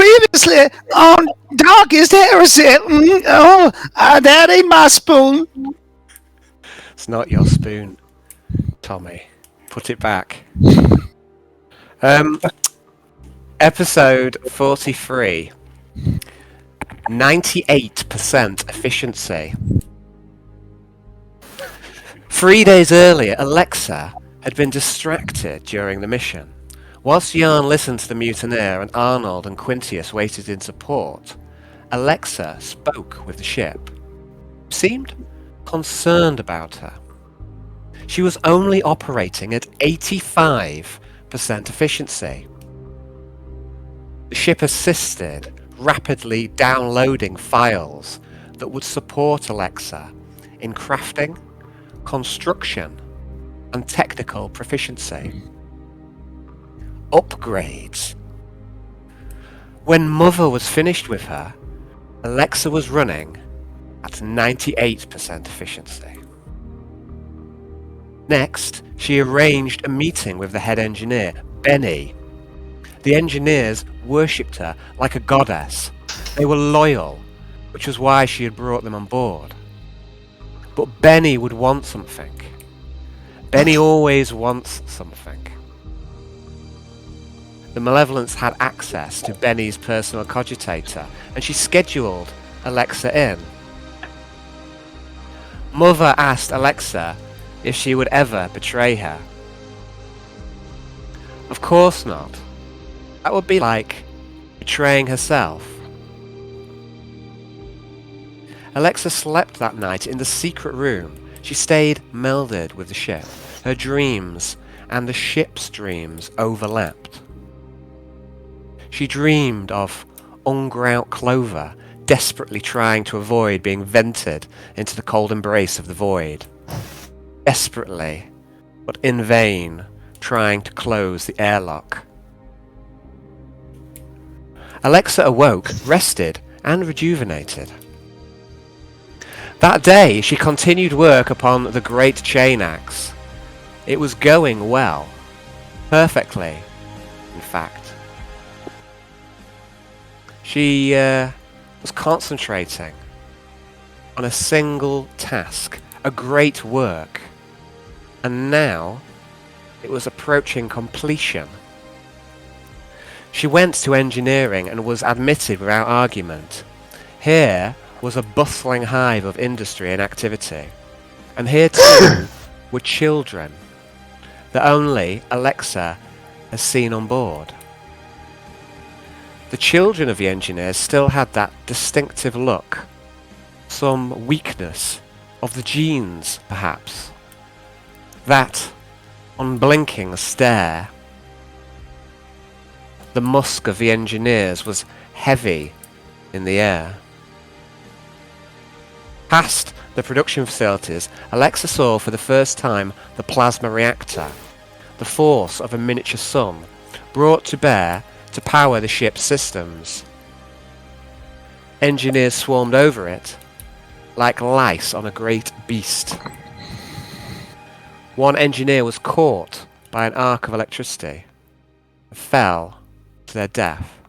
Previously on Darkest Heresy. That ain't my spoon. It's not your spoon, Tommy. Put it back. Episode 43. 98% efficiency. 3 days earlier, Alexa had been distracted during the mission. Whilst Yarn listened to the mutineer and Arnold and Quintius waited in support, Alexa spoke with the ship. Seemed concerned about her. She was only operating at 85% efficiency. The ship assisted, rapidly downloading files that would support Alexa in crafting, construction, and technical proficiency. Upgrades. When Mother was finished with her, Alexa was running at 98% efficiency. Next, she arranged a meeting with the head engineer, Benny. The engineers worshipped her like a goddess. They were loyal, which was why she had brought them on board. But Benny would want something. Benny always wants something. The Malevolence had access to Benny's personal cogitator, and she scheduled Alexa in. Mother asked Alexa if she would ever betray her. Of course not. That would be like betraying herself. Alexa slept that night in the secret room. She stayed melded with the ship. Her dreams and the ship's dreams overlapped. She dreamed of ungrout clover desperately trying to avoid being vented into the cold embrace of the void. Desperately, but in vain, trying to close the airlock. Alexa awoke, rested, and rejuvenated. That day, she continued work upon the Great Chain Axe. It was going well. Perfectly, in fact. She was concentrating on a single task, a great work, and now it was approaching completion. She went to engineering and was admitted without argument. Here was a bustling hive of industry and activity. And here too were children that only Alexa has seen on board. The children of the engineers still had that distinctive look, some weakness of the genes, perhaps. That unblinking stare. The musk of the engineers was heavy in the air. Past the production facilities, Alexa saw for the first time the plasma reactor, the force of a miniature sun, brought to bear to power the ship's systems. Engineers swarmed over it, like lice on a great beast. One engineer was caught by an arc of electricity and fell to their death.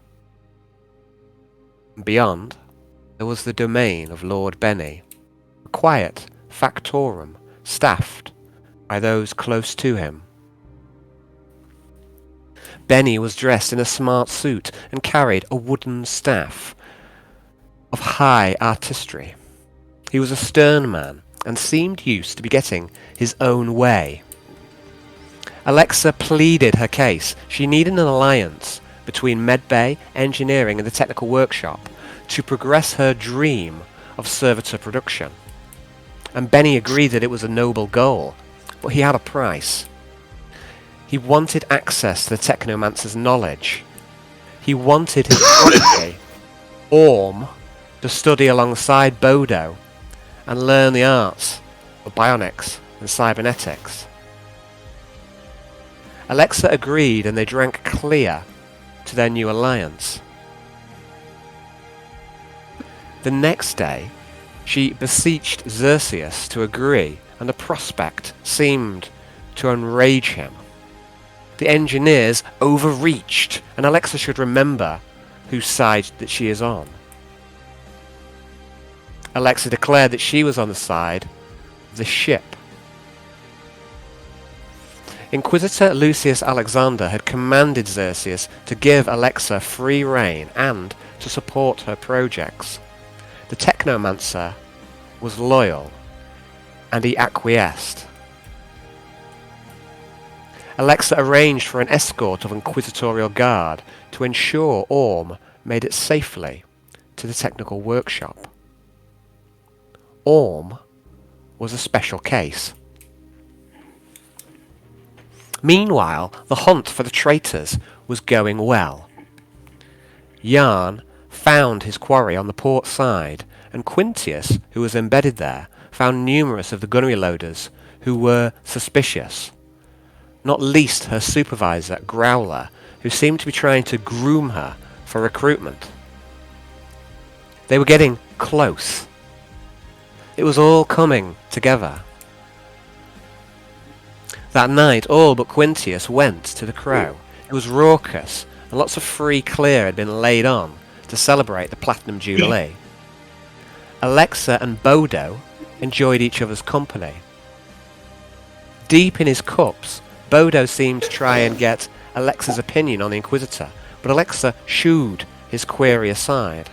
Beyond, there was the domain of Lord Benny, a quiet factorum staffed by those close to him. Benny was dressed in a smart suit and carried a wooden staff of high artistry. He was a stern man and seemed used to be getting his own way. Alexa pleaded her case. She needed an alliance between Medbay, engineering, and the technical workshop to progress her dream of servitor production. And Benny agreed that it was a noble goal, but he had a price. He wanted access to the technomancer's knowledge. He wanted his prodigy, Orm, to study alongside Bodo and learn the arts of bionics and cybernetics. Alexa agreed, and they drank clear to their new alliance. The next day, she beseeched Xerxes to agree, and the prospect seemed to enrage him. The engineers overreached, and Alexa should remember whose side that she is on. Alexa declared that she was on the side of the ship. Inquisitor Lucius Alexander had commanded Xerxes to give Alexa free rein and to support her projects. The technomancer was loyal, and he acquiesced. Alexa arranged for an escort of inquisitorial guard to ensure Orm made it safely to the technical workshop. Orm was a special case. Meanwhile, the hunt for the traitors was going well. Yarn found his quarry on the port side, and Quintius, who was embedded there, found numerous of the gunnery loaders who were suspicious, not least her supervisor, Growler, who seemed to be trying to groom her for recruitment. They were getting close. It was all coming together. That night, all but Quintius went to the Crow. It was raucous, and lots of free clear had been laid on to celebrate the Platinum Jubilee. Alexa and Bodo enjoyed each other's company. Deep in his cups, Bodo seemed to try and get Alexa's opinion on the Inquisitor, but Alexa shooed his query aside.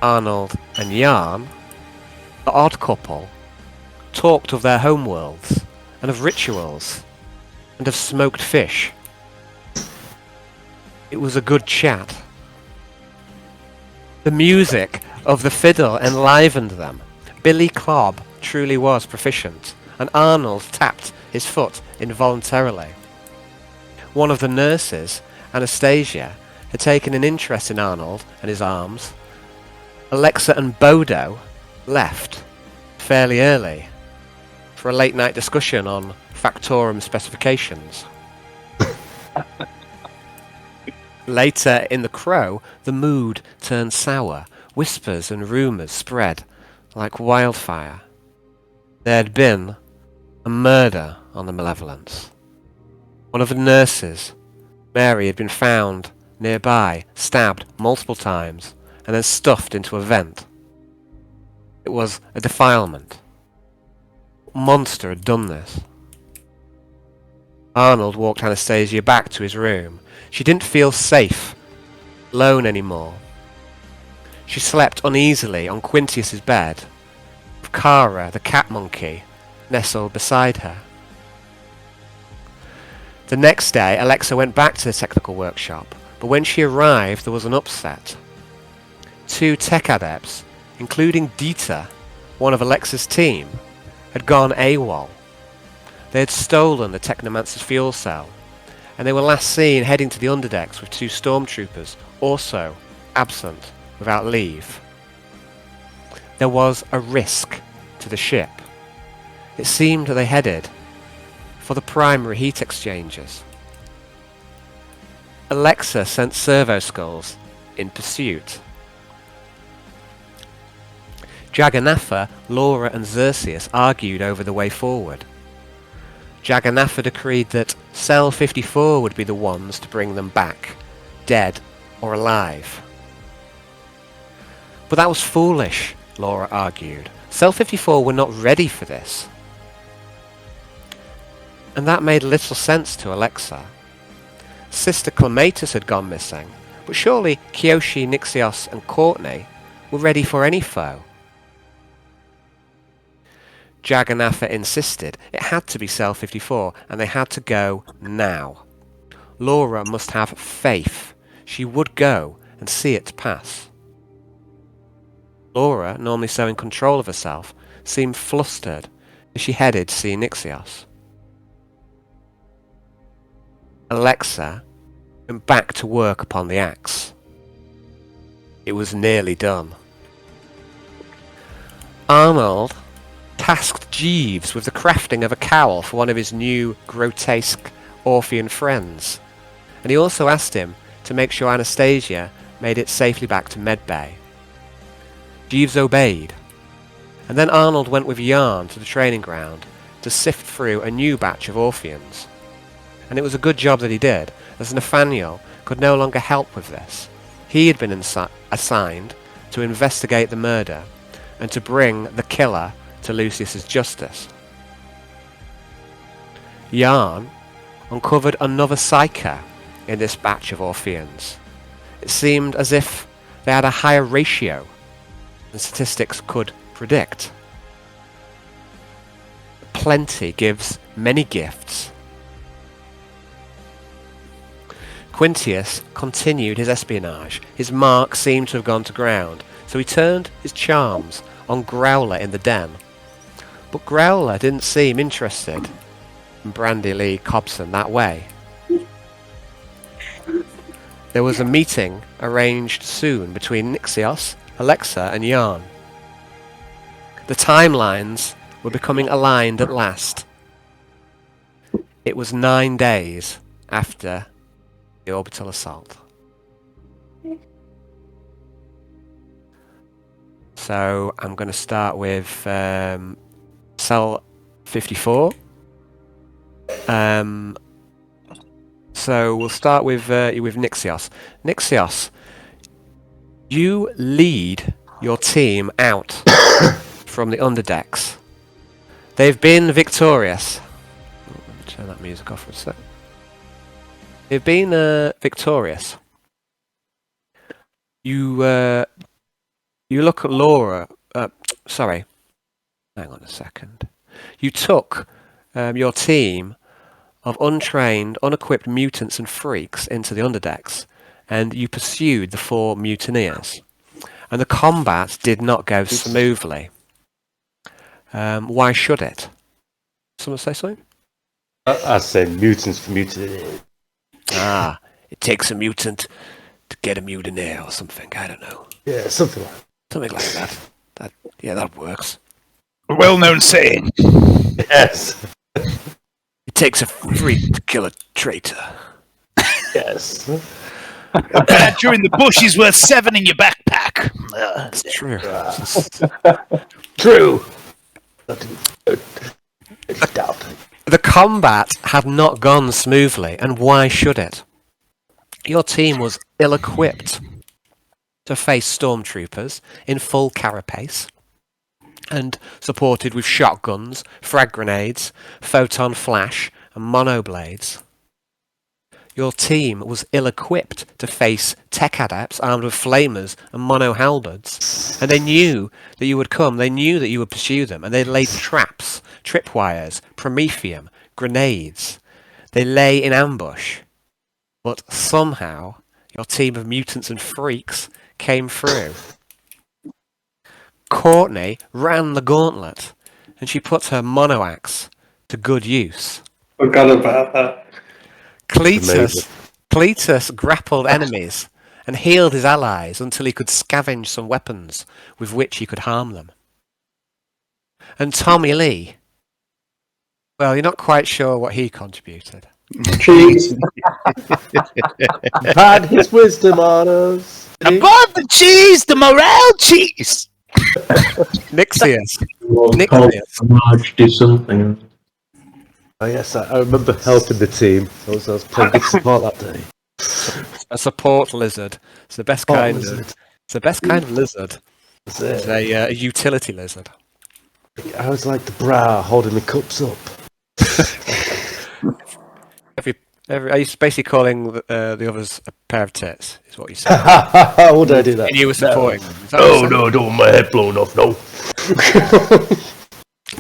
Arnold and Yarn, the odd couple, talked of their homeworlds, and of rituals, and of smoked fish. It was a good chat. The music of the fiddle enlivened them. Billy Clobb truly was proficient, and Arnold tapped his foot involuntarily. One of the nurses, Anastasia, had taken an interest in Arnold and his arms. Alexa and Bodo left fairly early for a late night discussion on Factorum specifications. Later in the Crow, the mood turned sour. Whispers and rumours spread like wildfire. There had been a murder on the Malevolence. One of the nurses, Mary, had been found nearby, stabbed multiple times, and then stuffed into a vent. It was a defilement. What monster had done this? Arnold walked Anastasia back to his room. She didn't feel safe, alone anymore. She slept uneasily on Quintius's bed, with Kara, the cat monkey, nestled beside her. The next day, Alexa went back to the technical workshop, but when she arrived, there was an upset. 2 tech adepts, including Dieter, one of Alexa's team, had gone AWOL. They had stolen the Technomancer's fuel cell, and they were last seen heading to the underdecks with 2 stormtroopers, also absent without leave. There was a risk to the ship. It seemed that they headed for the primary heat exchangers. Alexa sent servo skulls in pursuit. Jagannatha, Laura and Xerxes argued over the way forward. Jagannatha decreed that Cell 54 would be the ones to bring them back, dead or alive. But that was foolish, Laura argued. Cell 54 were not ready for this. And that made little sense to Alexa. Sister Clematis had gone missing, but surely Kyoshi, Nixios and Courtney were ready for any foe. Jagannatha insisted it had to be Cell 54, and they had to go now. Laura must have faith. She would go and see it pass. Laura, normally so in control of herself, seemed flustered as she headed to see Nixios. Alexa went back to work upon the axe. It was nearly done. Arnold tasked Jeeves with the crafting of a cowl for one of his new grotesque Orphean friends, and he also asked him to make sure Anastasia made it safely back to Medbay. Jeeves obeyed, and then Arnold went with Yarn to the training ground to sift through a new batch of Orpheans. and it was a good job that he did, as Nathaniel could no longer help with this. He had been assigned to investigate the murder and to bring the killer to Lucius's justice. Yarn uncovered another psyker in this batch of Orpheans. It seemed as if they had a higher ratio than statistics could predict. Plenty gives many gifts. Quintius continued his espionage. His mark seemed to have gone to ground, so he turned his charms on Growler in the den. But Growler didn't seem interested in Brandy Lee Cobson that way. There was a meeting arranged soon between Nixios, Alexa, and Yarn. The timelines were becoming aligned at last. It was 9 days after the orbital assault. So I'm going to start with cell 54. So we'll start with Nixios. Nixios, you lead your team out from the underdecks. They've been victorious. Let me turn that music off for a sec. They've been victorious. You look at Laura. Sorry. Hang on a second. You took your team of untrained, unequipped mutants and freaks into the underdecks, and you pursued the 4 mutineers. And the combat did not go smoothly. Why should it? Someone say something? I say mutants for mutants. Ah, it takes a mutant to get a mutineer or something. I don't know. Yeah, something like that. That works. A well-known saying. Yes. It takes a freak to kill a traitor. Yes. A badger in the bush is worth 7 in your backpack. That's true. True. Doubt. The combat had not gone smoothly, and why should it? Your team was ill-equipped to face stormtroopers in full carapace, and supported with shotguns, frag grenades, photon flash, and monoblades. Your team was ill-equipped to face tech adepts armed with flamers and mono-halberds, and they knew that you would come, they knew that you would pursue them, and they laid traps, tripwires, promethium, grenades. They lay in ambush. But somehow, your team of mutants and freaks came through. Courtney ran the gauntlet, and she put her mono-axe to good use. Forgot about that. Cletus grappled enemies and healed his allies until he could scavenge some weapons with which he could harm them. And Tommy Lee, well, you're not quite sure what he contributed. Cheese. Had his wisdom on us. Above the cheese, the morale cheese. Nixius. Marge do something. Oh yes, I remember helping the team. I was playing big support that day. A support lizard. It's the best kind of lizard. It's the best kind of lizard. It's a utility lizard. I was like the bra holding the cups up. Are you basically calling the others a pair of tits? Is what you said. Would I do that? And you were supporting them. No, don't want my head blown off, no.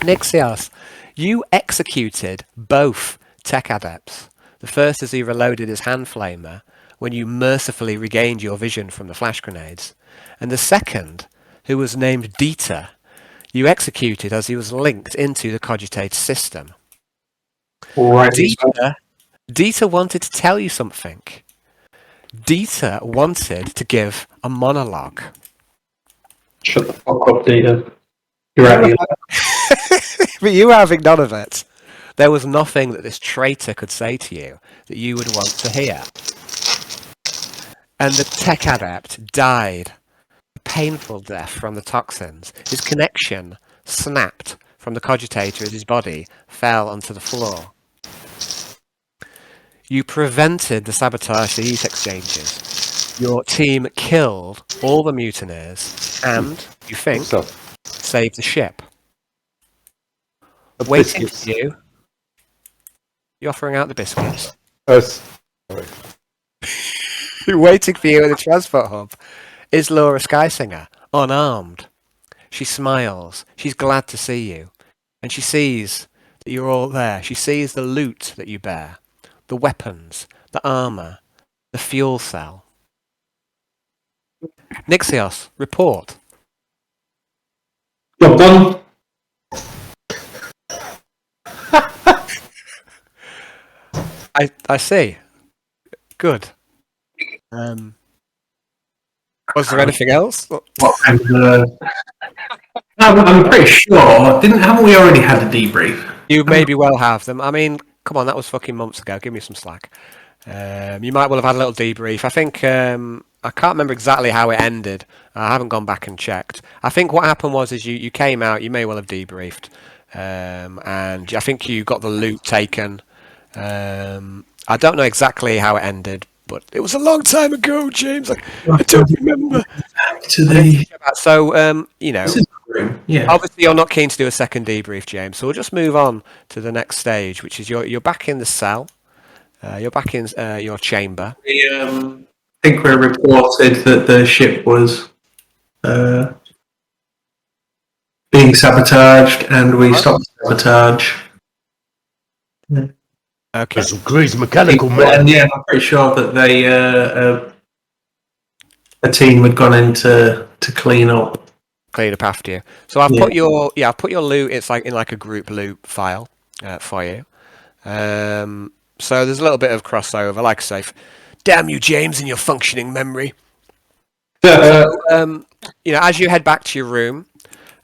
Nixios, you executed both tech adepts. The first as he reloaded his hand flamer when you mercifully regained your vision from the flash grenades. And the second, who was named Dieter, you executed as he was linked into the Cogitator system. Right. Dieter wanted to tell you something. Dieter wanted to give a monologue. Shut the fuck up, Data. You're out of here. But you were having none of it. There was nothing that this traitor could say to you that you would want to hear. And the tech adept died a painful death from the toxins. His connection snapped from the cogitator as his body fell onto the floor. You prevented the sabotage the heat exchanges. Your team killed all the mutineers, and you think So, saved the ship. the Waiting biscuits. for you. You're offering out the biscuits. Sorry. Waiting for you at the transport hub is Laura Skysinger, unarmed. She smiles. She's glad to see you. And she sees that you're all there. She sees the loot that you bear. The weapons, the armour, the fuel cell. Nixios, report. Job done. I see. Good. Was there anything else? I'm pretty sure. Haven't we already had a debrief? You maybe well have them. I mean, come on, that was fucking months ago. Give me some slack. You might well have had a little debrief. I think I can't remember exactly how it ended. I haven't gone back and checked. I think what happened was you came out. You may well have debriefed, and I think you got the loot taken. I don't know exactly how it ended, but it was a long time ago, James. I don't remember. Back to the. So you know. This is the room. Yeah. Obviously, you're not keen to do a second debrief, James. So we'll just move on to the next stage, which is you're back in the cell. You're back in your chamber. We think we're reported that the ship was being sabotaged, and we stopped the sabotage. Okay. There's some crazy mechanical man. And yeah, I'm pretty sure that they a team had gone in to clean up. Clean up after you. So I've put your loot. It's like in like a group loot file for you. So there's a little bit of crossover. Like I say, damn you, James, and your functioning memory. So, as you head back to your room,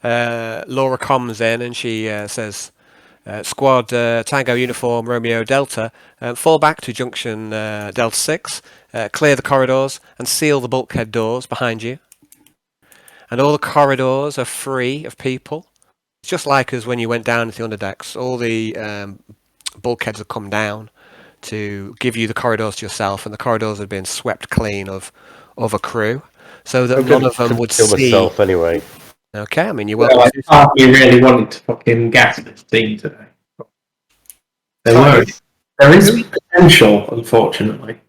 Laura comes in and she says, "Squad Tango Uniform Romeo Delta, fall back to Junction Delta 6, clear the corridors, and seal the bulkhead doors behind you. And all the corridors are free of people. It's just like as when you went down into the underdecks. All the bulkheads have come down to give you the corridors to yourself, and the corridors have been swept clean of a crew, so that none of them would kill see. myself anyway. Okay, I mean, you're Well, welcome. I hardly really wanted to fucking gas this team today. There is potential, unfortunately.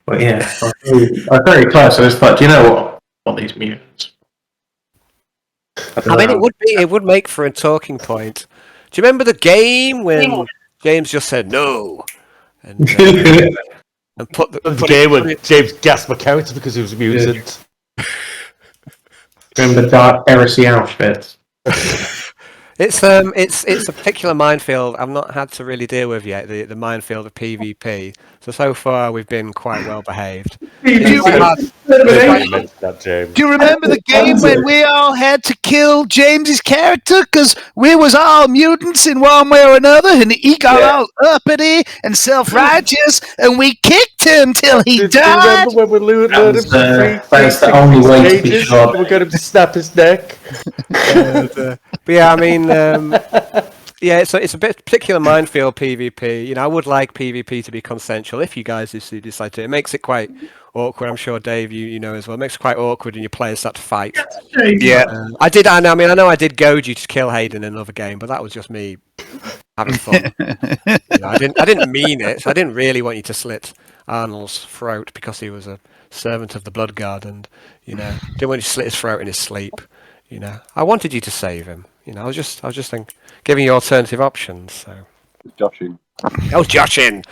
But yeah, I'm very close. I just thought, do you know what these mutants? I mean, it would make for a talking point. Do you remember the game when James just said no, and put The game when James gassed my character because he was a mutant. Remember Dark Heresy outfits? It's a particular minefield I've not had to really deal with yet. The minefield of PvP. So far we've been quite well behaved. Do you remember the game when we all had to kill James's character because we was all mutants in one way or another, and he got all uppity and self-righteous, and we kicked him till he Do you died? remember when we lured him to that's the only way to be sure. We're going to snap his neck. But yeah, I mean, yeah, it's a particular minefield PvP. I would like PvP to be consensual if you guys decide to. It makes it quite awkward. I'm sure Dave, you know as well. It makes it quite awkward when your players start to fight. Yeah. I know I did goad you to kill Hayden in another game, but that was just me having fun. I didn't mean it. I didn't really want you to slit Arnold's throat because he was a servant of the Blood God, and didn't want you to slit his throat in his sleep. I wanted you to save him. I was just giving you alternative options. So. Joshing. Oh, joshing.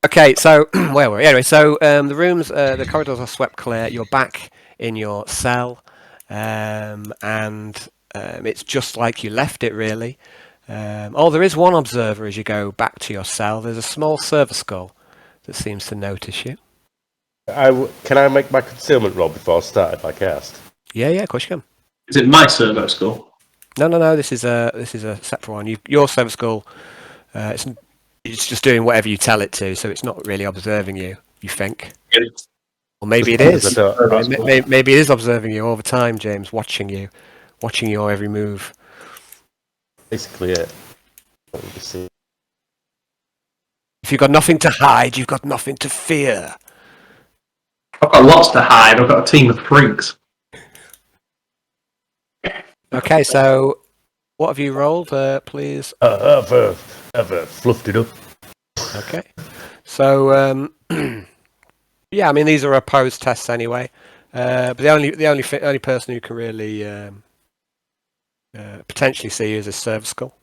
Okay, so where were we? Anyway, so the rooms, the corridors are swept clear. You're back in your cell, and it's just like you left it, really. There is one observer as you go back to your cell. There's a small server skull that seems to notice you. Can I make my concealment roll before I start if I cast? Yeah, of course you can. Is it my servo skull? No. This is a separate one. Your server skull. It's just doing whatever you tell it to, so it's not really observing you. You think? Or maybe it is. Maybe it is observing you all the time, James, watching your every move. Basically, it. Let me see. If you've got nothing to hide, you've got nothing to fear. I've got lots to hide. I've got a team of freaks. Okay, so what have you rolled, please? I've fluffed it up. Okay. So, yeah, I mean, these are opposed tests anyway. But the only person who can really potentially see you is a service skull.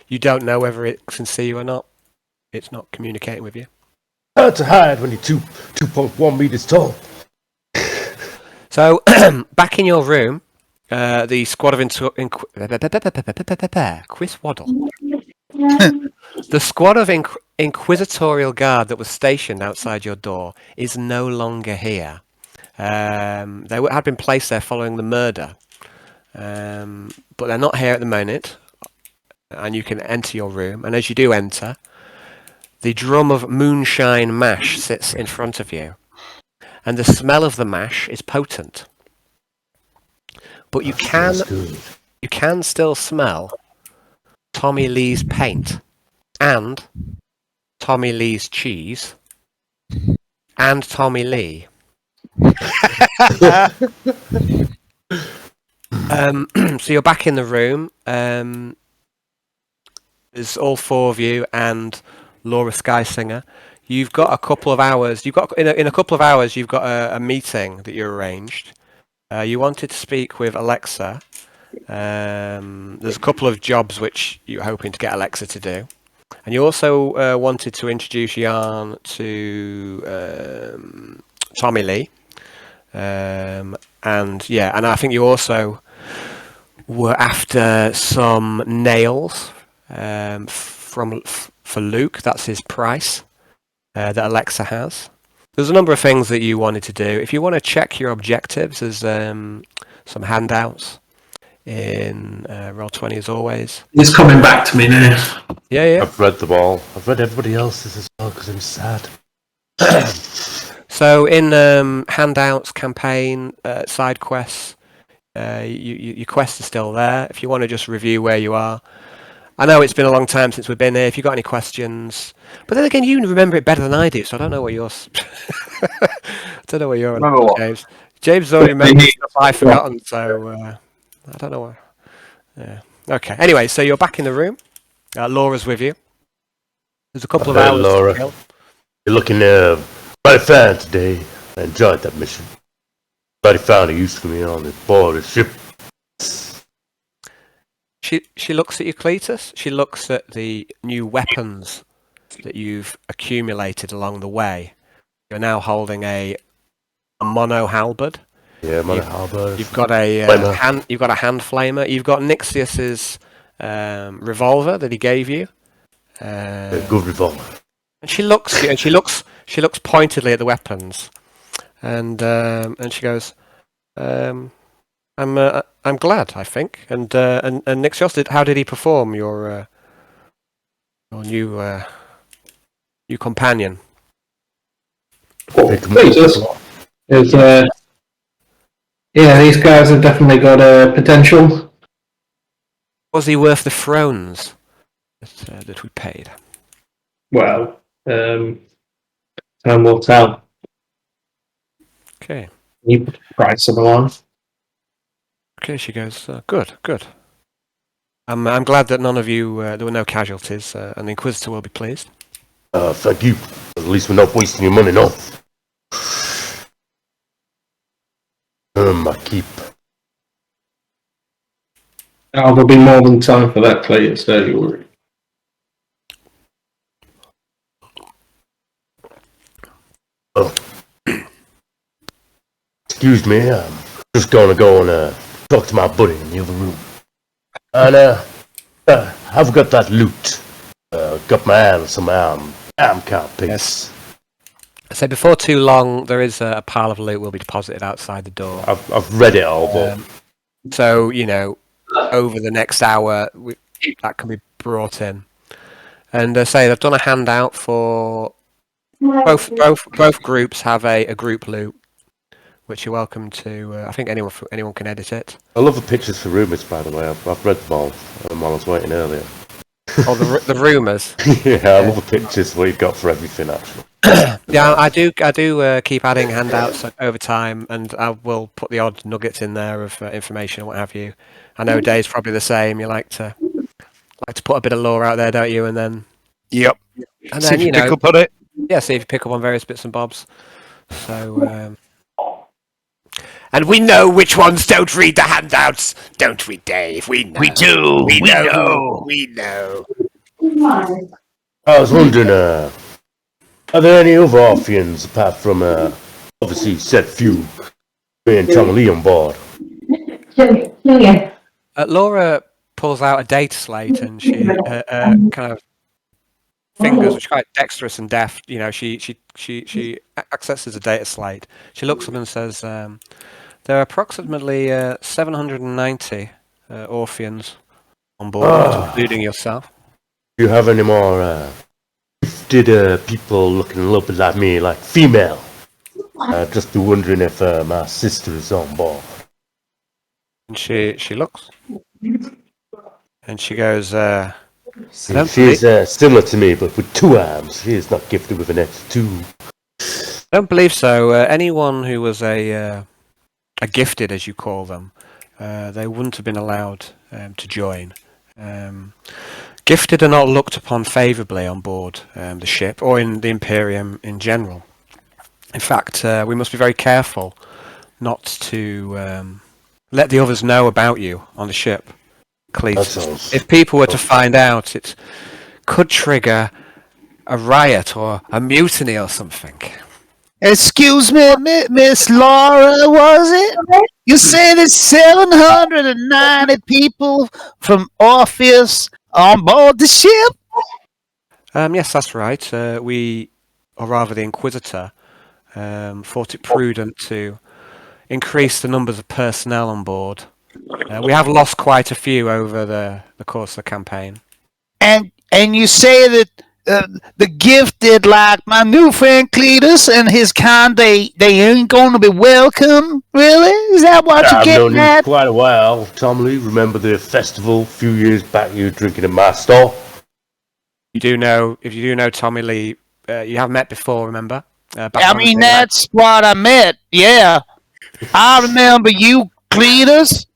You don't know whether it can see you or not. It's not communicating with you. Hard to hide when you're 2.1 meters tall. Back in your room, the squad of Chris Waddle. The squad of inquisitorial guard that was stationed outside your door is no longer here. They had been placed there following the murder, but they're not here at the moment. And you can enter your room, and as you do enter, the drum of moonshine mash sits in front of you, and the smell of the mash is potent. But you can still smell Tommy Lee's paint, and Tommy Lee's cheese, and Tommy Lee. So you're back in the room. There's all four of you and Laura Skysinger. You've got a couple of hours. In a couple of hours. You've got a meeting that you arranged. You wanted to speak with Alexa. There's a couple of jobs which you're hoping to get Alexa to do, and you also wanted to introduce Jan to Tommy Lee. And I think you also were after some nails. For Luke, that's his price that Alexa has. There's a number of things that you wanted to do. If you want to check your objectives, there's some handouts in Roll20 as always. It's coming back to me now. Yeah. I've read them all. I've read everybody else's as well because I'm sad. So in handouts, campaign, side quests, your quests are still there. If you want to just review where you are. I know it's been a long time since we've been here. If you've got any questions, but then again, you remember it better than I do, so I don't know what yours. I don't know what you're on, James. James already remembers stuff I've forgotten, so I don't know what. Yeah. Okay. Anyway, so you're back in the room. Laura's with you. There's a couple of hours. Laura, you're looking mighty fine today. I enjoyed that mission. Mighty found a use for me on this board ship. She looks at you, Cletus. She looks at the new weapons that you've accumulated along the way. You're now holding a mono halberd. Yeah, mono halberd. You've got a hand flamer. You've got Nixius's revolver that he gave you. A good revolver. And she looks pointedly at the weapons, and she goes, I'm glad, I think. And Nixios, how did he perform, your new companion? Jesus. These guys have definitely got potential. Was he worth the thrones that we paid? Well, time will tell. Okay. You put the price of them on. Okay, she goes, good. I'm glad that none of you, there were no casualties, and the Inquisitor will be pleased. Thank you. At least we're not wasting your money, no. My keep. Oh, there'll be more than time for that, Cletus, don't you worry. Oh. Excuse me, I'm just gonna go and talk to my buddy in the other room. And I've got that loot. Got my hand on some arm car pigs. Yes. So before too long, there is a pile of loot will be deposited outside the door. I've read it all, but so over the next hour, that can be brought in. And say they've done a handout for both groups have a group loot, which you're welcome to. I think anyone can edit it. I love the pictures for rumours, by the way. I've read them all while I was waiting earlier. Or the rumours. Yeah, I love the pictures we've got for everything, actually. Yeah, I do keep adding handouts over time, and I will put the odd nuggets in there of information and what have you. I know Dave's probably the same. You like to put a bit of lore out there, don't you? And then Yep. and See then if you pick know, up on it. yeah, see if you pick up on various bits and bobs. So and we know which ones don't read the handouts, don't we, Dave? We know. We do. We know. We know. I was wondering, are there any other Orpheans apart from, obviously, said few, me and Tommy Lee on board? Laura pulls out a data slate, and she kind of fingers, which are quite dexterous and deft. You know, she accesses a data slate. She looks up and says, "There are approximately 790 Orpheans on board, including yourself." Do you have any more gifted people looking a little bit like me, like female? Just be wondering if my sister is on board. And she looks, and she goes, "I don't She's similar to me, but with 2 arms. She is not gifted with an extra 2. don't believe so. Anyone who was a gifted, as you call them, they wouldn't have been allowed to join. Gifted are not looked upon favourably on board the ship or in the Imperium in general. In fact, we must be very careful not to let the others know about you on the ship, Cletus. If people were to find out, it could trigger a riot or a mutiny or something. Excuse me, Miss Laura, was it? You say there's 790 people from Orpheus on board the ship? Yes, that's right. We, or rather the Inquisitor, thought it prudent to increase the numbers of personnel on board. We have lost quite a few over the course of the campaign. And you say that the gifted, like my new friend Cletus and his kind, they ain't going to be welcome, really? Is that what you're getting I've known you at? quite a while, Tom Lee. Remember the festival a few years back you were drinking in my store? If you do know Tommy Lee, you have met before, remember? I mean, that's what I meant, yeah. I remember you, Cletus.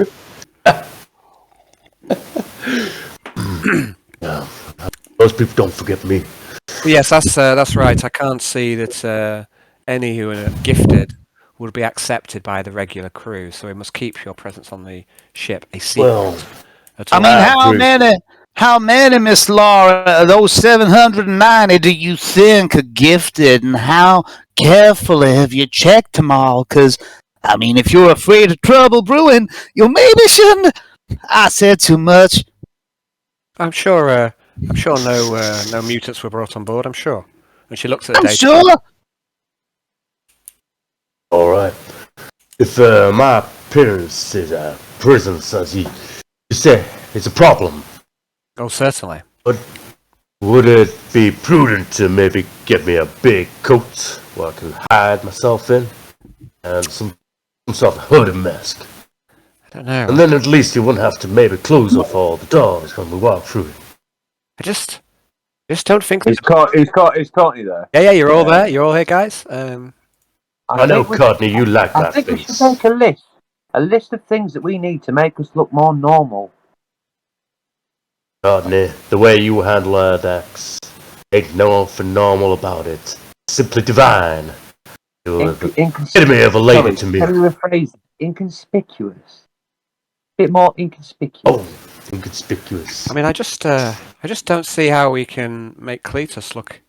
Most people don't forget me. Yes, that's right. I can't see that any who are gifted would be accepted by the regular crew, so we must keep your presence on the ship a secret. Well, I mean, how many, Miss Laura, of those 790 do you think are gifted, and how carefully have you checked them all? Because, I mean, if you're afraid of trouble brewing, you maybe shouldn't. I said too much. I'm sure no mutants were brought on board. I'm sure. And she looks at the I'm data. sure. all right. If my appearance is presence, as you say, is a problem, Oh, certainly. would it be prudent to maybe get me a big coat where I can hide myself in, and some sort of hood and mask? I don't know. And then at least you wouldn't have to maybe close off all the doors when we walk through it. I just don't think. Is Courtney there? Yeah, you're all there. You're all here, guys. I know, Courtney, you like I that think we should face. make a list of things that we need to make us look more normal. Courtney, the way you handle her decks, ain't nothing normal about it. Simply divine. You're the epitome of a lady to me. Can we rephrase it? Inconspicuous. Bit more inconspicuous. Oh, inconspicuous. I mean, I just don't see how we can make Cletus look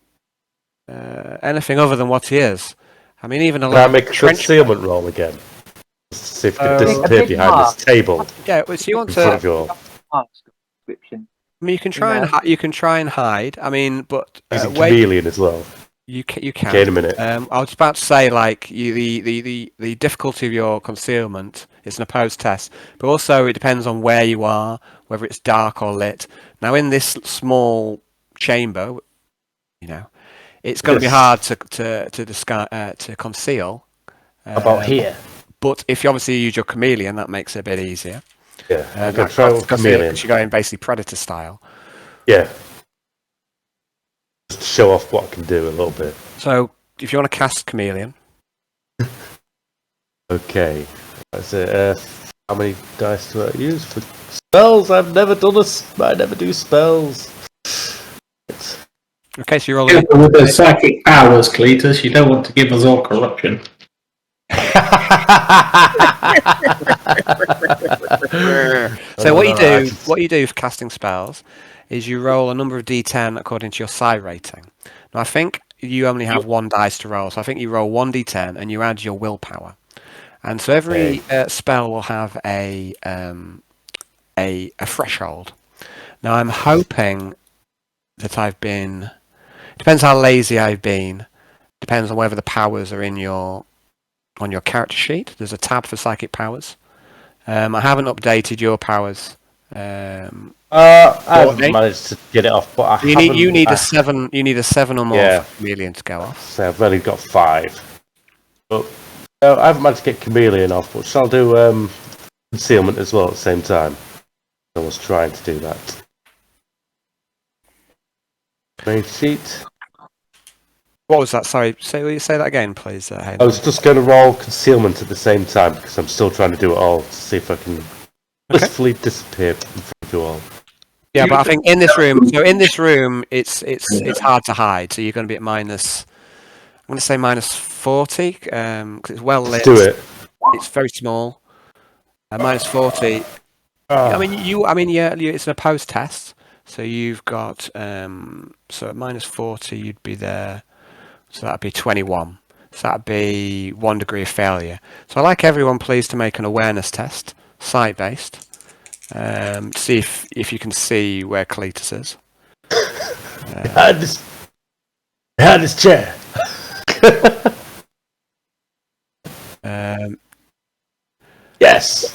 anything other than what he is. I mean, even a Can I little make a trench concealment roll again? See if you can A disappear big behind mark. this table Yeah, so you want in front of to? your... Description. I mean, you can try and hide. I mean, but He's a wait, chameleon as well. you can. Okay, in a minute. I was about to say, like, the difficulty of your concealment is an opposed test, but also it depends on where you are, whether it's dark or lit. Now, in this small chamber, you know, it's going to be hard to conceal. About here. But if you obviously use your chameleon, that makes it a bit easier. Yeah, I can try with chameleon. Because you're going basically predator style. Yeah. Just to show off what I can do a little bit. So, if you want to cast Chameleon, Okay. That's it. How many dice do I use for spells? I never do spells. okay, so you roll Yeah, but with the psychic powers, Cletus, you don't want to give us all corruption. So what you do for casting spells is you roll a number of d10 according to your psi rating. Now I think you only have one dice to roll, so I think you roll 1d10 and you add your willpower. And so every spell will have a threshold. Now I'm hoping that I've been. Depends how lazy I've been. Depends on whether the powers are on your character sheet. There's a tab for psychic powers. I haven't updated your powers. I haven't managed to get it off, but You need a 7. You need a 7 or more for Chameleon to go off. So I've only got 5. But I haven't managed to get Chameleon off, but shall do concealment as well at the same time. I was trying to do that. Main sheet. What was that? Sorry, say that again, please, Hayden. I was just going to roll concealment at the same time because I'm still trying to do it all to see if I can blissfully disappear from you all. Yeah, but I think in this room, it's hard to hide. So you're going to be at minus. I'm going to say minus 40 because it's well lit. Let's do it. It's very small. Minus 40. I mean, it's an opposed test, so you've got so at minus 40 you'd be there. So that'd be 21. So that'd be 1 degree of failure. So I'd like everyone, please, to make an awareness test, sight-based. See if you can see where Cletus is. Behind this chair. Yes.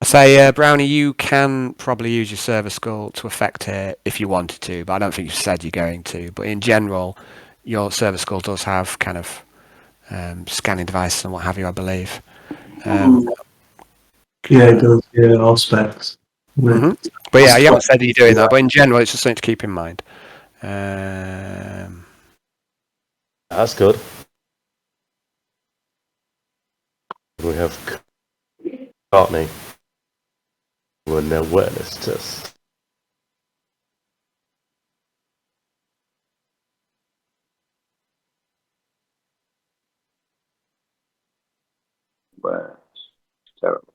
I say, Brownie, you can probably use your service skull to affect it if you wanted to, but I don't think you said you're going to. But in general, your service skull does have kind of scanning devices and what have you, I believe. Yeah, it does. Yeah, all specs. Mm-hmm. But yeah, you haven't said you're doing that, but in general, it's just something to keep in mind. That's good. We have Courtney. We're an awareness test. Well, it's terrible.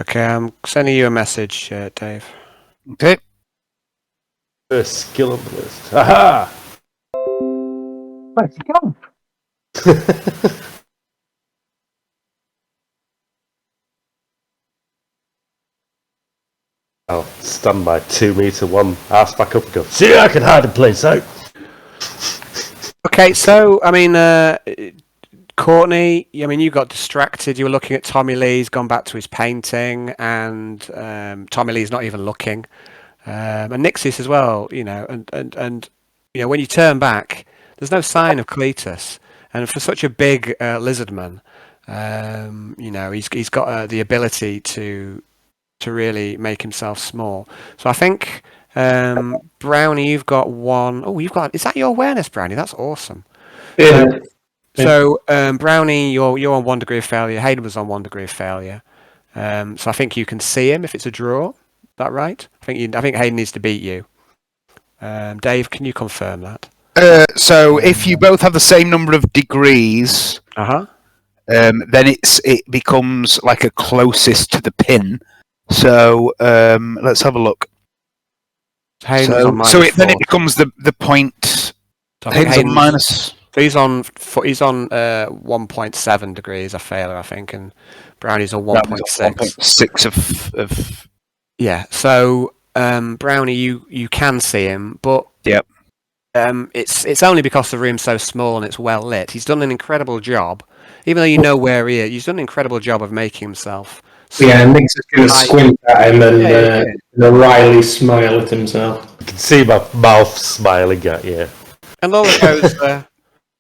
Okay, I'm sending you a message, Dave. Okay. First skill on the list. Aha! Where's he gone? I'll stand by 2 meter, one ass back up and go, see, I can hide in plain sight. Okay, so, I mean, Courtney, I mean, you got distracted. You were looking at Tommy Lee. He's gone back to his painting, and Tommy Lee's not even looking. And Nixis as well, you know, and you know, when you turn back, there's no sign of Cletus. And for such a big lizardman, you know, he's got the ability to really make himself small. So I think Brownie, you've got one. Oh, is that your awareness, Brownie? That's awesome. Yeah. So Brownie, you're on 1 degree of failure. Hayden was on 1 degree of failure. So I think you can see him if it's a draw. Is that right? I think Hayden needs to beat you. Dave, can you confirm that? So if you both have the same number of degrees, Uh-huh. then it becomes like a closest to the pin. So let's have a look. Hayden's on minus So 4. then it becomes the point. So I think Hayden's on minus. So he's on 1.7 degrees of failure, I think, and Brownie's on 1.6. 1.6 of. Yeah. So Brownie, you can see him, but Yep. It's only because the room's so small and it's well lit. He's done an incredible job, even though you know where he is. He's done an incredible job of making himself. Yeah, Nick's just going to squint at him and a wryly smile at himself. I can see my mouth smiling at you. And Lola goes,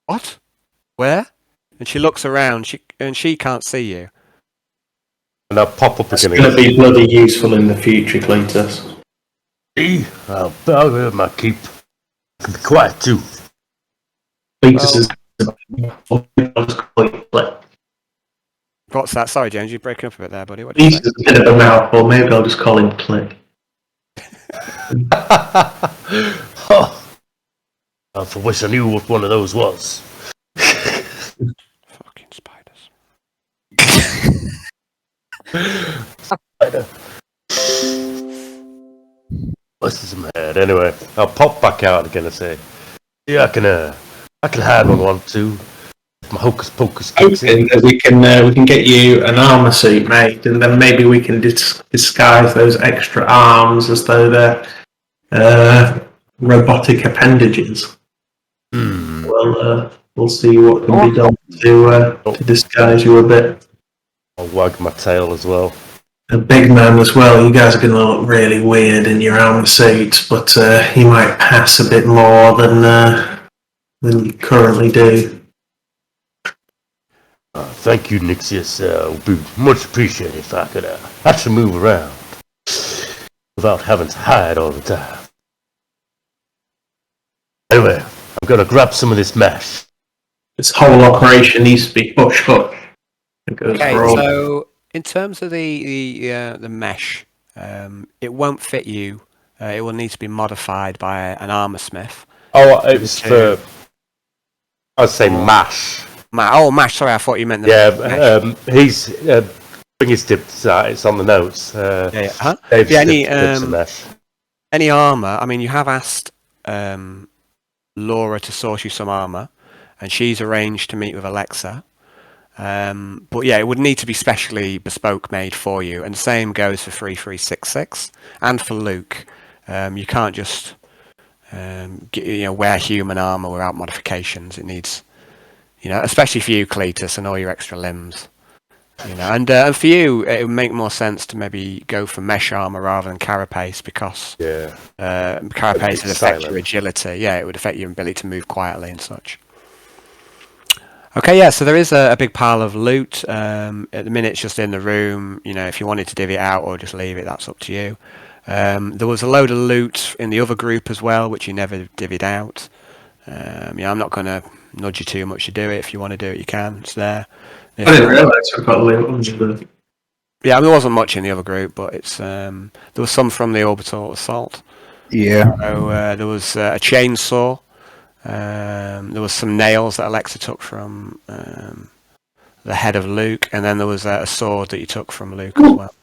what? Where? And she looks around, and she can't see you. And I'll pop up It's again. going to be bloody useful in the future, Cletus. See, I'll have my keep. I can be quiet too. Cletus is. What's that? Sorry, James, you're breaking up a bit there, buddy. What did you Cletus say? is a bit of a mouthful. Maybe I'll just call him Click. Oh, I wish I knew what one of those was. Fucking spiders. Spider. What's in my head? Anyway, I'll pop back out again and say, yeah, I can hide when I want to. My hocus pocus kicks in. We can get you an armor suit made, and then maybe we can disguise those extra arms as though they're robotic appendages. Well, we'll see what can be done to disguise you a bit. I'll wag my tail as well. A big man as well. You guys are going to look really weird in your armor suits, but you might pass a bit more than you currently do. Thank you, Nixius. It would be much appreciated if I could actually move around without having to hide all the time. Anyway, I'm going to grab some of this mash. This whole operation needs to be hush hush. Okay, so in terms of the mesh, it won't fit you. It will need to be modified by an armor smith. Oh, it was for... I'd say mash. Mash. Sorry, I thought you meant the mesh. He's... bring his tips out. It's on the notes. Any armor... I mean, you have asked Laura to source you some armor, and she's arranged to meet with Alexa. But yeah, it would need to be specially bespoke made for you, and the same goes for 3366 and for Luke. You can't just wear human armor without modifications. It needs, especially for you, Cletus, and all your extra limbs. And for you, it would make more sense to maybe go for mesh armor rather than carapace, because carapace would affect your agility. Yeah, it would affect your ability to move quietly and such. Okay, yeah, so there is a big pile of loot. At the minute, it's just in the room. If you wanted to divvy it out or just leave it, that's up to you. There was a load of loot in the other group as well, which you never divvied out. I'm not going to nudge you too much to do it. If you want to do it, you can. It's there. I didn't realise I got loot. Yeah, there wasn't much in the other group, but it's there was some from the orbital assault. Yeah. So there was a chainsaw. There was some nails that Alexa took from the head of Luke, and then there was a sword that you took from Luke as well.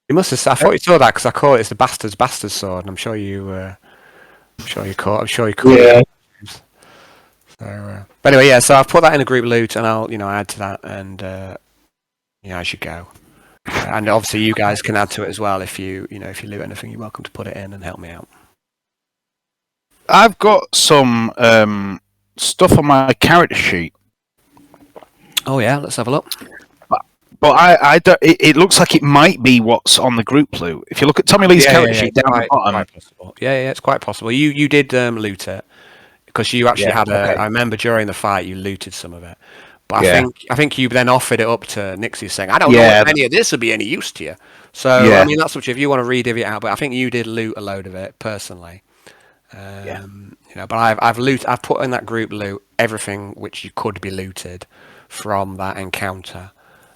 You must have. I thought you saw that because I call it. It's the bastard sword, and I'm sure you caught. Yeah. It. So, but anyway, yeah. So I've put that in a group loot, and I'll add to that, and as you go. And obviously, you guys can add to it as well if you loot anything. You're welcome to put it in and help me out. I've got some stuff on my character sheet. Oh yeah, let's have a look. But I don't, it looks like it might be what's on the group loot. If you look at Tommy Lee's character sheet down the bottom. Quite possible. Yeah, it's quite possible. You did loot it because you actually had a. I remember during the fight you looted some of it. But I think you then offered it up to Nixius saying, "I don't know if any of this would be any use to you." So I mean, that's what if you want to re-div it out. But I think you did loot a load of it personally. But I've put in that group loot everything which you could be looted from that encounter,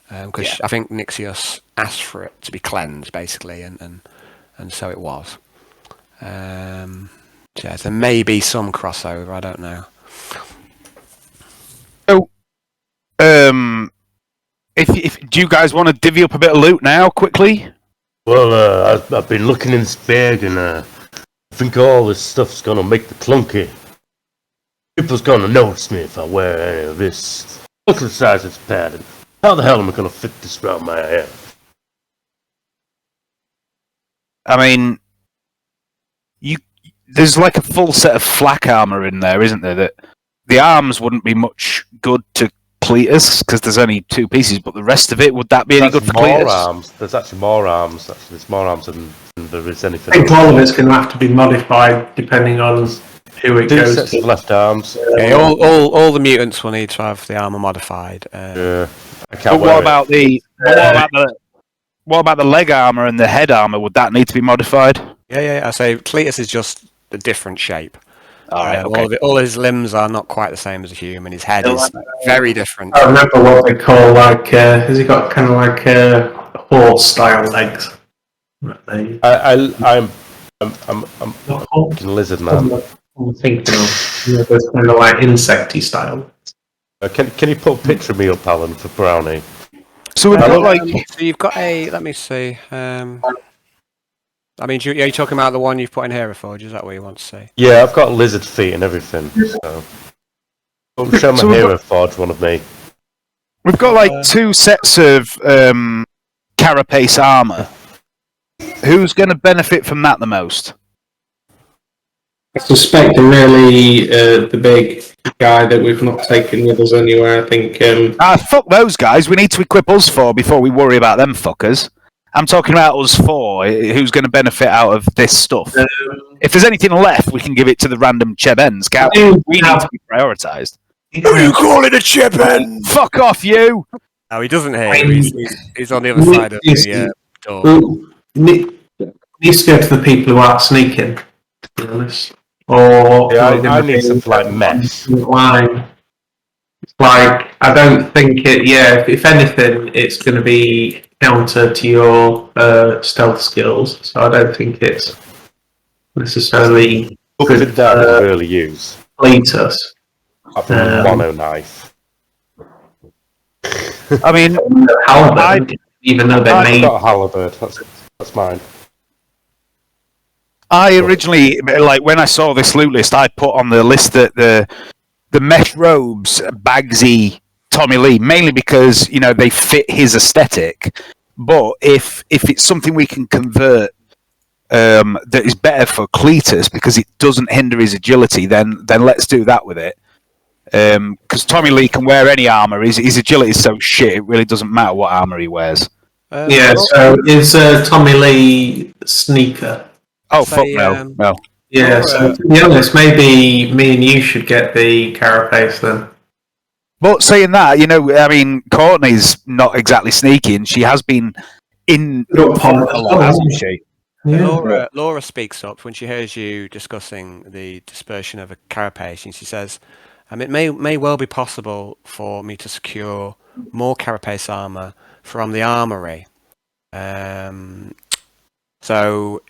because I think Nixius asked for it to be cleansed basically, and so it was. So there may be some crossover. I don't know. So, if do you guys want to divvy up a bit of loot now quickly? Well, I've been looking in this bag, and I think all this stuff's gonna make the clunky. People's gonna notice me if I wear any of this. Look at the size of this pattern. How the hell am I gonna fit this around my head? I mean, there's like a full set of flak armor in there, isn't there? That the arms wouldn't be much good to Cletus because there's only 2 pieces, but the rest of it, would that be any good for Cletus? Arms. There's actually more arms. There's more arms than there is anything. I think all of it's going to have to be modified depending on who it 2 goes sets to. of left arms. Yeah, all the mutants will need to have the armor modified. Yeah. I But can't what wear about it. what about the leg armor and the head armor? Would that need to be modified? Yeah. I say Cletus is just a different shape. All right, okay. All his limbs are not quite the same as a human. His head is very different. I remember what they call has he got kind of like horse style legs? I'm fucking lizard man. I'm thinking of those kind of like insecty style. Can you put a picture of me up, Alan, for Brownie? So we've got like So you've got a. Let me see. I mean, are you talking about the one you've put in Hereford? Is that what you want to say? Yeah, I've got lizard feet and everything. So, show my Hereford one of me. we've got like two sets of carapace armor. Who's going to benefit from that the most? I suspect really the big guy that we've not taken with us anywhere. I think. Fuck those guys. We need to equip us four before we worry about them fuckers. I'm talking about us four. Who's going to benefit out of this stuff? If there's anything left, we can give it to the random Cheben. We need to be prioritised. Who are you calling a Cheben? Fuck off, you! No, he doesn't hear. He's on the other side of the door. Needs to go to the people who are sneaking. To be honest, or I need something like mesh. Line. It's like I don't think it. Yeah, if anything, it's going to be counter to your stealth skills. So I don't think it's necessarily good that I really use. Complete us. I've got a mono knife. I mean, even though they I've got a halberd. That's mine. I originally, like when I saw this loot list, I put on the list that the mesh robes, Bagsy, Tommy Lee, mainly because they fit his aesthetic. But if it's something we can convert that is better for Cletus because it doesn't hinder his agility, then let's do that with it. Because Tommy Lee can wear any armor. His agility is so shit; it really doesn't matter what armor he wears. So is Tommy Lee sneaker? Oh, fuck no. No. Yeah, so to be honest, maybe me and you should get the carapace then. But saying that, I mean, Courtney's not exactly sneaky, and she has been in a lot, hasn't she? Yeah. Laura speaks up when she hears you discussing the dispersion of a carapace, and she says, it may well be possible for me to secure more carapace armor from the armory. So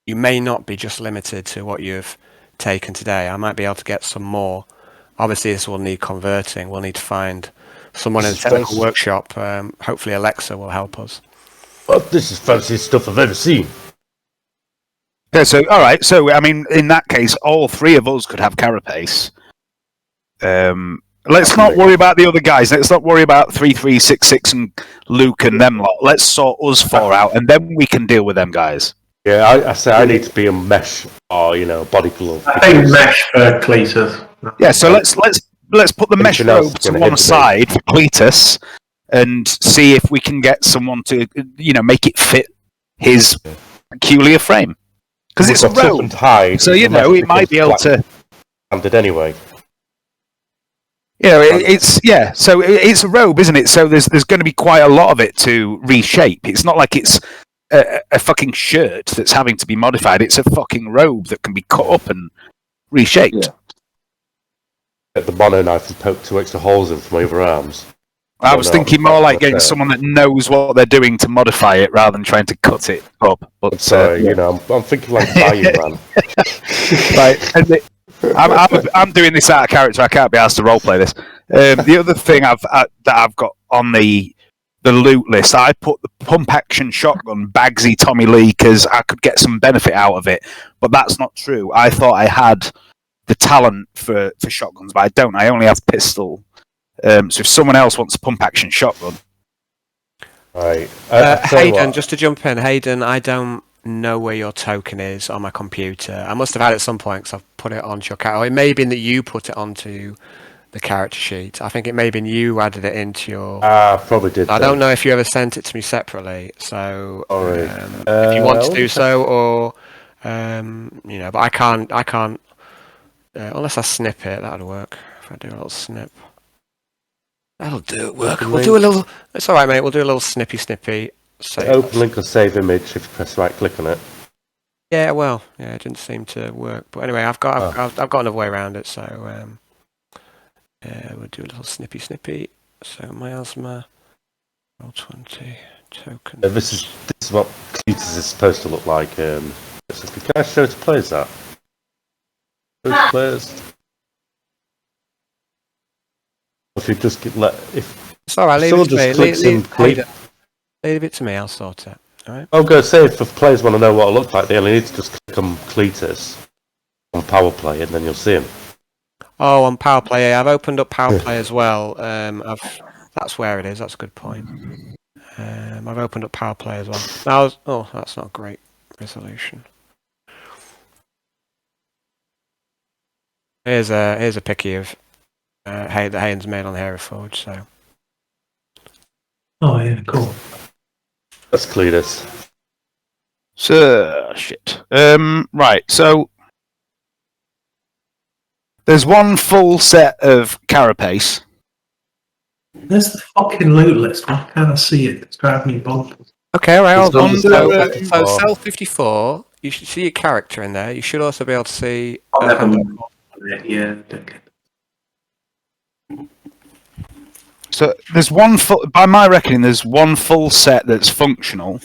you may not be just limited to what you've taken today. I might be able to get some more. Obviously, this will need converting. We'll need to find someone in the technical workshop. Hopefully, Alexa will help us. Well, this is fanciest stuff I've ever seen. Yeah, so, all right. So, I mean, in that case, all three of us could have carapace. Let's not worry about the other guys. Let's not worry about 3366 and Luke and them lot. Let's sort us four out, and then we can deal with them guys. Yeah, I say I need to be a mesh or body glove. I think mesh for Cletus. Yeah, so let's put the mesh robe to one side for Cletus, and see if we can get someone to make it fit his peculiar frame. Because it's a robe, hide, so it might be able to. Standard anyway. Yeah, So it's a robe, isn't it? So there's going to be quite a lot of it to reshape. It's not like it's a fucking shirt that's having to be modified. It's a fucking robe that can be cut up and reshaped. Yeah. Get the mono knife and poke 2 extra holes in from over arms. I was thinking more like getting someone that knows what they're doing to modify it rather than trying to cut it up. But sorry, I'm thinking like Bayou Man. Right, and I'm doing this out of character. I can't be asked to roleplay this. The other thing that I've got on the loot list, I put the pump action shotgun Bagsy Tommy Lee because I could get some benefit out of it, but that's not true. I thought I had the talent for shotguns, but I don't. I only have pistol. So if someone else wants a pump action shotgun, right? Hayden, just to jump in, Hayden, I don't know where your token is on my computer. I must have had it at some point because I've put it onto your character. Or it may have been that you put it onto the character sheet. I think it may have been you added it into your. Probably did. I don't know if you ever sent it to me separately. So if you want to do so, or but I can't unless I snip it. That would work if I do a little snip. That'll do it. We'll do a little. It's all right, mate. We'll do a little snippy. Save. Open link or save image if you press right click on it. Yeah, well, yeah, it didn't seem to work. But anyway, I've got another way around it. So we'll do a little snippy. So miasma, roll20 token. This is what Cletus is supposed to look like. Can I show it to players that? Show it to players. If you just It's all right. Leave it to me. Leave it to me. I'll sort it. All right. I'm going to say, if players want to know what it looks like, they only need to just click on Cletus on Power Play, and then you'll see him. Oh, on Power Play, yeah, I've opened up Power Play as well. That's where it is. That's a good point. I've opened up Power Play as well. That's not great resolution. Here's a picky of that Hayden's made on Hereford. So. Oh yeah, cool. That's Cletus. So shit. Right. So there's one full set of carapace. There's the fucking loot list. Why can't I see it? It's driving me bonkers. Okay, right. Hold on. So so cell 54. You should see your character in there. You should also be able to see. Yeah. So there's one full. By my reckoning, there's one full set that's functional,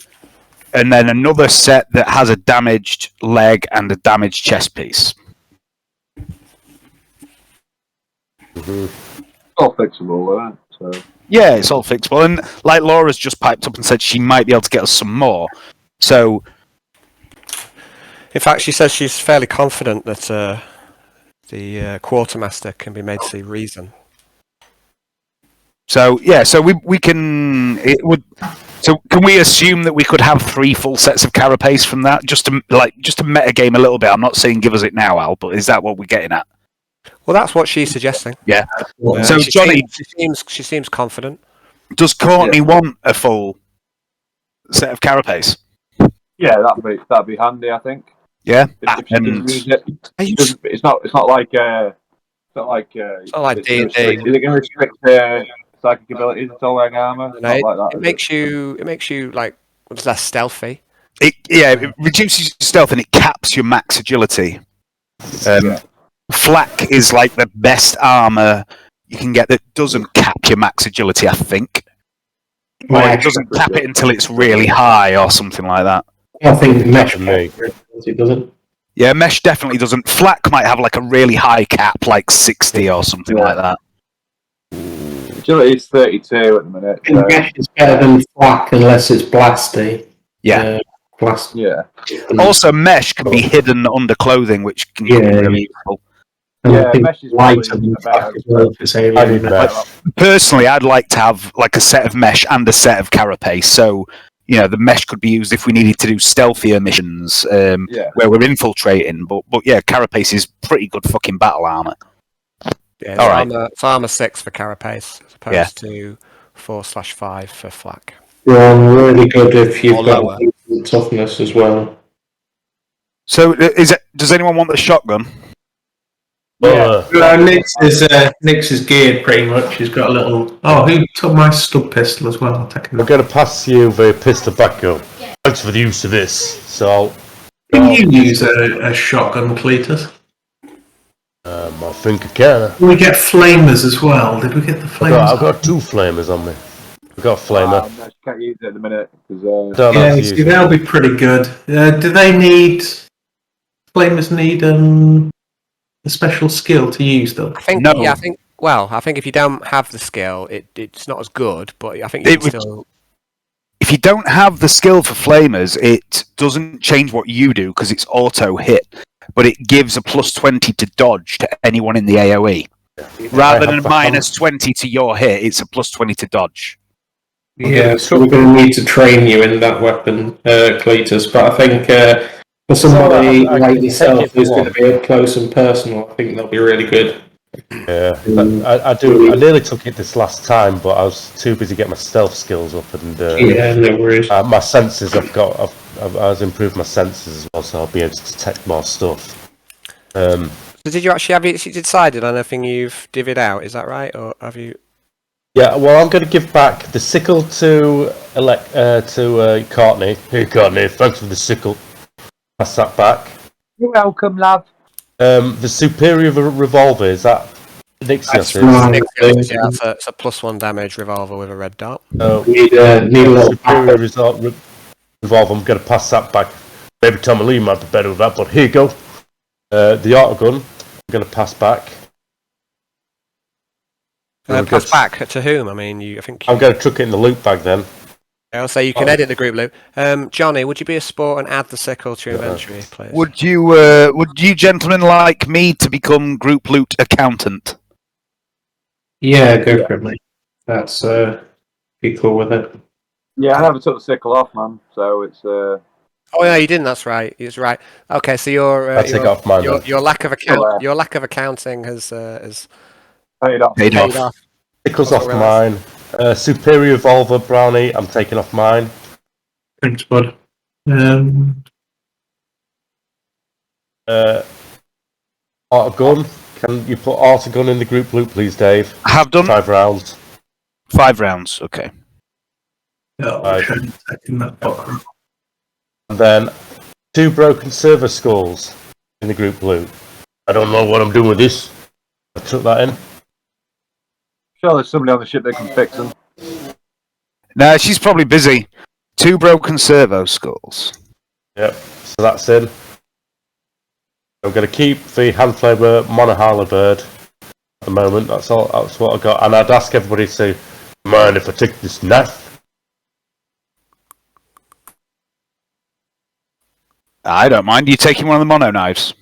and then another set that has a damaged leg and a damaged chest piece. All fixable, right? So. Yeah, it's all fixable, and like Laura's just piped up and said she might be able to get us some more. So, in fact, she says she's fairly confident that the quartermaster can be made to see reason. So yeah, so we can. It would. So can we assume that we could have 3 full sets of carapace from that, just to metagame a little bit? I'm not saying give us it now, Al, but is that what we're getting at? Well, that's what she's suggesting. Yeah. So Johnny, she seems confident. Does Courtney want a full set of carapace? Yeah, that'd be handy, I think. Yeah. If she doesn't use it, it's not like It's not like D&D. Is it going to restrict psychic abilities at all wearing armor? No, Not like that. it makes you like less stealthy. It reduces your stealth and it caps your max agility. Flak is like the best armor you can get that doesn't cap your max agility, I think. Or it doesn't cap it until it's really high or something like that. I think Mesh it doesn't. Yeah, Mesh definitely doesn't. Flak might have like a really high cap, like 60 or something like that. Agility is 32 at the minute. So. Mesh is better than Flak unless it's Blasty. Yeah. Yeah. Also, Mesh can be hidden under clothing, which can be really useful. Yeah, Mesh is lighter than Flak as well. Personally, I'd like to have like a set of Mesh and a set of carapace. So, the Mesh could be used if we needed to do stealthier missions where we're infiltrating. But yeah, carapace is pretty good fucking battle armor. Yeah, all right. It's armor 6 for carapace as opposed to 4/5 for Flak. You're really good if you've got toughness as well. So, does anyone want the shotgun? Yeah. Nix is geared pretty much. He's got a little. Oh, who took my stub pistol as well? I'm going to pass you the pistol back up. Thanks for the use of this. So, can you use a shotgun, Cletus? I think I can. We get flamers as well. Did we get the flamers? I've got 2 flamers on me. I've got a flamer. No, she can't use it at the minute. They'll be pretty good. Do they need... Flamers need a special skill to use them? I think, I think if you don't have the skill, it's not as good, but I think you can still... If you don't have the skill for flamers, it doesn't change what you do because it's auto hit, but it gives a +20 to dodge to anyone in the AoE. Rather than a -20 to your hit, it's a +20 to dodge. Yeah, so we're going to need to train you in that weapon, Cletus, but I think for somebody like yourself who's going to be up close and personal, I think they'll be really good. Yeah, I do. I nearly took it this last time, but I was too busy getting my stealth skills up, and no worries. My senses. I've improved my senses as well, so I'll be able to detect more stuff. So did you actually have you decided on anything you've divvied out? Is that right, or have you? Yeah, well, I'm going to give back the sickle to Courtney. Here, Courtney, thanks for the sickle. Pass that back. You're welcome, love. The superior revolver, is that Nixios's? Yeah, it's a +1 damage revolver with a red dot. Need a little superior revolver, I'm going to pass that back. Maybe Tommy Lee might be better with that, but here you go. The auto gun, I'm going to pass back. Pass back to whom? I mean, I think I'm going to chuck it in the loot bag then. I'll say you can edit the group loot. Johnny, would you be a sport and add the sickle to your inventory, please? Would you gentlemen like me to become group loot accountant? Yeah, go for it, mate. That's be cool with it. Yeah, I never took the sickle off, man. So it's. Oh yeah, you didn't. That's right. He's right. Okay, so your lack of accounting has paid off. Paid off. Sickle's off mine. Superior revolver, Brownie, I'm taking off mine. Thanks, bud. Auto gun. Can you put auto gun in the group loot, please, Dave? I have done. 5 rounds. 5 rounds, okay. And then 2 broken server skulls in the group loot. I don't know what I'm doing with this. I took that in. Sure, there's somebody on the ship that can fix them. No, she's probably busy. 2 broken servo skulls. Yep, so that's in. I'm going to keep the hand flamer monohala bird at the moment. That's all. That's what I got. And I'd ask everybody to mind if I take this knife. I don't mind. You taking one of the mono knives?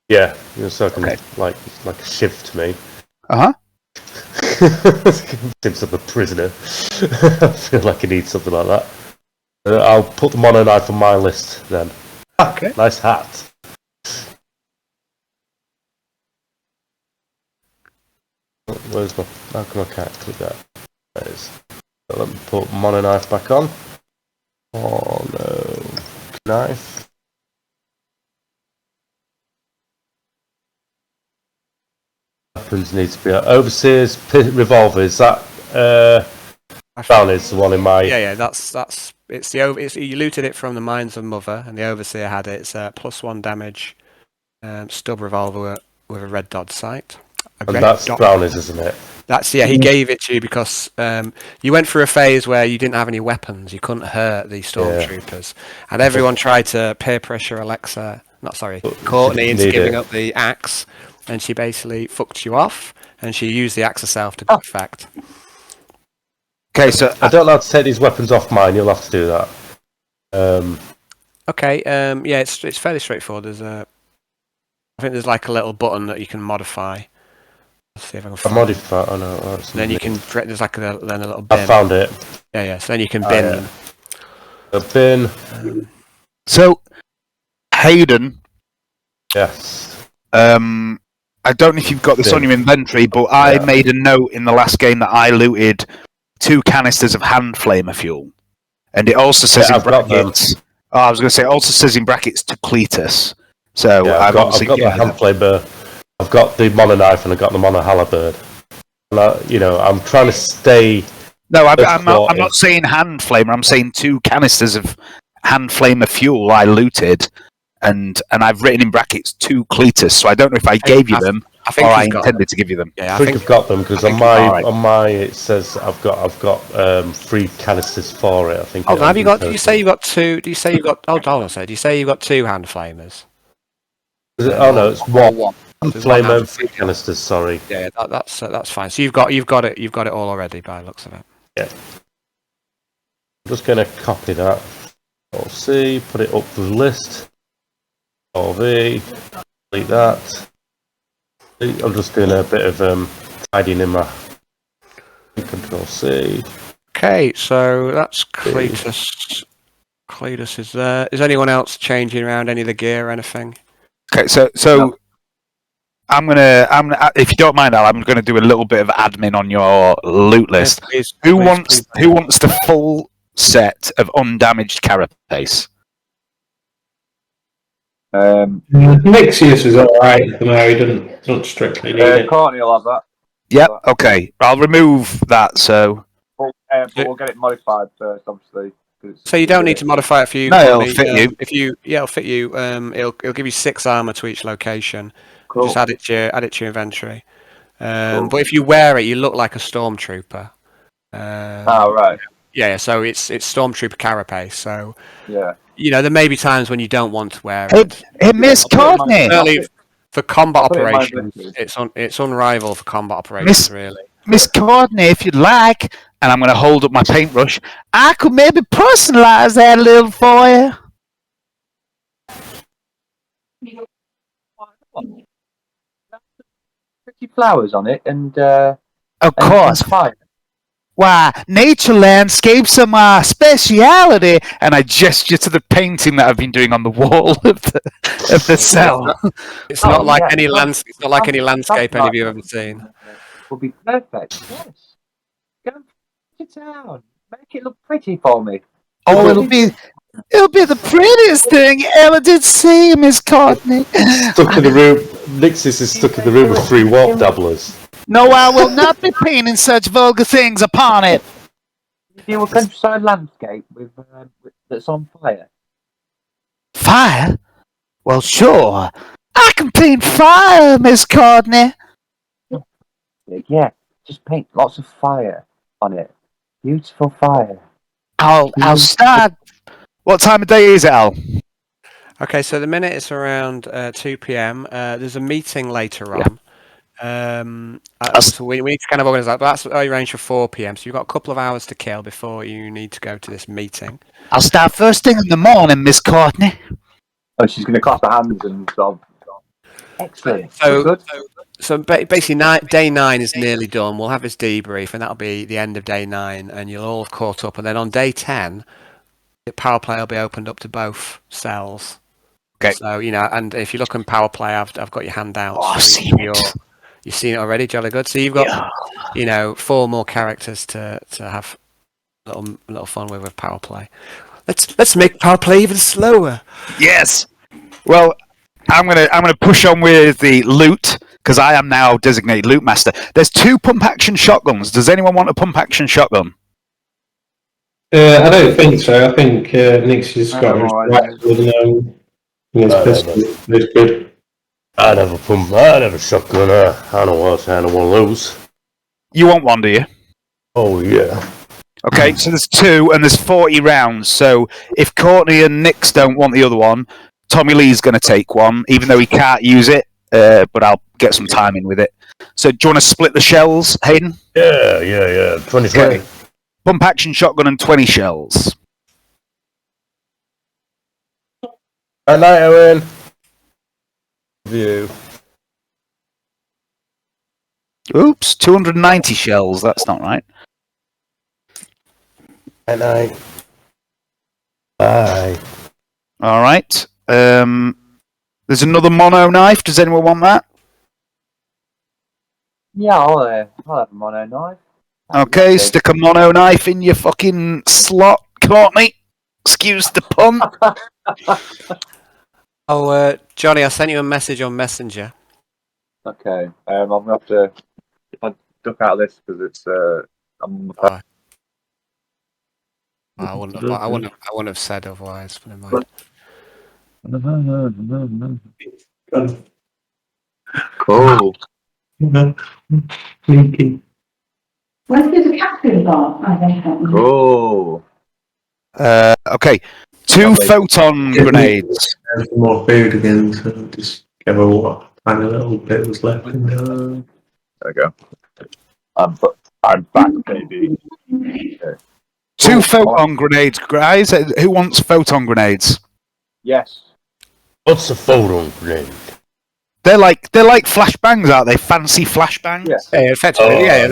Yeah, so I can like a shiv to me. Uh huh. Seems like a prisoner. I feel like I need something like that. I'll put the mono knife on my list then. Okay. Nice hat. Where's my? How come I can't click that? There it is. So let me put mono knife back on. Oh no, knife. Weapons need to be overseer's revolver. Is that Brownie's the one in my? Yeah. That's it's you looted it from the Mines of Mother, and the overseer had it. It's a +1 damage stub revolver with a red dot sight. And that's Brownie's, isn't it? That's he gave it to you because you went through a phase where you didn't have any weapons. You couldn't hurt the stormtroopers, and everyone tried to peer pressure Courtney into giving up the axe, and she basically fucked you off, and she used the axe herself to good effect. Okay, so I don't know how to take these weapons off mine. You'll have to do that. Okay, yeah, it's fairly straightforward. I think there's like a little button that you can modify. Let's see if I can find modify. Oh no, then you can. There's like a little bin. I found it. Yeah. So then you can bin them. A bin. So Hayden. Yes. I don't know if you've got this on your inventory, but I made a note in the last game that I looted 2 canisters of hand flamer fuel, and it also says in brackets. Oh, I was going to say it also says in brackets to Cletus. So I've got the hand flamer. I've got the mono knife and I've got the mono halberd. And I'm trying to stay. No, I'm not saying hand flamer. I'm saying 2 canisters of hand flamer fuel I looted, and I've written in brackets to Cletus. So I don't know if I gave you them or I intended to give you them. Yeah, I think I've got them because on my it says I've got 3 canisters for it. I think. Oh, have you got? Do you say you got 2? Do you say you got? Hold on a second. Do you say you got 2 hand flamers? Oh no, it's one. Flamer, 3 canisters. Sorry. Yeah, that's fine. So you've got it all already by the looks of it. Yeah. I'm just going to copy that. Alt-C, put it up the list. Alt-V, delete that. I'm just doing a bit of tidying in my Control-C. Okay, so that's Cletus. Cletus is there. Is anyone else changing around any of the gear or anything? Okay, so no. I'm gonna, if you don't mind, Al, I'm gonna do a little bit of admin on your loot list. Yes, who wants the full set of undamaged carapace? Nixius is alright, no, he doesn't strictly need it. Courtney will have that. Yep. Okay. I'll remove that. So. But we'll get it modified first, obviously. So you don't need to modify it for you. No, it'll Courtney. fit you. If you, it'll fit you. It'll give you 6 armor to each location. Cool. Just add it to your inventory. Cool. But if you wear it, you look like a stormtrooper. Right. Yeah. So it's stormtrooper carapace. So Yeah. there may be times when you don't want to wear Hey, it. hey Miss Courtney. Certainly for combat put it in my operations, inventory. it's unrivaled for combat operations, really. Miss Courtney, if you'd like, and I'm going to hold up my paintbrush, I could maybe personalize that a little for you. Pretty flowers on it, and Of course. fire. Why, nature landscapes are my speciality, and I gesture to the painting that I've been doing on the wall of the cell. It's not like any yeah. landscape. It's not like any landscape any of you have ever seen. Will be perfect. Yes. Go and put it down. Make it look pretty for me. Oh, it'll be the prettiest thing you ever did see, Miss Courtney. Stuck in the room. Nixis is stuck in the room with 3 warp dabblers. No, I will not be painting such vulgar things upon it. Do a countryside landscape with that's on fire. Fire? Well, sure. I can paint fire, Miss Courtney. Yeah, just paint lots of fire on it. Beautiful fire. I'll start. What time of day is it, Al? Okay, so the minute it's around 2 p.m. There's a meeting later on. So we need to kind of organise that. But that's arranged for 4 p.m. So you've got a couple of hours to kill before you need to go to this meeting. I'll start first thing in the morning, Miss Courtney. Oh, she's going to clasp her hands and sort of. Excellent. So basically, day 9 is nearly done. We'll have this debrief, and that'll be the end of day 9, and you'll all have caught up. And then on day 10, the power play will be opened up to both cells. Okay. So and if you look in power play, I've got your handouts. Oh, I've seen it. You've seen it already, jolly good. So you've got 4 more characters to have little fun with power play. Let's make power play even slower. Yes. Well, I'm gonna push on with the loot because I am now designated loot master. There's 2 pump action shotguns. Does anyone want a pump action shotgun? I don't think so. I think Nick's just got his it's good. I never shotgun. I don't want to handle one of those. You want one, do you? Oh yeah. Okay, so there's 2 and there's 40 rounds. So if Courtney and Nix don't want the other one, Tommy Lee's going to take one, even though he can't use it. But I'll get some time in with it. So do you want to split the shells, Hayden? Yeah. 20. Okay. Pump action shotgun and 20 shells. Good night, Owen. View. Oops, 290 shells. That's not right. Good night. Bye. All right. There's another mono knife. Does anyone want that? Yeah, I'll have a mono knife. Okay, stick a mono knife in your fucking slot, Courtney. Excuse the pun. Oh, Johnny, I sent you a message on Messenger. Okay. I'm going to have to. If I duck out of this because it's. I'm. I wouldn't have said otherwise. But never mind. Cool. Where's the capsule bar? I don't have one. Cool. Okay, 2 photon grenades. Some more food again, so just give her what tiny little bit was left in there. There we go. I'm back, baby. Okay. 2 photon grenades, guys. Who wants photon grenades? Yes. What's a photon grenade? They're like flashbangs, aren't they? Fancy flashbangs. Yeah, effectively, I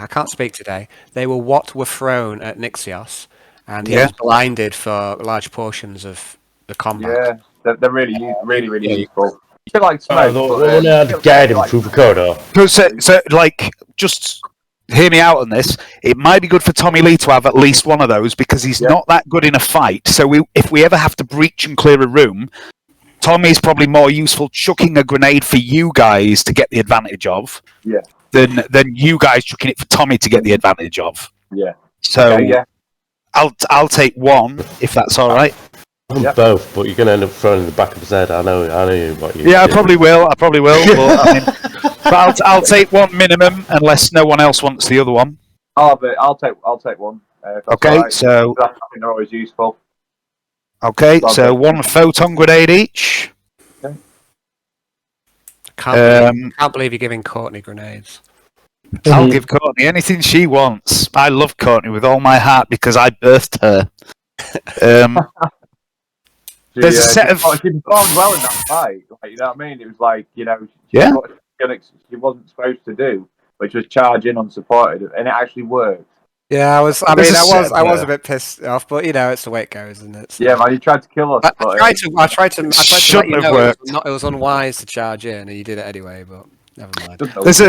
can't speak today. They were what were thrown at Nixios, and he was blinded for large portions of the combat. Yeah, they're really useful. You feel like smoke. We're going to guide him through the corridor. So, just hear me out on this. It might be good for Tommy Lee to have at least one of those because he's not that good in a fight. So if we ever have to breach and clear a room, Tommy's probably more useful chucking a grenade for you guys to get the advantage of, than you guys chucking it for Tommy to get the advantage of. Yeah. So Okay, yeah. I'll take one if that's all right. Both, but you're going to end up throwing in the back of his head. I know what you. Yeah, I probably will. But, but I'll take one minimum unless no one else wants the other one. I'll take one. Okay, right. so I think they're always useful. Okay, so one photon grenade each. Okay. Can't believe you're giving Courtney grenades. I'll give Courtney anything she wants. I love Courtney with all my heart because I birthed her. There's a set of. She performed well in that fight. Like, you know what I mean? It was like, you know, she wasn't supposed to do, which was charge in unsupported, and it actually worked. Yeah, I was a bit pissed off, but you know, it's the way it goes, isn't it? So. Yeah, man, you tried to kill us. I tried to shouldn't let you have know worked. it was unwise to charge in, and you did it anyway. But never mind. There's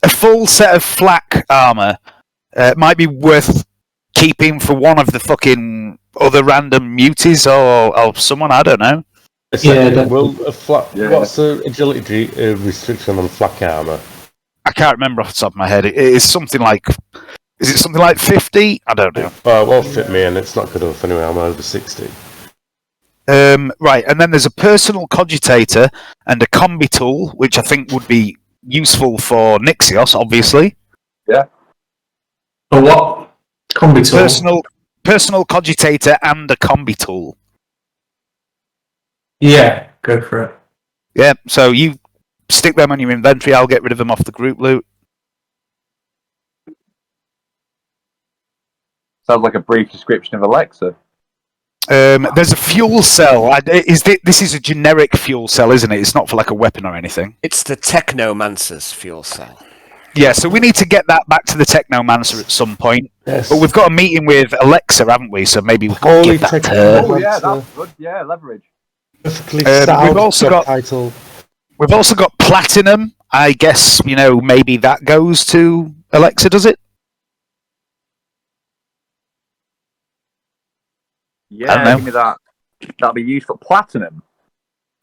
a full set of flak armor. It might be worth keeping for one of the fucking other random muties or someone. I don't know. What's the agility restriction on flak armor? I can't remember off the top of my head. It is something like. Is it something like 50? I don't know. It won't fit me, and it's not good enough anyway. I'm over 60. Right, and then there's a personal cogitator and a combi tool, which I think would be useful for Nixios, obviously. Yeah. For what? Combi tool? Personal cogitator and a combi tool. Yeah, go for it. Yeah, so you stick them on your inventory, I'll get rid of them off the group loot. Sounds like a brief description of Alexa. There's a fuel cell. This is a generic fuel cell, isn't it? It's not for like a weapon or anything. It's the Technomancer's fuel cell. Yeah, so we need to get that back to the Technomancer at some point. Yes. But we've got a meeting with Alexa, haven't we? So maybe we can give that to her. Oh yeah, that's good. Yeah, leverage. We've also got platinum. I guess maybe that goes to Alexa, does it? Yeah, give me that. That'd be useful. Platinum.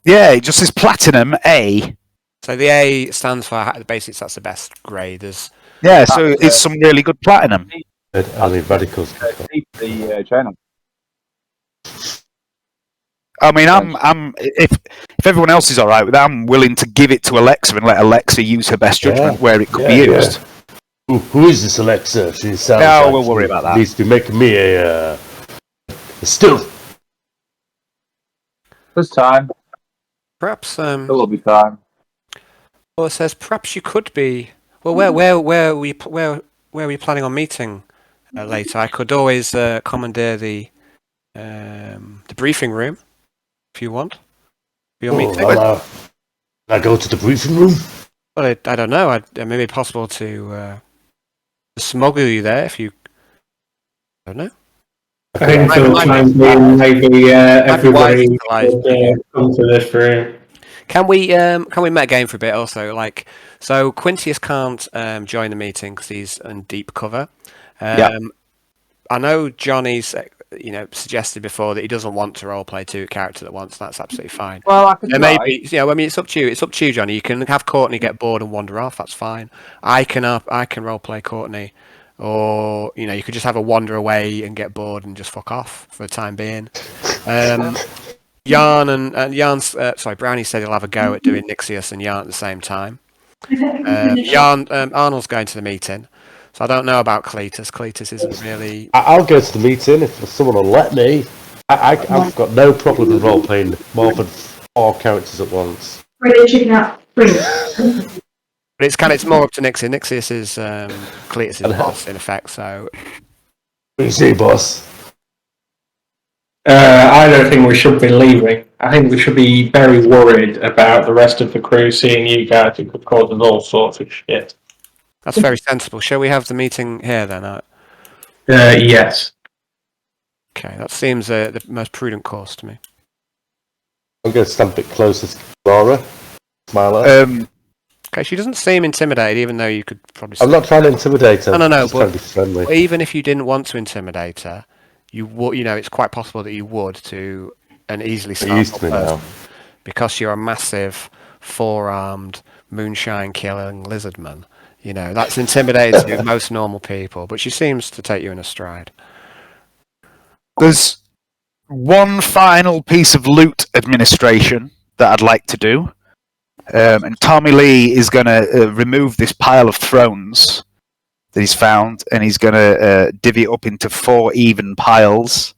Yeah, it just says platinum A. So the A stands for the basics. That's the best grade. Yeah, so it's some really good platinum. Radicals. The channel. I mean, if everyone else is all right with that, I'm willing to give it to Alexa and let Alexa use her best judgment where it could be used. Yeah. Who is this Alexa? She sounds. No, we'll worry about that. Needs to be making me a still. There's time. Perhaps. There will be time. Well, it says perhaps you could be. Well, where were you planning on meeting later? I could always commandeer the briefing room if you want. For your meeting. Can I go to the briefing room? Well, I don't know. It may be possible to smuggle you there if you. I don't know. I think for the time being, maybe everybody would come to this room. Can we metagame for a bit also? So Quintius can't join the meeting because he's in deep cover. I know Johnny's suggested before that he doesn't want to roleplay two characters at once. That's absolutely fine. Well, I could maybe it's up to you. It's up to you, Johnny. You can have Courtney get bored and wander off. That's fine. I can roleplay Courtney. Or you could just have a wander away and get bored and just fuck off for the time being. Yarn and Yarn's Brownie said he'll have a go at doing Nixius and Yarn at the same time. Arnold's going to the meeting, so I don't know about Cletus. Cletus isn't really. I'll go to the meeting if someone will let me. I've got no problem with role playing more than 4 characters at once. But it's more up to Nixius. Nixius is Cletus' boss in effect. So. What do you say, boss? I don't think we should be leaving. I think we should be very worried about the rest of the crew seeing you guys. It could cause us all sorts of shit. That's very sensible. Shall we have the meeting here then? Yes. Okay, that seems the most prudent course to me. I'm going to stand a bit closer to Laura. Smile. Okay, she doesn't seem intimidated, even though you could probably. I'm not trying to intimidate her. No. Just trying to be friendly. Even if you didn't want to intimidate her, you would. It's quite possible that you would to an easily used to startled me now. person because you're a massive, four-armed, moonshine-killing lizard man. You know, that's intimidating to most normal people, but she seems to take you in a stride. There's one final piece of loot administration that I'd like to do. And Tommy Lee is going to remove this pile of thrones that he's found, and he's going to divvy it up into 4 even piles.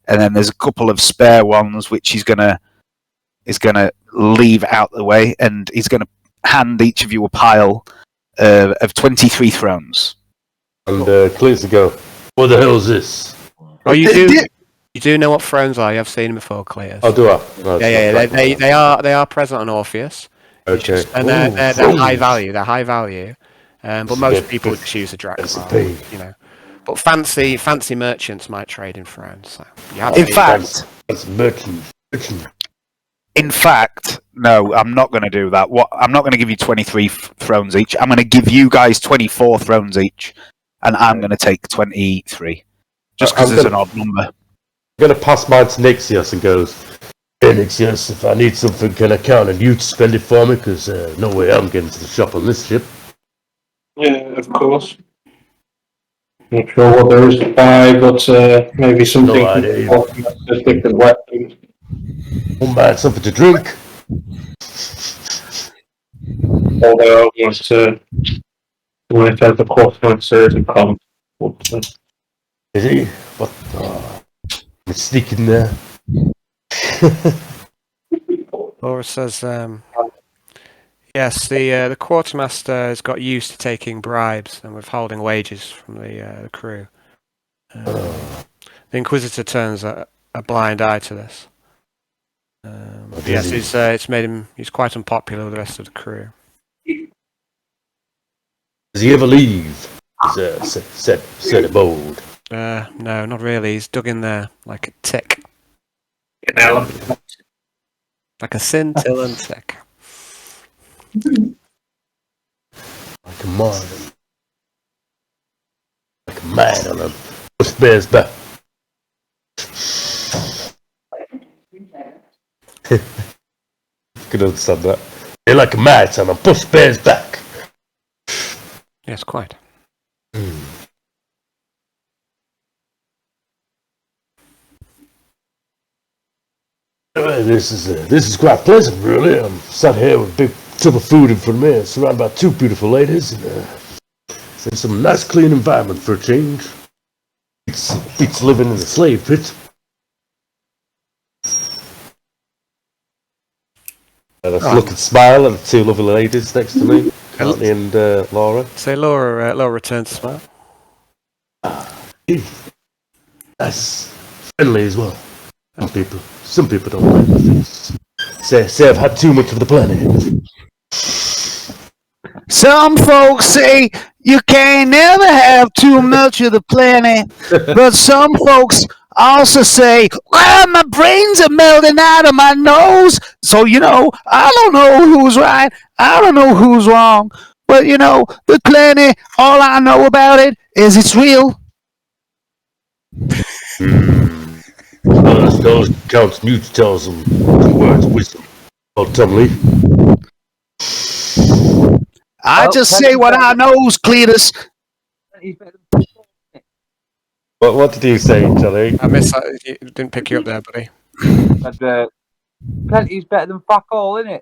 And then there's a couple of spare ones which he's going to leave out the way, and he's going to hand each of you a pile of 23 thrones. And Clears to go, what the hell is this? Oh, you do know what thrones are? You've seen them before, Clears. Oh, do I? No, They are present on Orpheus. Okay. And they're high value. They're high value. But most people just use a Dracula, you know. But fancy merchants might trade in thrones. So that's merchant. In fact, no, I'm not going to do that. I'm not going to give you 23 thrones each. I'm going to give you guys 24 thrones each, and I'm going to take 23, just because it's an odd number. I'm going to pass mine to Nixios and goes, hey Nixios, if I need something, can I count on you to spend it for me? Because no way I'm getting to the shop on this ship. Yeah, of course. Not sure what there is to buy, but maybe something. No idea. Different weapons. Oh man, something to drink. Although I want to have the quarterfinal series and come. Is he? What? I'm sneaking there. Laura says, yes, the quartermaster has got used to taking bribes and withholding wages from the crew. The Inquisitor turns a blind eye to this. Yes, it's made him. He's quite unpopular with the rest of the crew. Does he ever leave? Set abode. No, not really. He's dug in there like a tick. Like a scintillant tick. Like a man. Like a man on a push bear's back. Could understand that. They're like a man on a push bear's back. Yes, quite. This is quite pleasant, really. I'm sat here with a big tub of food in front of me, surrounded by 2 beautiful ladies, and it's in some nice, clean environment for a change. Beats living in a slave pit. Let's look and smile at the 2 lovely ladies next to me, Courtney and Laura. Say Laura returns to smile. Nice, friendly as well. Some people don't like my face. Say I've had too much of the planet. Some folks say you can't never have too much of the planet, but some folks also say, well, my brains are melting out of my nose, so, I don't know who's right, I don't know who's wrong, but, the planet, all I know about it is it's real. Those Count Newt tells them 2 words of wisdom. Oh, Tom Lee. I just say what I know, Cletus. What did you say, Charlie? I missed that. Didn't pick you up there, buddy. Plenty's better than fuck all, innit?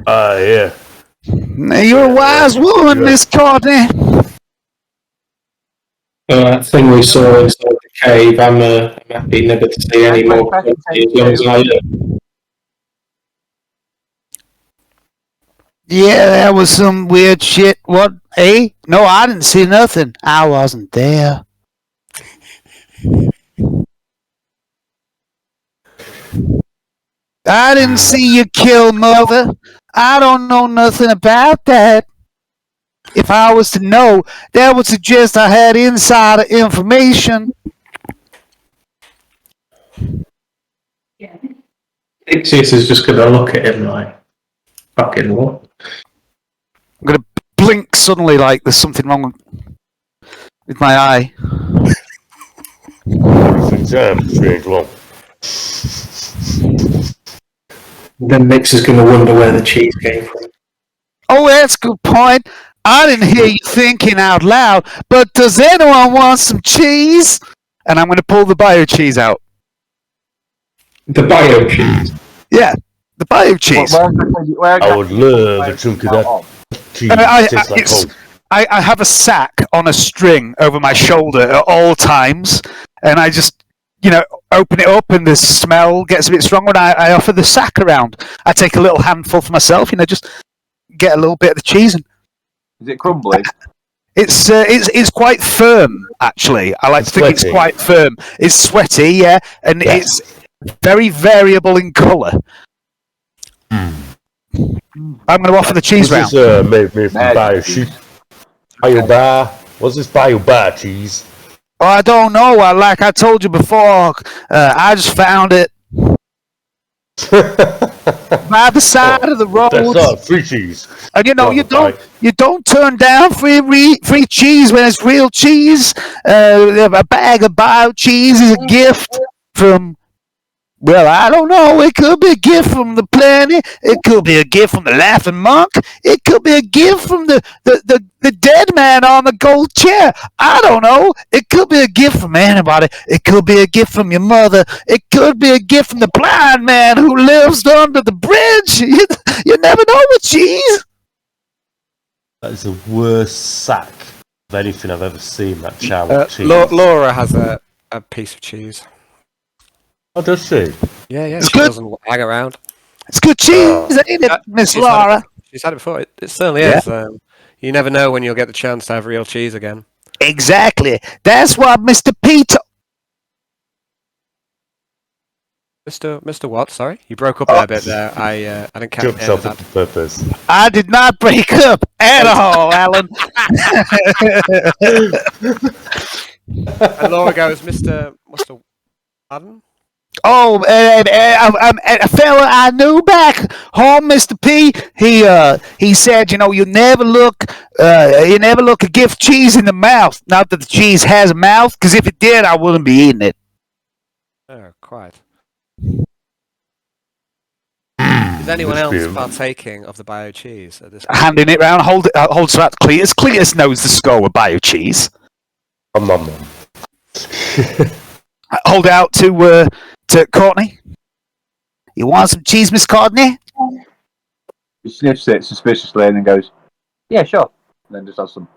Yeah. Now, you're a wise woman, Miss Courtney. That thing we saw inside the cave, I'm happy never to see any more. As long as I live. Yeah, that was some weird shit. What? Eh? No, I didn't see nothing. I wasn't there. I didn't see you kill Mother. I don't know nothing about that. If I was to know, that would suggest I had insider information. Ixius is just going to look at him like, fucking what? I'm going to blink suddenly like there's something wrong with my eye. Everything's strange, well. Then Nix is going to wonder where the cheese came from. Oh, that's a good point. I didn't hear you thinking out loud, but does anyone want some cheese? And I'm going to pull the bio cheese out. The bio cheese? Yeah, the bio cheese. I would love a chunk of that cheese. Tastes like home. I have a sack on a string over my shoulder at all times, and I just, open it up, and the smell gets a bit stronger, and I offer the sack around. I take a little handful for myself, just get a little bit of the cheese. And is it crumbly? It's quite firm, actually. I like to think it's quite firm. It's sweaty, yeah, and it's very variable in colour. I'm going to offer the cheese round. This is made from BioBar. What's this BioBar cheese? Oh, I don't know. Like I told you before, I just found it by the side of the road. That's all free cheese. And you don't turn down free cheese when it's real cheese. A bag of bio cheese is a gift from. Well, I don't know. It could be a gift from the planet. It could be a gift from the Laughing Monk. It could be a gift from the dead man on the gold chair. I don't know. It could be a gift from anybody. It could be a gift from your mother. It could be a gift from the blind man who lives under the bridge. You never know with cheese. That is the worst sack of anything I've ever seen, that chow cheese. Laura has a piece of cheese. Oh, does she? Yeah, it's she good. Doesn't hang around. It's good cheese, ain't it, Miss Laura? She's had it before. It certainly is. You never know when you'll get the chance to have real cheese again. Exactly. That's what Mr. Peter. Mr. What? Sorry, you broke up a bit there. I didn't catch yourself at the purpose. I did not break up at all, Alan. And Laura goes, Mr. Pardon? Oh, a fella I knew back home, Mr. P. He said, you never look a gift cheese in the mouth. Not that the cheese has a mouth, because if it did, I wouldn't be eating it. Oh, quite. Is anyone else partaking of the bio cheese at this point? Handing it round, hold it out to Cletus. Cletus knows the score with bio cheese. Hold it out to Courtney. You want some cheese, Miss Courtney? He sniffs it suspiciously and then goes, "Yeah, sure." And then just has some.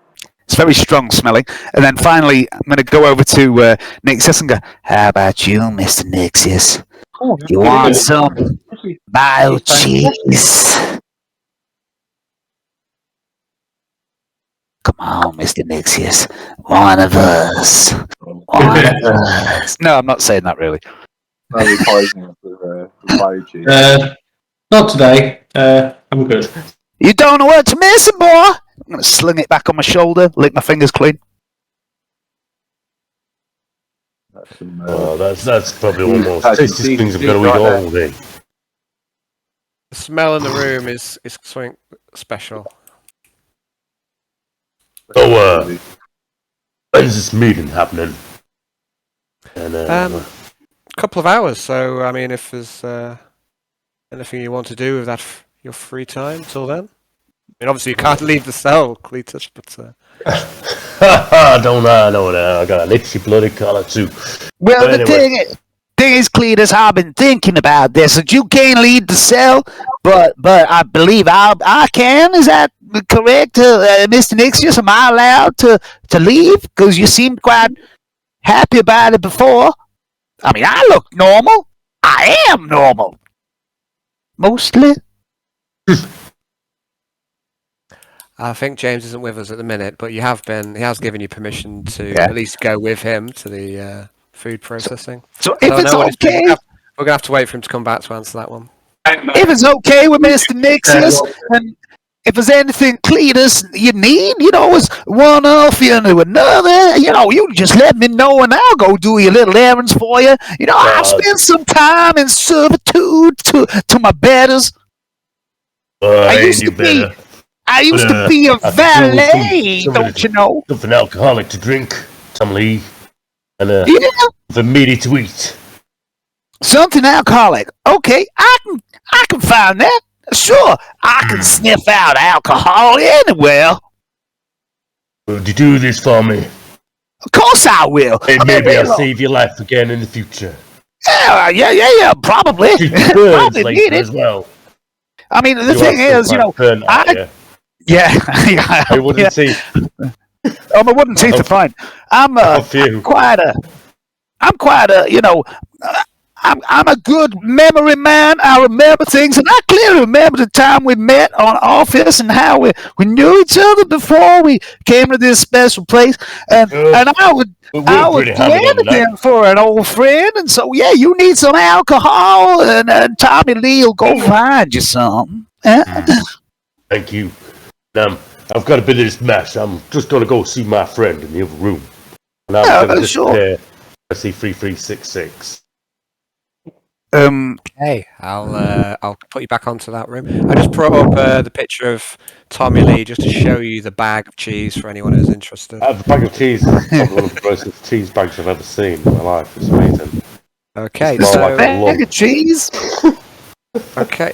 It's very strong smelling. And then finally, I'm going to go over to Nixius and go, "How about you, Mr. Nixius? You want some bio cheese?" Come on, Mr. Nixius. One of us. No, I'm not saying that really. Maybe poisoning for bio cheese. Not today. I'm good. You don't know what to miss, boy. I'm going to sling it back on my shoulder, lick my fingers clean. That's probably one of the most tastiest things I'm going to eat all day. The smell in the room is something special. So, when's this meeting happening? And, a couple of hours. So, I mean, if there's anything you want to do with that, your free time till then. I mean, obviously you can't leave the cell, Cletus, but. Don't I know that? I got an itchy bloody collar too. Well, but the thing is, Cletus, I've been thinking about this. That you can't leave the cell, but I believe I can. Is that correct, Mr. Nixius? Am I allowed to leave? Because you seemed quite happy about it before. I mean, I look normal. I am normal. Mostly. I think James isn't with us at the minute, but he has given you permission to at least go with him to the food processing. So if it's okay, we're gonna have to wait for him to come back to answer that one. If it's okay with Mr. Nixius, and if there's anything, Cletus, you need, as one off into another, you just let me know and I'll go do your little errands for you. I've spent some time in servitude to my betters. I used to be a valet, don't you know? Something alcoholic to drink, Tom Lee, and the meaty to eat. Something alcoholic. Okay, I I can find that. Sure, I can sniff out alcohol anywhere. Would you do this for me? Of course I will. And maybe I'll save your life again in the future. Yeah, probably. Shoot the birds Probably need later it. as well. I mean, the You thing are still is, you quite know, burnt out, yeah, I wouldn't see. Oh, my wooden teeth are fine. I'm quite a, you know, I'm a good memory man. I remember things, and I clearly remember the time we met on office and how we knew each other before we came to this special place. And I would glad again for an old friend. And so, yeah, you need some alcohol, and Tommy Lee will go find you some. Thank you. I've got a bit of this mash. I'm just going to go see my friend in the other room. And I'm going to disappear. I see 3366. Okay, I'll put you back onto that room. I just brought up the picture of Tommy Lee just to show you the bag of cheese for anyone who's interested. The bag of cheese is probably one of the grossest cheese bags I've ever seen in my life. It's amazing. Okay, it's so like bag of cheese. Okay,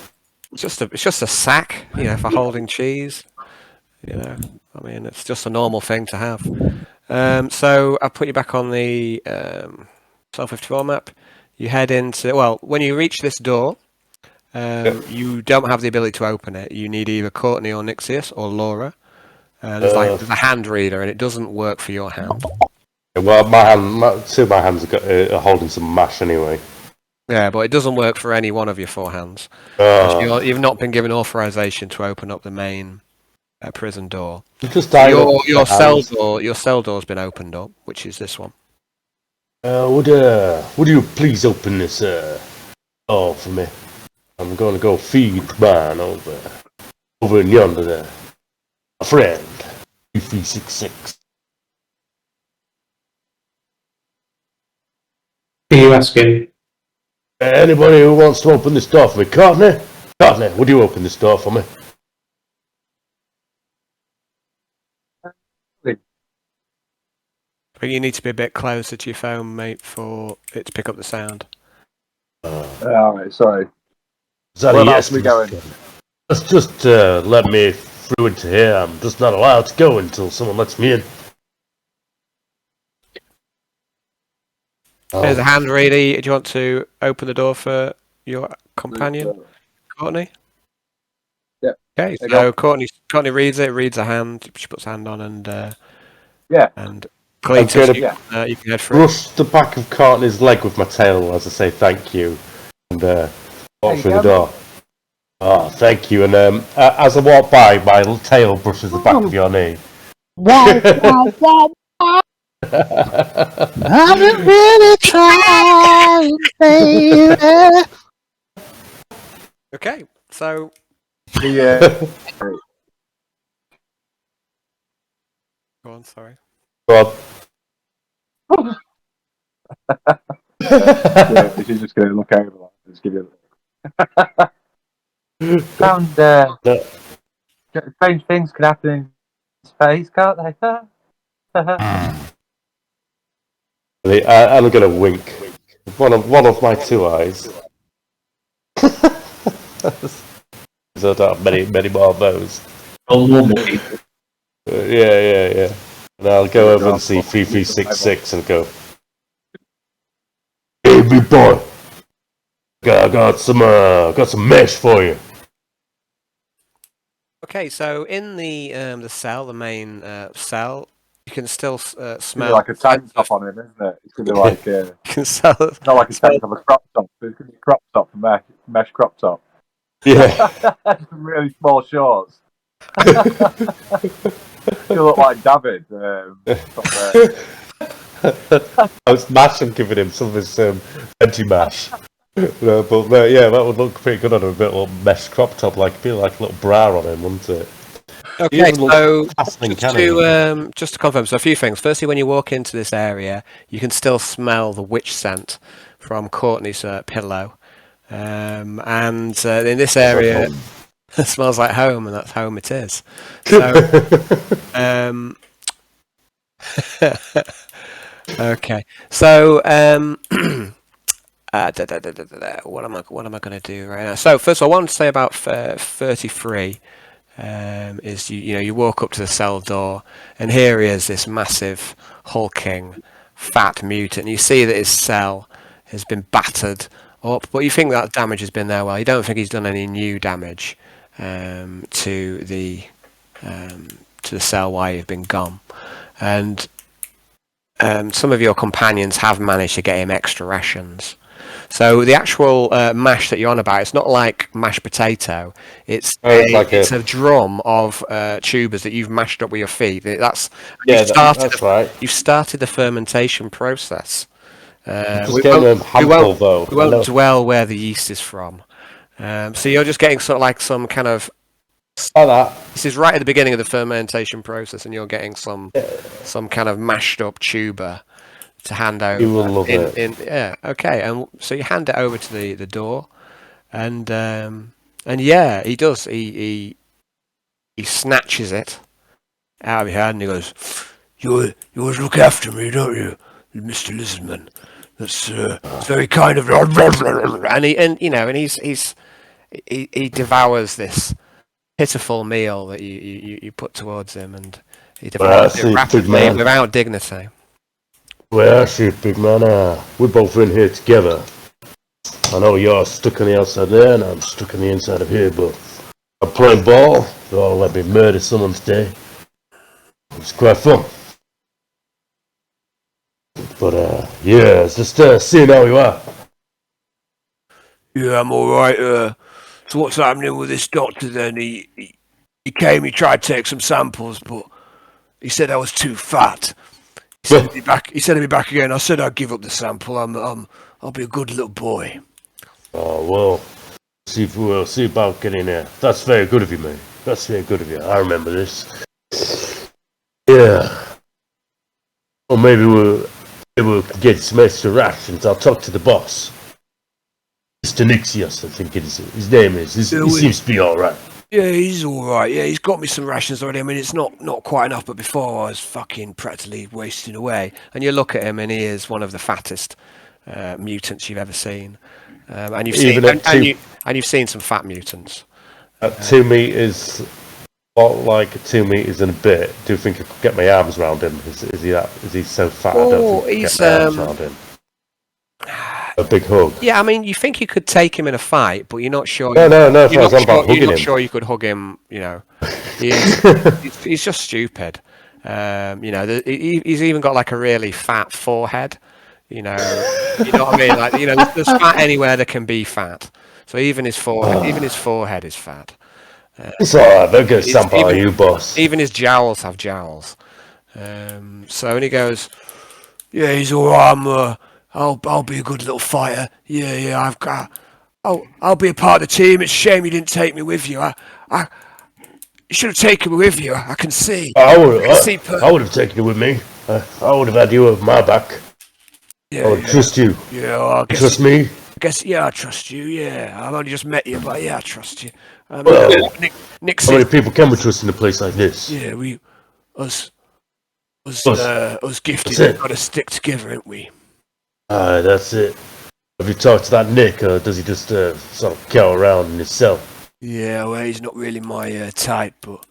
it's just a sack, you know, for holding cheese. You know, I mean, it's just a normal thing to have. So I'll put you back on the Cell 54 map. You head into, well, when you reach this door, you don't have the ability to open it. You need either Courtney or Nixius or Laura. There's a hand reader, and it doesn't work for your hand. Well, two of my hands are holding some mash anyway. Yeah, but it doesn't work for any one of your four hands. You've not been given authorization to open up the main prison door. Your cell door's been opened up, which is this one. Would you please open this door for me? I'm going to go feed mine over in yonder there. A friend, 3366. Are you asking? Anybody who wants to open this door for me? Courtney, would you open this door for me? But you need to be a bit closer to your phone, mate, for it to pick up the sound. Alright, sorry. Yes, we going? Let's just let me through into here. I'm just not allowed to go until someone lets me in. There's a hand reader. Do you want to open the door for your companion, Courtney? Yeah. Okay, so Courtney reads it, reads a hand, she puts a hand on, and and Cletus, you can head through. Brush the back of Courtney's leg with my tail as I say thank you, and walk through the door. Oh, thank you. And as I walk by, my tail brushes the back of your knee. I'm really trying, baby. Okay, so go on, sorry. Go on. She's just going to look over and just give you a found strange things can happen in space, can't they? I'm going to wink. One of my two eyes. So I don't have many more of those. All normal people. Yeah. And I'll go over and see 3366 and go, hey, big boy. I got some mesh for you. Okay, so in the cell, the main cell, you can still smell. Like a tank top on him, isn't it? It's going to be like you can sell, it's not like a tank top, a crop top. It's going to be a crop top, a mesh crop top. Yeah. Some really small shorts. You look like David. I was mashing, giving him some of his veggie mash. But yeah, that would look pretty good on a bit of a mesh crop top, like feel like a little bra on him, wouldn't it? Okay, so just to confirm, so a few things. Firstly, when you walk into this area, you can still smell the witch scent from Courtney's pillow, and in this area, it smells like home, and that's home it is. So, okay, so What am I going to do right now? So first of all, I want to say about 33 is you walk up to the cell door, and here he is, this massive, hulking, fat mutant. You see that his cell has been battered up, but you think that damage has been there. Well, you don't think he's done any new damage to the cell while you've been gone, and some of your companions have managed to get him extra rations. So the actual mash that you're on about, it's not like mashed potato. It's a drum of tubers that you've mashed up with your feet. That's right. You've started the fermentation process. We won't dwell where the yeast is from. So you're just getting sort of like some kind of. This is right at the beginning of the fermentation process, and you're getting some kind of mashed up tuber to hand over. You will love it. Yeah, okay. And so you hand it over to the door, and yeah, he does. He snatches it out of your hand, and he goes, "You always look after me, don't you, Mr. Lizardman? That's very kind of." And he devours this pitiful meal that you put towards him, and he devours it rapidly without dignity. Well, actually, big man, we're both in here together. I know you're stuck on the outside there, and I'm stuck on the inside of here, but I'm playing ball. They all let me murder someone today. It's quite fun. But, yeah, it's just seeing how you are. Yeah, I'm alright. So what's happening with this doctor then? He came, he tried to take some samples, but he said I was too fat. He sent me back again. I said I'd give up the sample. I'll be a good little boy. Oh, well, we'll see about getting there. That's very good of you, mate. That's very good of you. I remember this. Yeah. Or maybe we'll get some extra rations. I'll talk to the boss. Mr. Nixios, I think his name is. He seems to be alright. Yeah, he's alright. Yeah, he's got me some rations already. I mean, it's not quite enough, but before I was fucking practically wasting away. And you look at him, and he is one of the fattest mutants you've ever seen. And you've seen some fat mutants. At 2 meters, like 2 meters and a bit. Do you think I could get my arms around him? Is he so fat? I don't think I could get my arms around him. A big hug. Yeah, I mean, you think you could take him in a fight, but you're not sure. No. You're not sure you could hug him. You know, he's just stupid. He's even got like a really fat forehead. You know what I mean? Like, there's fat anywhere there can be fat. So even his forehead is fat. It's alright. They'll get a sample of you, boss. Even his jowls have jowls. So when he goes, yeah, he's alright. I'll be a good little fighter. Yeah, I'll be a part of the team. It's a shame you didn't take me with you. You should have taken me with you. I can see. I would have taken you with me. I would have had you at my back. Yeah, I would trust you. Yeah, well, I guess, trust me? I guess, yeah, I trust you. Yeah, I've only just met you, but yeah, I trust you. Well, Nick how many people can we trust in a place like this? Yeah, us gifted, we've got to stick together, ain't we? That's it. Have you talked to that Nick, or does he just sort of cow around in his cell? Yeah, well, he's not really my type, but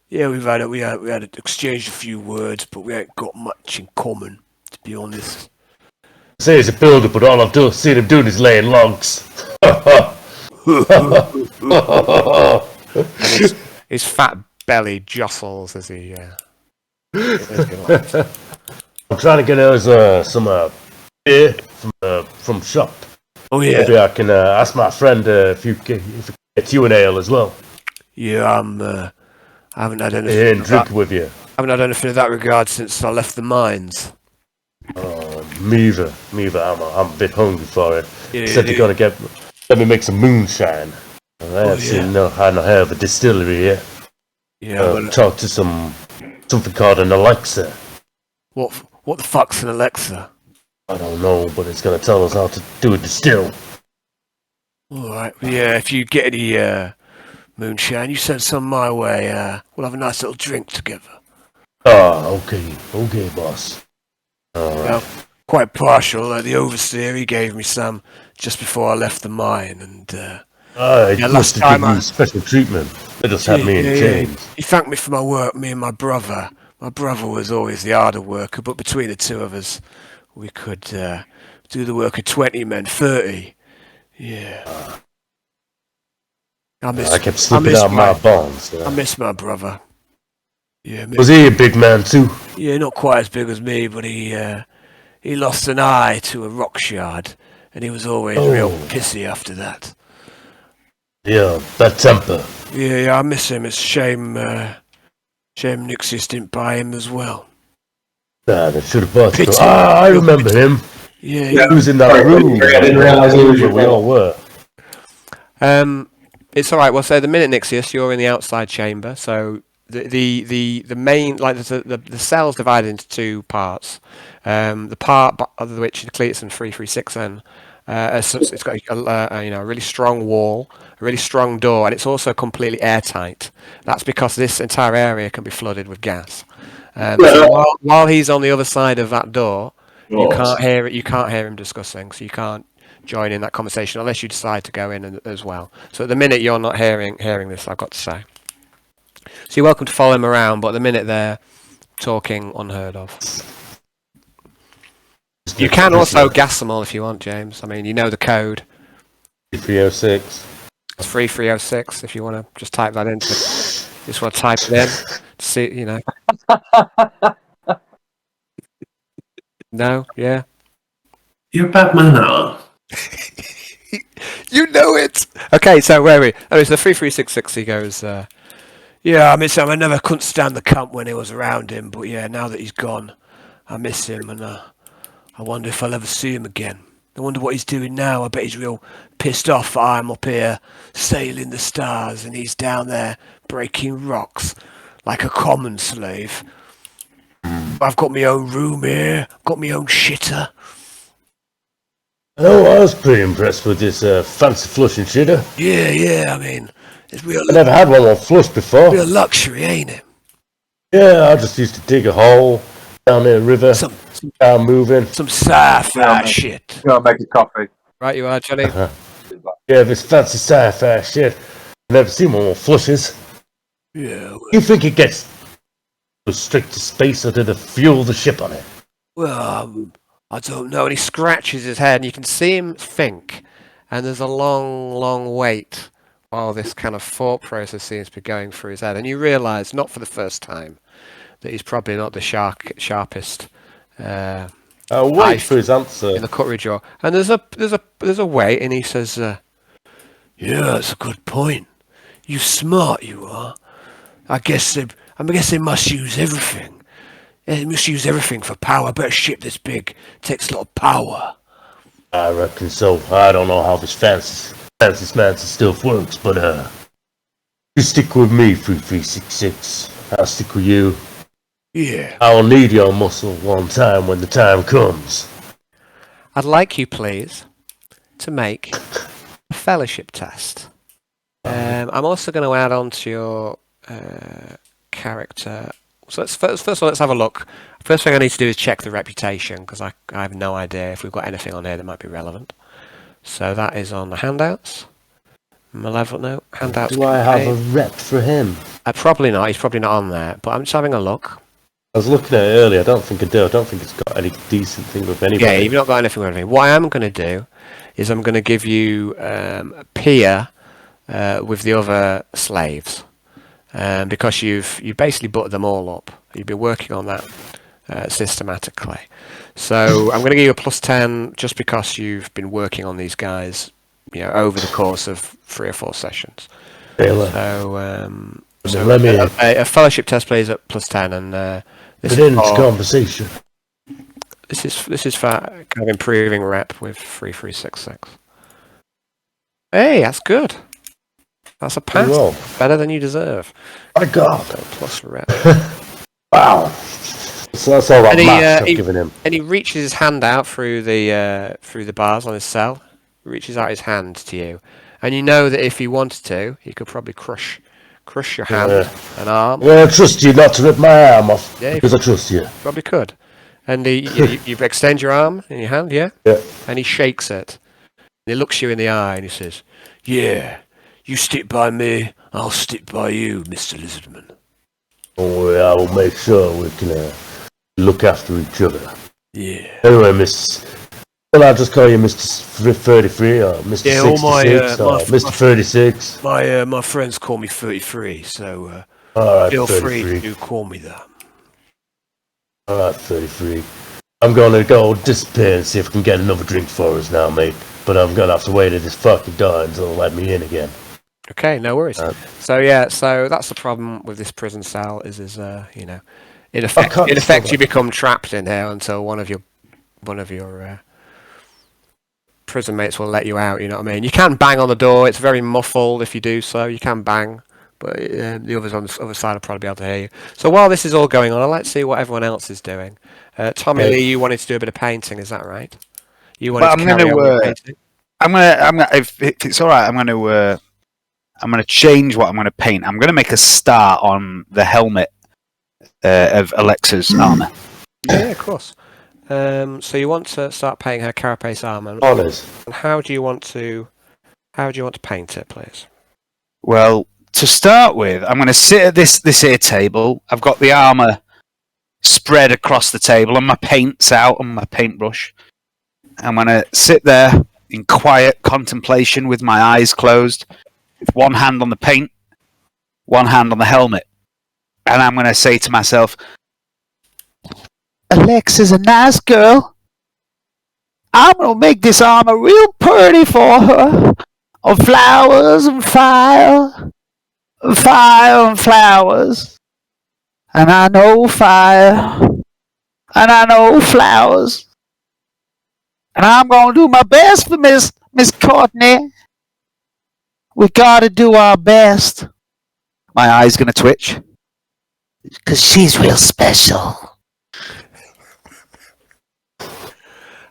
yeah, we had exchanged a few words, but we ain't got much in common, to be honest. I say he's a builder, but all I've seen him doing is laying logs. and his fat belly jostles as he. I'm trying to get us some beer from shop. Oh yeah. Maybe I can ask my friend if he can get you an ale as well. Yeah, I haven't had anything. Drink with you. I haven't had anything of that regard since I left the mines. Me either. I'm a bit hungry for it. Yeah, Said they're gonna let me make some moonshine. I haven't seen no hell of a distillery yet. Yeah, talk to something called an Alexa. What the fuck's an Alexa? I don't know, but it's gonna tell us how to do a distill. Alright, yeah, if you get any moonshine, you send some my way, we'll have a nice little drink together. Okay, boss. Alright. quite partial. The overseer, he gave me some just before I left the mine, and He must have given you special treatment. They just had me in chains. He thanked me for my work, me and my brother. My brother was always the harder worker, but between the two of us, we could do the work of 20 men, 30. Yeah. I kept slipping out my bonds. I miss my brother. Yeah. Was he a big man too? Yeah, not quite as big as me, but he lost an eye to a rock shard, and he was always real pissy after that. Yeah, bad temper. Yeah, I miss him. It's a shame Nixius didn't buy him as well. They should have bought him. I remember him. Yeah, he was in that room. I didn't realise he was where we all were. It's all right. Well, so the minute Nixius, you're in the outside chamber. So the main, like the cell's divided into two parts. The part of which is Cletus 336N. It's got a really strong wall, a really strong door, and it's also completely airtight. That's because this entire area can be flooded with gas. So while he's on the other side of that door, you can't hear it. You can't hear him discussing, so you can't join in that conversation unless you decide to go in as well. So at the minute you're not hearing this, I've got to say. So you're welcome to follow him around, but at the minute they're talking unheard of. You can also gas them all if you want, James. I mean, you know the code. 3306. It's 3306 if you want to just type that in. Just want to type it in. See, you know. No? Yeah? You're a bad man, Alan. You know it! Okay, so where are we? Oh, it's the 3366. He goes, yeah, I miss him. I never couldn't stand the camp when I was around him, but yeah, now that he's gone, I miss him, and I wonder if I'll ever see him again. I wonder what he's doing now. I bet he's real pissed off that I'm up here sailing the stars and he's down there breaking rocks like a common slave. I've got my own room here, got my own shitter. Oh, I was pretty impressed with this fancy flushing shitter. Yeah, I mean, it's real. I never had one on flush before. Real luxury, ain't it? Yeah, I just used to dig a hole down the river, down moving. Some sci-fi shit. Go and make a coffee. Right, you are, Johnny. Yeah, this fancy sci-fi shit. Never seen one on flushes. Yeah. Well, You think it gets straight to space, or did it fuel the ship on it? well, I don't know. And he scratches his head, and you can see him think. And there's a long, long wait while this kind of thought process seems to be going through his head. And you realise, not for the first time, that he's probably not the sharpest. I'll wait for his answer. In the cutlery drawer, and there's a wait, and he says, "Yeah, that's a good point. You smart, you are. I guess they must use everything. They must use everything for power. But a ship this big takes a lot of power." I reckon so. I don't know how this fancy stuff works, but you stick with me, 3366. I'll stick with you. Yeah. I'll need your muscle one time when the time comes. I'd like you, please, to make a fellowship test. I'm also going to add on to your character. So first of all, let's have a look. First thing I need to do is check the reputation, because I have no idea if we've got anything on here that might be relevant. So that is on the handouts. Malevolent, no. Handouts. Do I have a rep for him? Probably not. He's probably not on there. But I'm just having a look. I was looking at it earlier. I don't think I do. I don't think it's got any decent thing with anybody. Yeah, you've not got anything with anything. What I am going to do is I'm going to give you a peer with the other slaves, because you've basically buttered them all up. You've been working on that systematically. So I'm going to give you a +10 just because you've been working on these guys, over the course of 3 or 4 sessions. Really? So let me a fellowship test plays at +10, and this is for conversation. This is for kind of improving rep with 3366. Hey, that's good. That's a pass. Well, better than you deserve. My God. Plus rep. Wow. So that's all that maths I've given him. And he reaches his hand out through the bars on his cell. He reaches out his hand to you, and you know that if he wanted to, he could probably crush your hand and arm. Well, I trust you not to rip my arm off, because I trust you. Probably could. And you extend your arm in your hand, yeah? Yeah. And he shakes it. And he looks you in the eye and he says, "Yeah, you stick by me, I'll stick by you, Mr. Lizardman." Don't worry, I will make sure we can look after each other. Yeah. Anyway, well, I'll just call you Mr. 33 or Mr. Yeah, all 66 or Mr. 36. My friends call me 33, so Alright, feel 33. free to call me that. Alright, 33. I'm gonna go disappear and see if I can get another drink for us now, mate. But I'm gonna have to wait at this fucking door until they let me in again. Okay, no worries. So that's the problem with this prison cell is you know, in effect you become trapped in here until one of your prison mates will let you out. You know what I mean? You can bang on the door. It's very muffled if you do so. You can bang, but the others on the other side will probably be able to hear you. So while this is all going on, I'd like to see what everyone else is doing. Tommy Lee, you wanted to do a bit of painting, is that right? You wanted to carry on with painting? I'm gonna, if it's all right, I'm gonna change what I'm gonna paint. I'm gonna make a star on the helmet of Alexa's armor. Yeah, of course. So you want to start painting her carapace armor. Honest. And how do you want to paint it, please? Well, to start with, I'm going to sit at this here table. I've got the armor spread across the table and my paint's out on my paintbrush. I'm going to sit there in quiet contemplation with my eyes closed, with one hand on the paint, one hand on the helmet. And I'm going to say to myself, Alexa's a nice girl. I'm going to make this armor real pretty for her. Of flowers and fire and flowers. And I know fire. And I know flowers. And I'm going to do my best for Miss Courtney. We got to do our best. My eye's going to twitch. Because she's real special.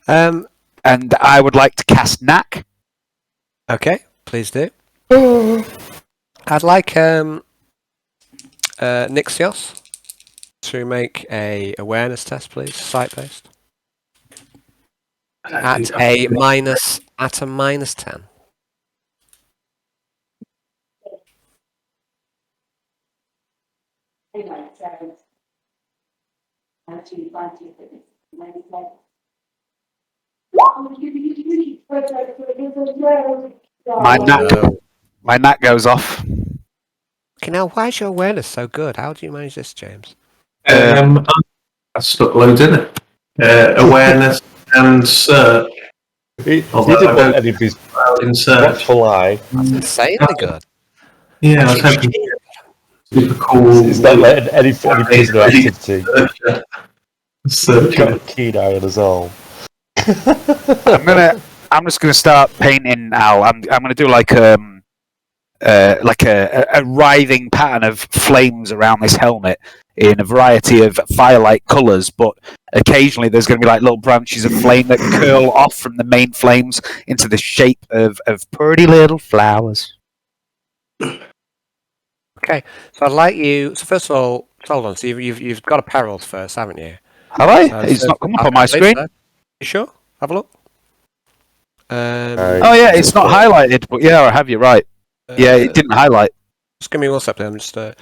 And I would like to cast Knack. Okay, please do. I'd like Nixios to make a awareness test, please, sight-based. At a minus 10. My knack goes off. Okay, now why is your awareness so good? How do you manage this, James? I stuck loads in it. Awareness and search. He didn't want any of his in search. watchful eye. That's insanely good. Yeah, I was hoping super cool. It's not letting any prisoner activity. Search. Got a keen eye on us all. I'm just gonna start painting now. I'm gonna do like a writhing pattern of flames around this helmet in a variety of firelight colours, but occasionally there's going to be like little branches of flame that curl off from the main flames into the shape of pretty little flowers. Okay, so I'd like you. So first of all, hold on. So you've got a perils first, haven't you? Have I? It's not come up on my screen. So. You sure? Have a look. Oh yeah, it's not highlighted, but yeah, I have you right. Yeah, it didn't highlight. Just give me one second. I'm just. Okay.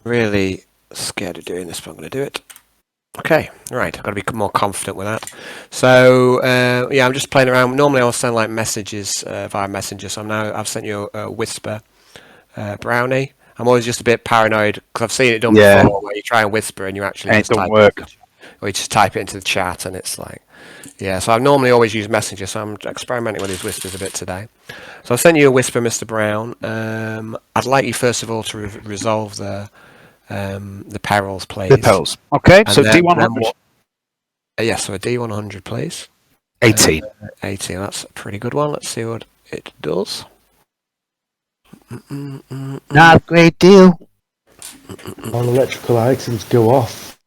Really scared of doing this, but I'm going to do it. Okay, right. I've got to be more confident with that. So yeah, I'm just playing around. Normally, I'll send like messages via Messenger. So I've sent you a whisper brownie. I'm always just a bit paranoid because I've seen it done before, where you try and whisper and you actually and just it don't work, or you just type it into the chat and it's like, yeah. So I normally always use Messenger. So I'm experimenting with these whispers a bit today. So I'll send you a whisper, Mr. Brown. I'd like you first of all to resolve the perils, please. The perils. Okay, And so then- D100. Yes, so a D100, please. 18. 18, that's a pretty good one. Let's see what it does. Not a great deal. All electrical items go off.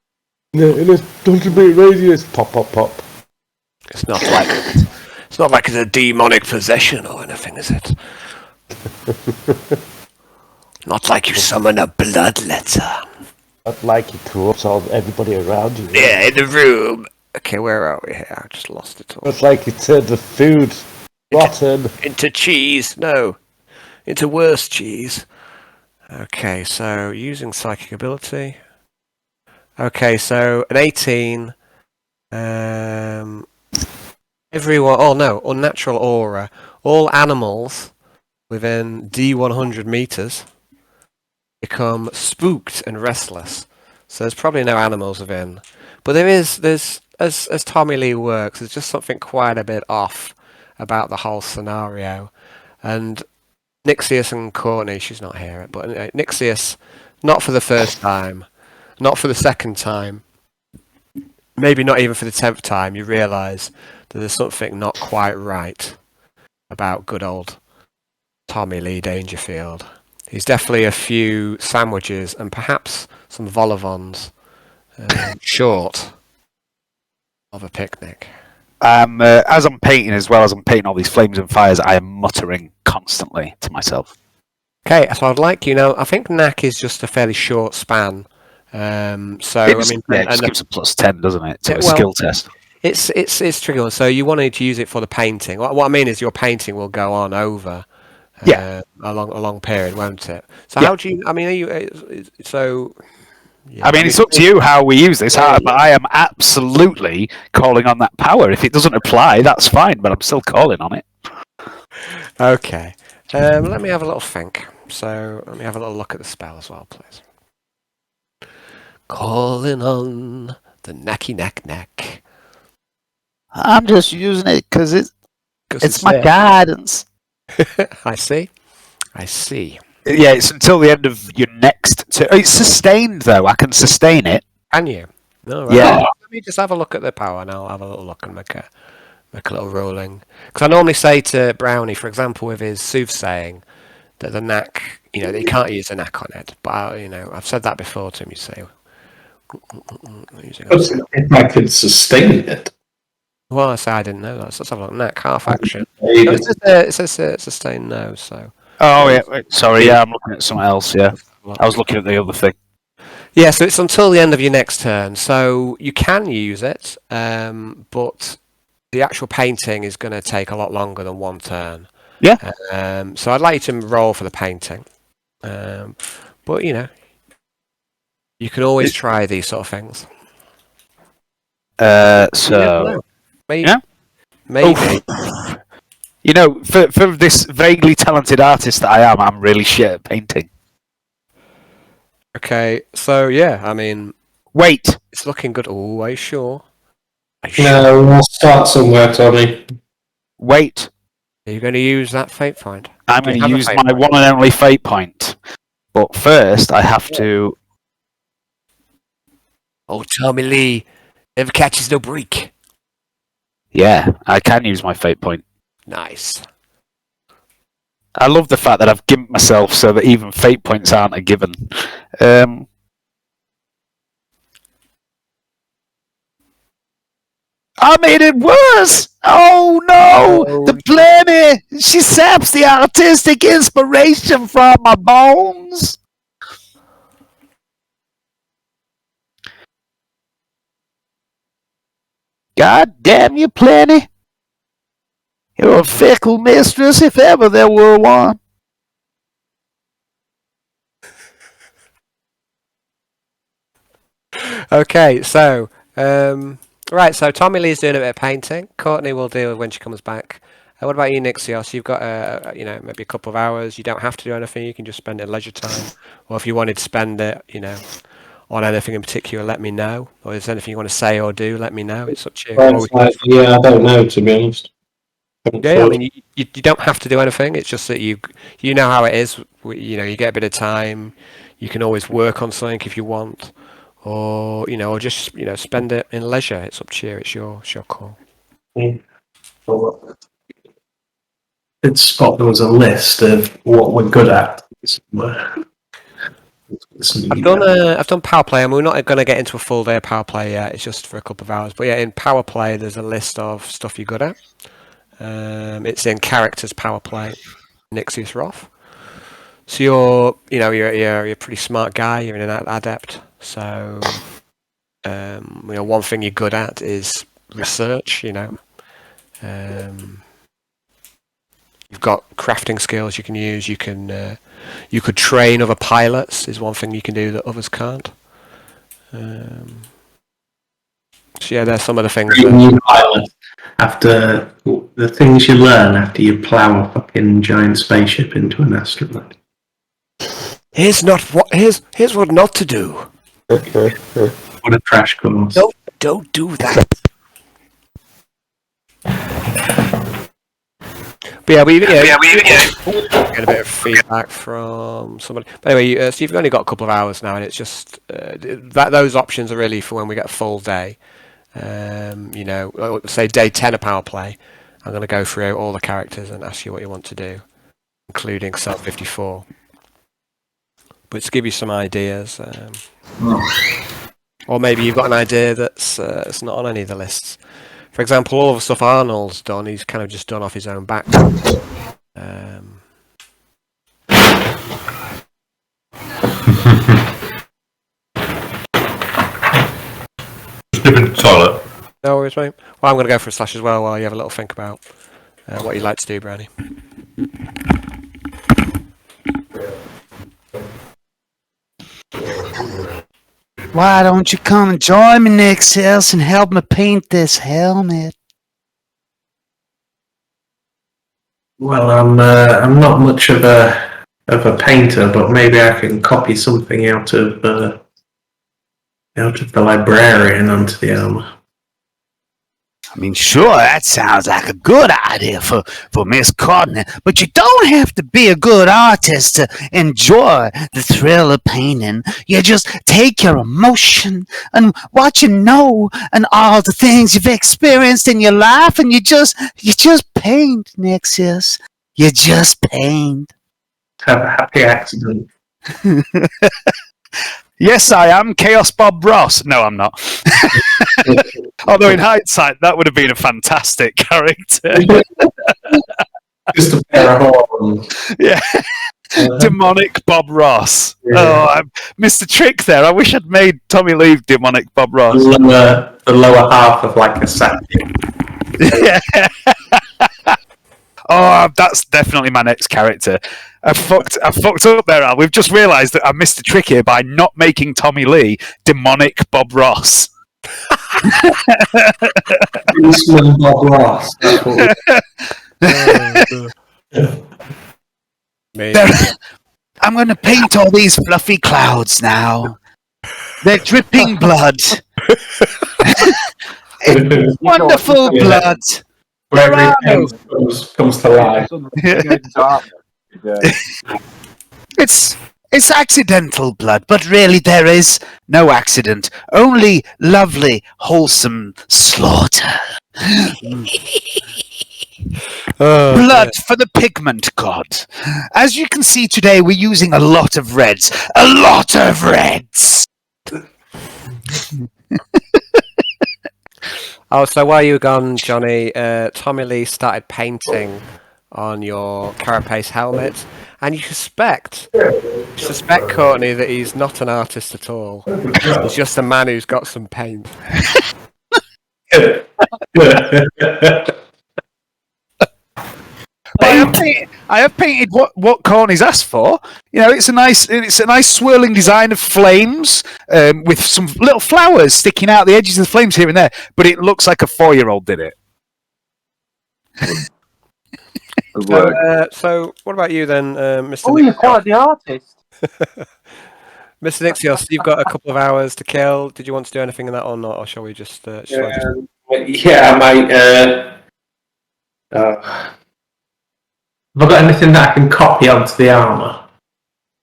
In a 100-meter radius, pop, pop, pop. It's not like it's a demonic possession or anything, is it? Not like you summon a bloodletter. Not like it corrupts everybody around you. Yeah, in the room. Okay, where are we here? I just lost it all. Not like it turned the food rotten. Into cheese. No. Into worse cheese. Okay, so using psychic ability. Okay, so an 18. Everyone. Oh no, unnatural aura. All animals within D100 meters become spooked and restless. So there's probably no animals within, but there's as Tommy Lee works, there's just something quite a bit off about the whole scenario. And Nixius and Courtney, she's not here, but Nixius, not for the first time, not for the second time, maybe not even for the 10th time, you realise that there's something not quite right about good old Tommy Lee Dangerfield. He's definitely a few sandwiches and perhaps some vol-au-vents short of a picnic. As I'm painting, as well as I'm painting all these flames and fires, I am muttering constantly to myself. Okay, so I'd like I think knack is just a fairly short span. It just gives a +10, doesn't it? To a skill test. It's tricky one. So you wanted to use it for the painting. What I mean is your painting will go on over a long period, won't it? So how do you? I mean, are you so? Yeah, I mean, it's up to you how we use this, but I am absolutely calling on that power. If it doesn't apply, that's fine, but I'm still calling on it. Okay. Let me have a little think. So let me have a little look at the spell as well, please. Calling on the knacky knack. I'm just using it because it's my guidance. I see. Yeah, it's until the end of your next turn. It's sustained, though. I can sustain it. Can you? No, right. Yeah. Let me just have a look at the power, and I'll have a little look and make a little rolling. Because I normally say to Brownie, for example, with his soothsaying, that the knack, that he can't use the knack on it. But I've said that before to him. You say, if I could sustain it. Well, I say I didn't know that. So let's have a look. Knack half action. No, it says sustain no. So. Oh yeah, sorry. Yeah, I'm looking at something else. Yeah, I was looking at the other thing. Yeah, so it's until the end of your next turn. So you can use it, but the actual painting is going to take a lot longer than one turn. Yeah. So I'd like you to roll for the painting, but you can always try these sort of things. So maybe. Yeah? Maybe. For this vaguely talented artist that I am, I'm really shit at painting. Okay, so yeah, I mean... Wait! It's looking good. Oh, are you sure? No, we'll start somewhere, Tommy. Wait. Are you going to use that fate point? I'm going to use my one and only fate point. But first, I have to... Oh, Tommy Lee never catches no break. Yeah, I can use my fate point. Nice. I love the fact that I've gimped myself so that even fate points aren't a given. I made it worse! Oh no! The Blamey! She saps the artistic inspiration from my bones! God damn you, Plenty! You're a fickle mistress if ever there were one. Okay, so right, so Tommy Lee's doing a bit of painting. Courtney will deal with when she comes back. What about you, Nixios? You've got maybe a couple of hours. You don't have to do anything. You can just spend it in leisure time. Or if you wanted to spend it, on anything in particular, let me know. Or if there's anything you want to say or do, let me know. It's up to you. I don't know, to be honest. Yeah, I mean, you don't have to do anything. It's just that you know how it is. You get a bit of time. You can always work on something if you want, or or just spend it in leisure. It's up to you. It's your call. It's spot there was a list of what we're good at. I've done power play, and we're not going to get into a full day of power play yet. It's just for a couple of hours. But yeah, in power play, there's a list of stuff you're good at. It's in characters power play, Nixius Roth. So you're a pretty smart guy. You're an adept. So one thing you're good at is research. You've got crafting skills you can use. You could train other pilots. Is one thing you can do that others can't. So yeah, there's some of the things. New pilot after the things you learn after you plow a fucking giant spaceship into an asteroid. Here's what not to do. What a crash course! Don't do that. But yeah, we get a bit of feedback from somebody. But anyway, so you've only got a couple of hours now, and it's just those options are really for when we get a full day. Say day 10 of power play. I'm going to go through all the characters and ask you what you want to do, including Cell 54. But to give you some ideas, or maybe you've got an idea that's not on any of the lists. For example, all of the stuff Arnold's done, he's kind of just done off his own back. Just dip into the toilet. No worries, mate. Well, I'm going to go for a slash as well while you have a little think about what you'd like to do, Brownie. Why don't you come and join me, Nixius, and help me paint this helmet? Well, I'm not much of a painter, but maybe I can copy something out of the librarian onto the armor. I mean, sure, that sounds like a good idea for Miss Courtney, but you don't have to be a good artist to enjoy the thrill of painting. You just take your emotion and what you know and all the things you've experienced in your life, and you just paint, Nixius. You just paint. Have a happy accident. Yes, I am Chaos Bob Ross. No, I'm not. Although in hindsight, that would have been a fantastic character. Just a pair of horns. Yeah. Demonic Bob Ross. Yeah. Oh, Mr. Trick there. I wish I'd made Tommy Lee Demonic Bob Ross. The lower half of like a sack. Yeah. Oh, that's definitely my next character. I fucked up there, Al. We've just realised that I missed a trick here by not making Tommy Lee Demonic Bob Ross. Bob Ross. I'm going to paint all these fluffy clouds now. They're dripping blood. Wonderful blood. Where everything comes to life. It's accidental blood, but really there is no accident. Only lovely, wholesome slaughter. Blood for the pigment god. As you can see today, we're using a lot of reds. A lot of reds! Oh, so while you were gone, Johnny, Tommy Lee started painting on your carapace helmet, and you suspect, Courtney, that he's not an artist at all. He's just a man who's got some paint. I have painted what Corny's asked for. You know, it's a nice swirling design of flames with some little flowers sticking out the edges of the flames here and there. But it looks like a 4-year-old did it. So, what about you then, Mr. Oh, you're quite the artist. Mr. Nixios, you've got a couple of hours to kill. Did you want to do anything in that or not, or shall we just? Yeah, mate. Have I got anything that I can copy onto the armor?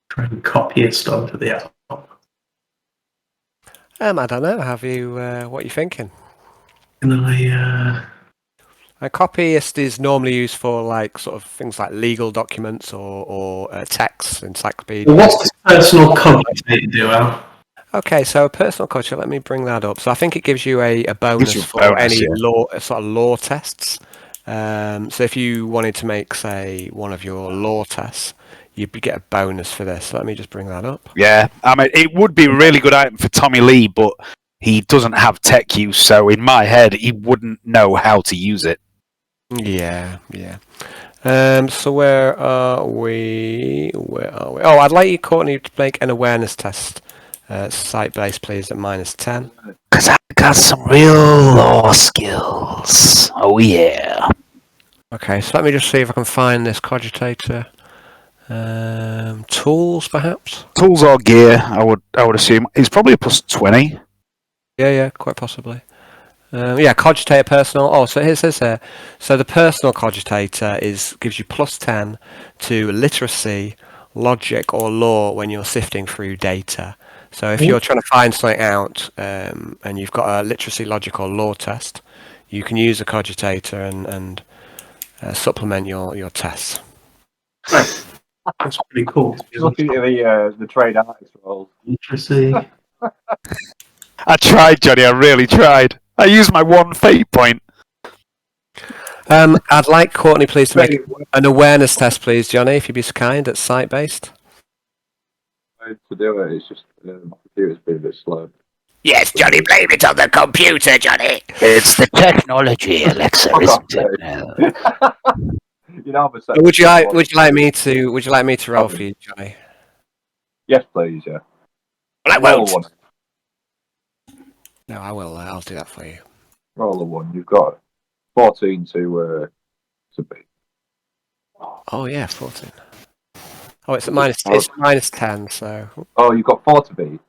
Try and copy it onto the armor. I don't know. Have you? What are you thinking? Can I? A copyist is normally used for like sort of things like legal documents or texts, encyclopedias. What's this personal cogitator do, Al? Okay, so a personal culture. Let me bring that up. So I think it gives you a bonus you a for bonus, any yeah. law tests. So if you wanted to make, say, one of your law tests, you'd get a bonus for this. So let me just bring that up. Yeah, I mean, it would be a really good item for Tommy Lee, but he doesn't have tech use, so in my head, he wouldn't know how to use it. Yeah. So where are we? Oh, I'd like you, Courtney, to make an awareness test. Site-based, please, at -10. Because I got some real law skills. Oh, yeah. Okay, so let me just see if I can find this cogitator. Tools, perhaps? Tools or gear, I would assume. He's probably a +20. Yeah, quite possibly. Cogitator personal. Oh, so it says here. So the personal cogitator gives you +10 to literacy, logic, or law when you're sifting through data. So if you're trying to find something out and you've got a literacy, logic, or law test, you can use a cogitator and supplement your tests. That's pretty cool. Just looking at the trade artist roles. Interesting. I tried, Johnny. I really tried. I used my 1 fate point. I'd like Courtney, please, to make an awareness test, please, Johnny, if you'd be so kind, at site-based. To do it, it's just my computer's been a bit slow. Yes, Johnny, blame it on the computer, Johnny. It's the technology, Alexa, isn't it? You know, Would you like me to roll for you, Johnny? Yes, please. Yeah. Well, I won't. Roll a 1. No, I will. I'll do that for you. Roll a 1. You've got 14 to beat. Oh yeah, 14. Oh, it's -10. So. Oh, you've got 4 to beat.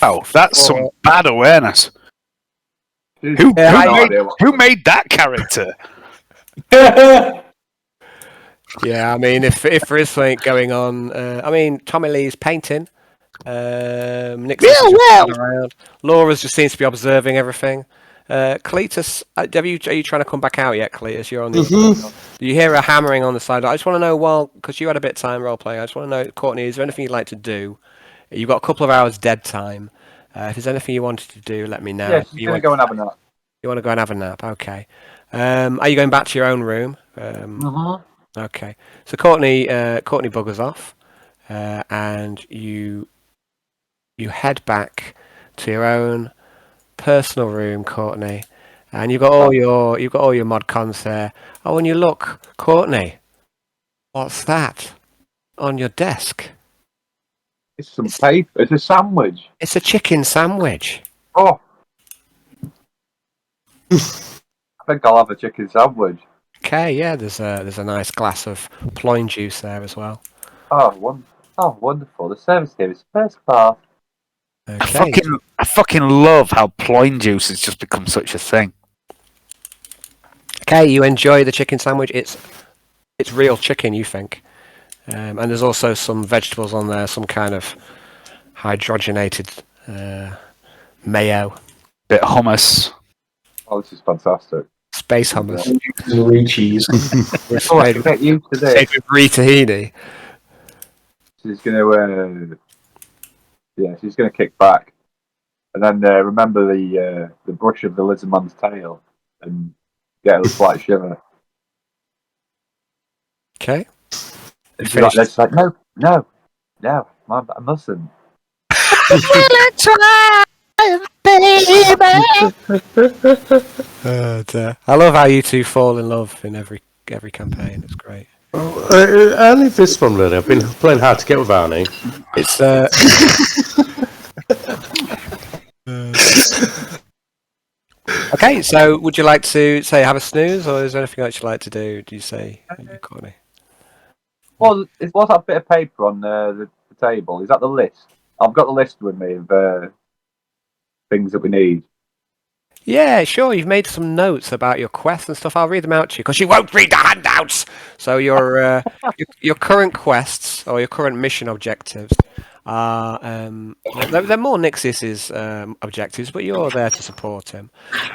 Oh, that's some bad awareness. Who made that character? Yeah, I mean, if there is something going on, I mean, Tommy Lee's painting. Nick's around. Laura's just seems to be observing everything. Cletus, are you trying to come back out yet, Cletus? You're on the. Do you hear a hammering on the side? I just want to know, because you had a bit of time role playing. I just want to know, Courtney, is there anything you'd like to do? You've got a couple of hours dead time. If there's anything you wanted to do, let me know. Yeah, she's going to go and have a nap. You want to go and have a nap? Okay. Are you going back to your own room? Okay. So Courtney buggers off, and you head back to your own personal room, Courtney, and you've got all your mod cons there. Oh, and you look, Courtney, what's that on your desk? It's some paper. It's a sandwich. It's a chicken sandwich. Oh. I think I'll have a chicken sandwich. Okay, yeah, there's a nice glass of ploin juice there as well. Oh, wonderful. The service here is first class. Okay. I fucking love how ploin juice has just become such a thing. Okay, you enjoy the chicken sandwich. It's real chicken, you think. And there's also some vegetables on there, some kind of hydrogenated mayo. Bit of hummus. Oh, this is fantastic. Space hummus. Brie cheese. Oh, I get used to this. With brie tahini. She's going to, she's going to kick back, and then remember the brush of the lizardman's tail, and get a slight shiver. Okay. She's like, no, I mustn't. I love how you two fall in love in every campaign. It's great. Only this one, really. I've been playing hard to get with Arnie. It's okay. So, would you like to say have a snooze, or is there anything else you'd like to do? Do you say, Courtney? Well, what's that bit of paper on the table? Is that the list? I've got the list with me of things that we need. Yeah, sure. You've made some notes about your quests and stuff. I'll read them out to you because you won't read the handouts. So your current quests or your current mission objectives are they're more Nixis's objectives, but you're there to support him.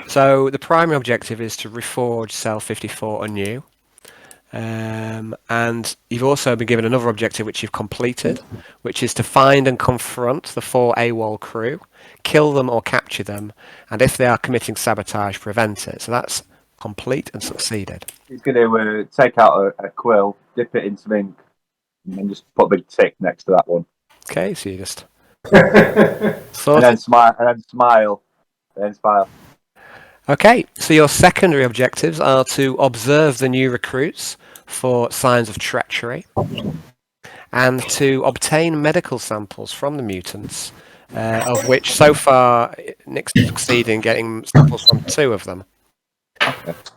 So the primary objective is to reforge Cell 54 anew. And you've also been given another objective which you've completed, which is to find and confront the 4 AWOL crew, kill them or capture them, and if they are committing sabotage, prevent it. So that's complete and succeeded. He's going to take out a quill, dip it in some ink, and then just put a big tick next to that one. Okay, so you just and then smile, then smile. Okay, so your secondary objectives are to observe the new recruits for signs of treachery and to obtain medical samples from the mutants, of which so far Nick's succeeded in getting samples from 2 of them.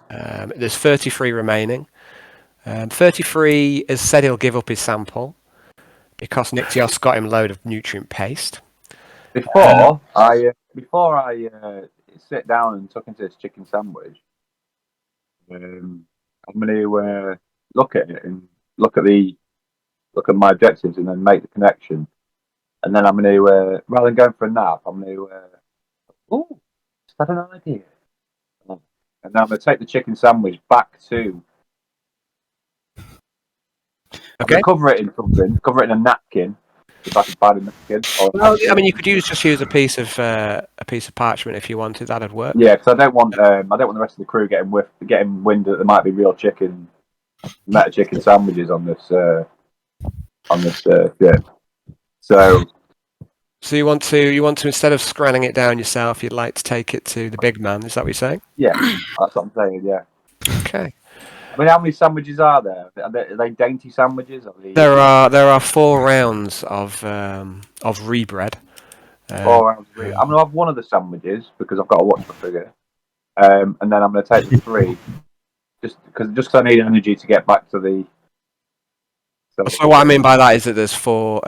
There's 33 remaining. 33 has said he'll give up his sample because Nixios got him a load of nutrient paste. Before I sit down and tuck into this chicken sandwich, I'm going to look at it and look at my objectives and then make the connection. And then I'm going to rather than going for a nap, I'm going to is that an idea? And then I'm going to take the chicken sandwich back to. Okay. Cover it in something. Cover it in a napkin. If I can find a napkin. Well, I mean, you could just use a piece of parchment if you wanted. That'd work. Yeah, because I don't want the rest of the crew getting wind that there might be real meta chicken sandwiches on this ship. So you want to instead of scanning it down yourself, you'd like to take it to the big man. Is that what you're saying? Yeah, that's what I'm saying. Yeah. Okay. I mean, how many sandwiches are there? Are they dainty sandwiches? There are 4 rounds of rebread. 4 rounds. I'm going to have one of the sandwiches because I've got to watch my figure, and then I'm going to take the 3, just because I need energy to get back to the. So what I mean by that is that there's 4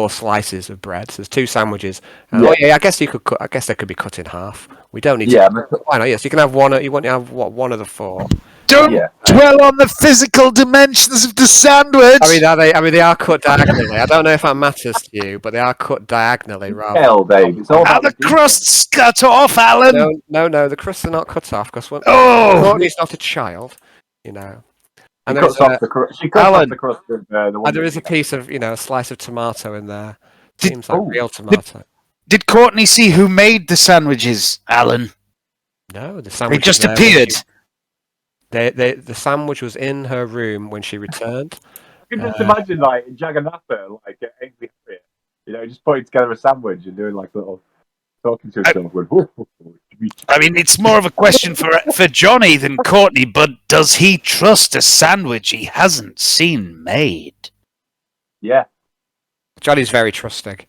slices of bread. So there's 2 sandwiches. Oh yeah, I guess you could. I guess they could be cut in half. We don't need. Why not? Yes, you can have one. You want to have one of the 4. Don't dwell on the physical dimensions of the sandwich. I mean, they are cut diagonally. I don't know if that matters to you, but they are cut diagonally rather. Hell, Dave, it's all the crust's cut off, Alan. No, the crusts are not cut off because Courtney's not a child, you know. And she cuts off the crust of the one. And there is a piece of, a slice of tomato in there. Seems like real tomato. Did Courtney see who made the sandwiches, Alan? No, the sandwich. They just appeared. The sandwich was in her room when she returned. You can just imagine, like, Jagannatha, like, Ainsley Harriet, just putting together a sandwich and doing, like, little talking to himself. I mean, it's more of a question for Johnny than Courtney, but does he trust a sandwich he hasn't seen made? Yeah. Johnny's very trusting.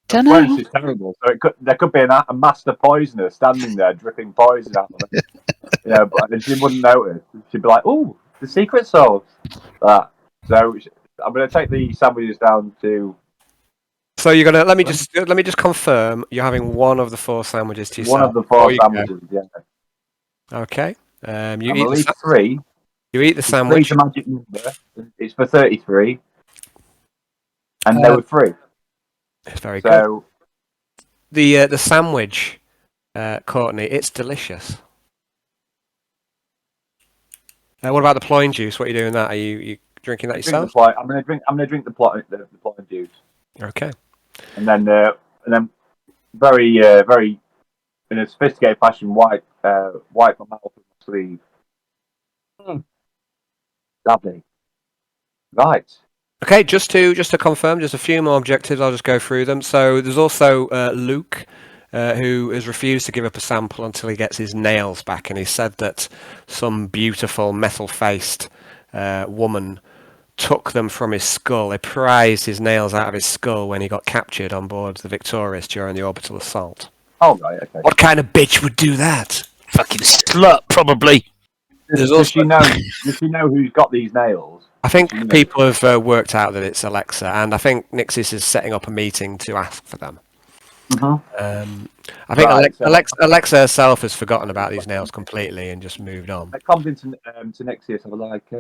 French is terrible, so there could be a master poisoner standing there dripping poison out of it. But she wouldn't notice. She'd be like, "Oh, the secret sauce." That. So I'm going to take the sandwiches down to. So you're gonna let me just confirm you're having one of the 4 sandwiches to yourself. One of the 4 sandwiches, yeah. Okay. You eat the 3. You eat the sandwich. 3's a magic number. It's for 33, and there were 3. It's very good. The sandwich, Courtney, it's delicious. What about the ploin juice? What are you doing with that? Are you drinking that yourself? I'm gonna drink the ploin juice. Okay. And then very in a sophisticated fashion, wipe my mouth with my sleeve. Lovely. Right. Okay, just to confirm, just a few more objectives. I'll just go through them. So there's also Luke, who has refused to give up a sample until he gets his nails back, and he said that some beautiful metal-faced woman took them from his skull. They prized his nails out of his skull when he got captured on board the Victorious during the orbital assault. Oh, right, okay. What kind of bitch would do that? Fucking slut, probably. Does she know who's got these nails? I think people have worked out that it's Alexa, and I think Nixis is setting up a meeting to ask for them. Mm-hmm. I think Alexa herself has forgotten about these nails completely and just moved on. I comes into Nixis, I was like,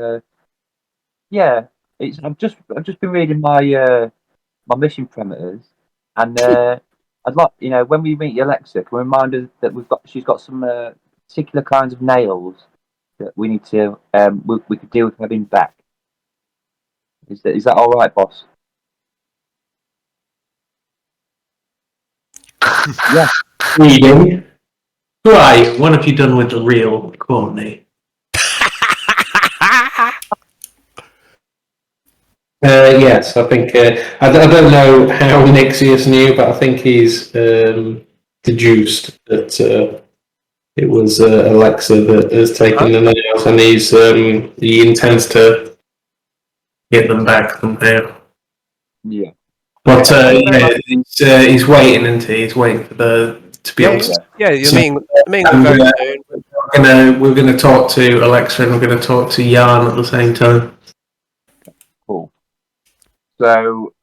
I've just been reading my my mission parameters, and I'd like, when we meet Alexa, can we remind her that she's got some particular kinds of nails that we need to we could deal with having back. Is that all right, boss? Yeah. Reading. Who are you? What have you done with the real Courtney? Yes, I think I don't know how Nixius knew, but I think he's deduced that it was Alexa that has taken the nails, and he intends to get them back somehow. Yeah. But he's waiting, isn't he? He's waiting for to be able to. Yeah, you're So- meeting and, very soon. we're gonna talk to Alexa, and we're gonna talk to Jan at the same time. Cool. So,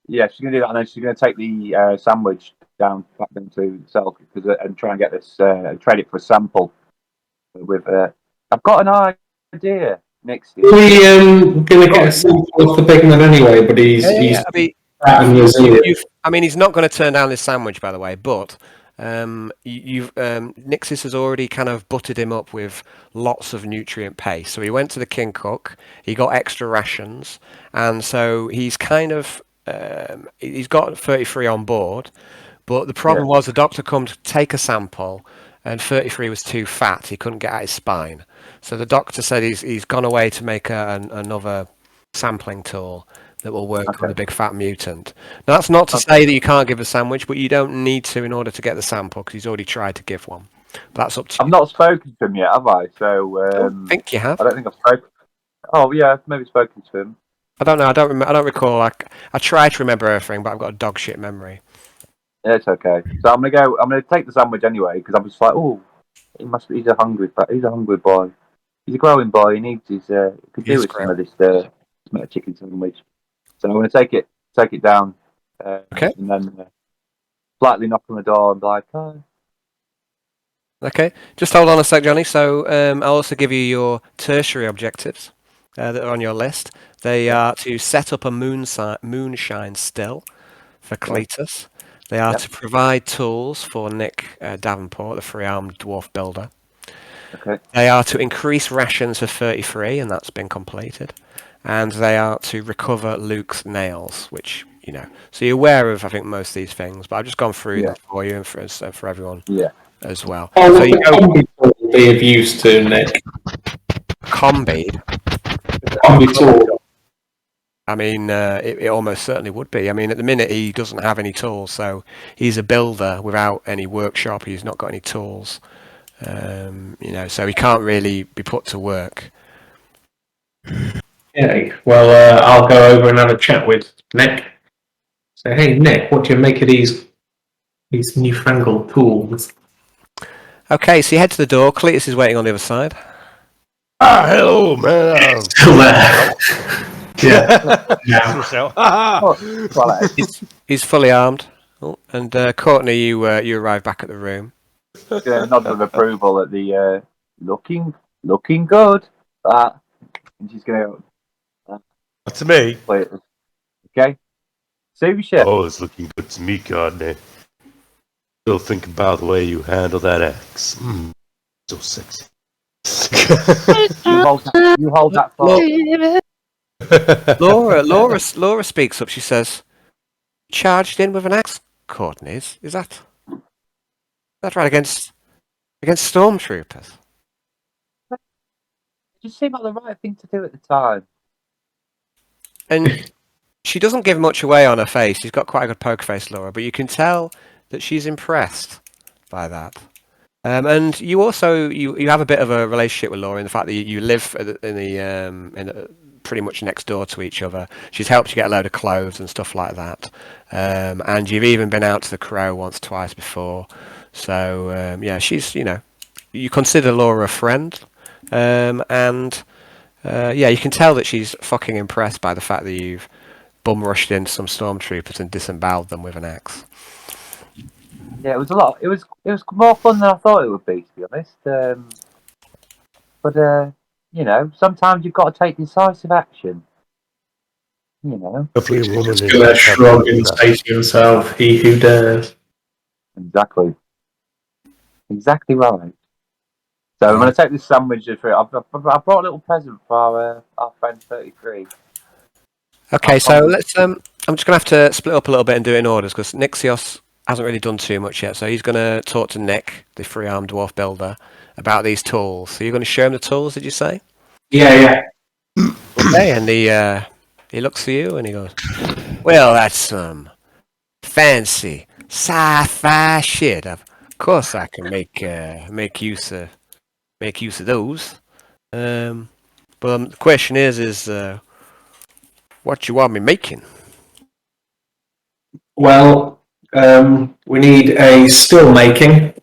yeah, she's gonna do that, and then she's gonna take the sandwich back into Selk and try and get this trade it for a sample. With I've got an idea. Next year. We're gonna get a sample of the big man anyway, but he's I mean, he's not going to turn down this sandwich, by the way. But Nixis has already kind of buttered him up with lots of nutrient paste. So he went to the King Cook. He got extra rations, and so he's kind of he's got 33 on board. But the problem was the doctor come to take a sample, and 33 was too fat. He couldn't get at his spine. So the doctor said he's gone away to make another sampling tool that will work on the big fat mutant. Now, that's not to say that you can't give a sandwich, but you don't need to in order to get the sample, because he's already tried to give one. But that's up to you. I've not spoken to him yet, have I? So I think you have. I don't think I've spoken. Oh yeah, I've maybe spoken to him. I don't know. I don't recall. I try to remember everything, but I've got a dog shit memory. Yeah, it's okay. So I'm gonna take the sandwich anyway, because I'm just like, oh, he's a hungry boy. He's a growing boy. He needs his. Could do with some of this chicken sandwich. So I'm going to take it down. Okay. And then slightly knock on the door and be like, "Hi." Okay. Just hold on a sec, Johnny. So I'll also give you your tertiary objectives that are on your list. They are to set up a moonshine still for Cletus. They are to provide tools for Nick Davenport, the three-armed dwarf builder. Okay. They are to increase rations for 33, and that's been completed. And they are to recover Luke's nails, which, so you're aware of, I think, most of these things, but I've just gone through them for you and for everyone as well. Oh, so you go be of use to Nick. Combi tool. I mean, it almost certainly would be. I mean, at the minute, he doesn't have any tools, so he's a builder without any workshop. He's not got any tools. So he can't really be put to work. Yeah, well, I'll go over and have a chat with Nick. Say, hey, Nick, what do you make of these newfangled tools? Okay, so you head to the door. Cletus is waiting on the other side. Hello, man. Still there. He's fully armed. Oh, and Courtney, you arrive back at the room. Nod of approval at the looking good. And she's going to. That's me. Okay. Save your shit. Oh, it's looking good to me, Courtney. Still thinking about the way you handle that axe. So sexy. You hold that thought. Laura speaks up. She says, "Charged in with an axe, Courtney. Is that right against stormtroopers?" It just seemed like the right thing to do at the time. And she doesn't give much away on her face. She's got quite a good poker face, Laura, but you can tell that she's impressed by that. And you also you have a bit of a relationship with Laura in the fact that you live in pretty much next door to each other. She's helped you get a load of clothes and stuff like that. And you've even been out to the Crow once, twice before. So she's you consider Laura a friend, and you can tell that she's fucking impressed by the fact that you've bum rushed into some stormtroopers and disemboweled them with an axe. Yeah, it was a lot. It was more fun than I thought it would be, to be honest. But sometimes you've got to take decisive action. You know, Hopefully, a woman He's is going to not shrug and that. say to himself, "He who dares." exactly right. So I'm going to take this sandwich for it. I brought a little present for our friend 33. Okay, so let's. I'm just gonna have to split up a little bit and do it in orders because Nixios hasn't really done too much yet. So he's gonna talk to Nick, the three-armed dwarf builder, about these tools. So you're gonna show him the tools, did you say? Yeah. Okay, and he looks at you and he goes, "Well, that's some fancy sci-fi shit. Of course, I can make use of those. But the question is what you want me making?" Well, we need a still making.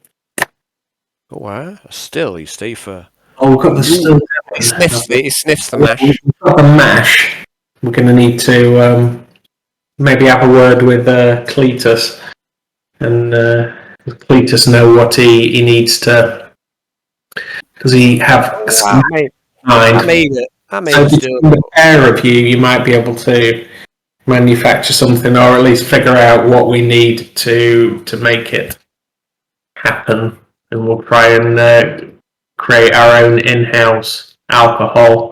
Oh, wow. Still, you stay for... Oh, we've got the still. He sniffs the We've mash. got the mash. We're going to need to maybe have a word with Cletus and Cletus know what he needs to. Does he have I made it. I made So it between still. the pair of you, you might be able to manufacture something, or at least figure out what we need to make it happen, and we'll try and create our own in-house alcohol.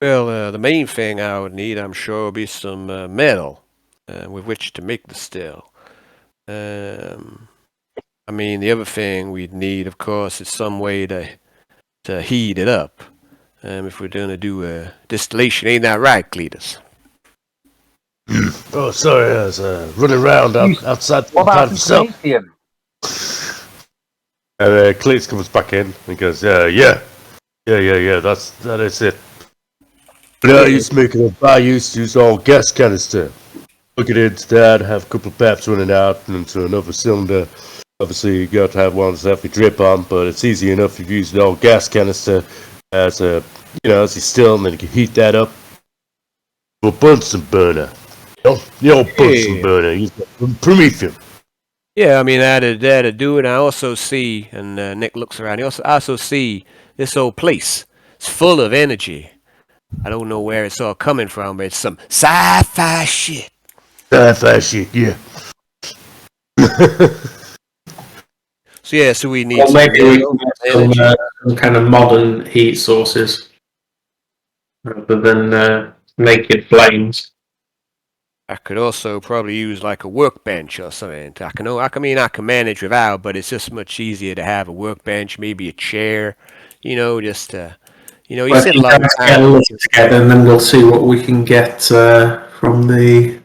Well, the main thing I would need, I'm sure, would be some metal with which to make the still. I mean, the other thing we'd need, of course, is some way to heat it up. If we're going to do a distillation, ain't that right, Cletus? Oh, sorry, I was running around outside. What about some Canadian? And Cletus comes back in and goes, yeah, that is it. But I used to make it I used to use all gas canister. Plug it into that, have a couple of paps running out and into another cylinder. Obviously, you got to have one that you drip on, but it's easy enough if you use the old gas canister as a, as you still, and then you can heat that up. A Bunsen burner. The old Bunsen burner. Use Prometheum. Yeah, I mean, that'd do it. I also see, and Nick looks around, I also see this old place. It's full of energy. I don't know where it's all coming from, but it's some sci-fi shit. Sci-fi shit, yeah. So we need Or some maybe we metal, can get some kind of modern heat sources rather than naked flames. I could also probably use like a workbench or something. I can manage without, but it's just much easier to have a workbench, maybe a chair, you sit a lot of Get a time. list together, and then we'll see what we can get from the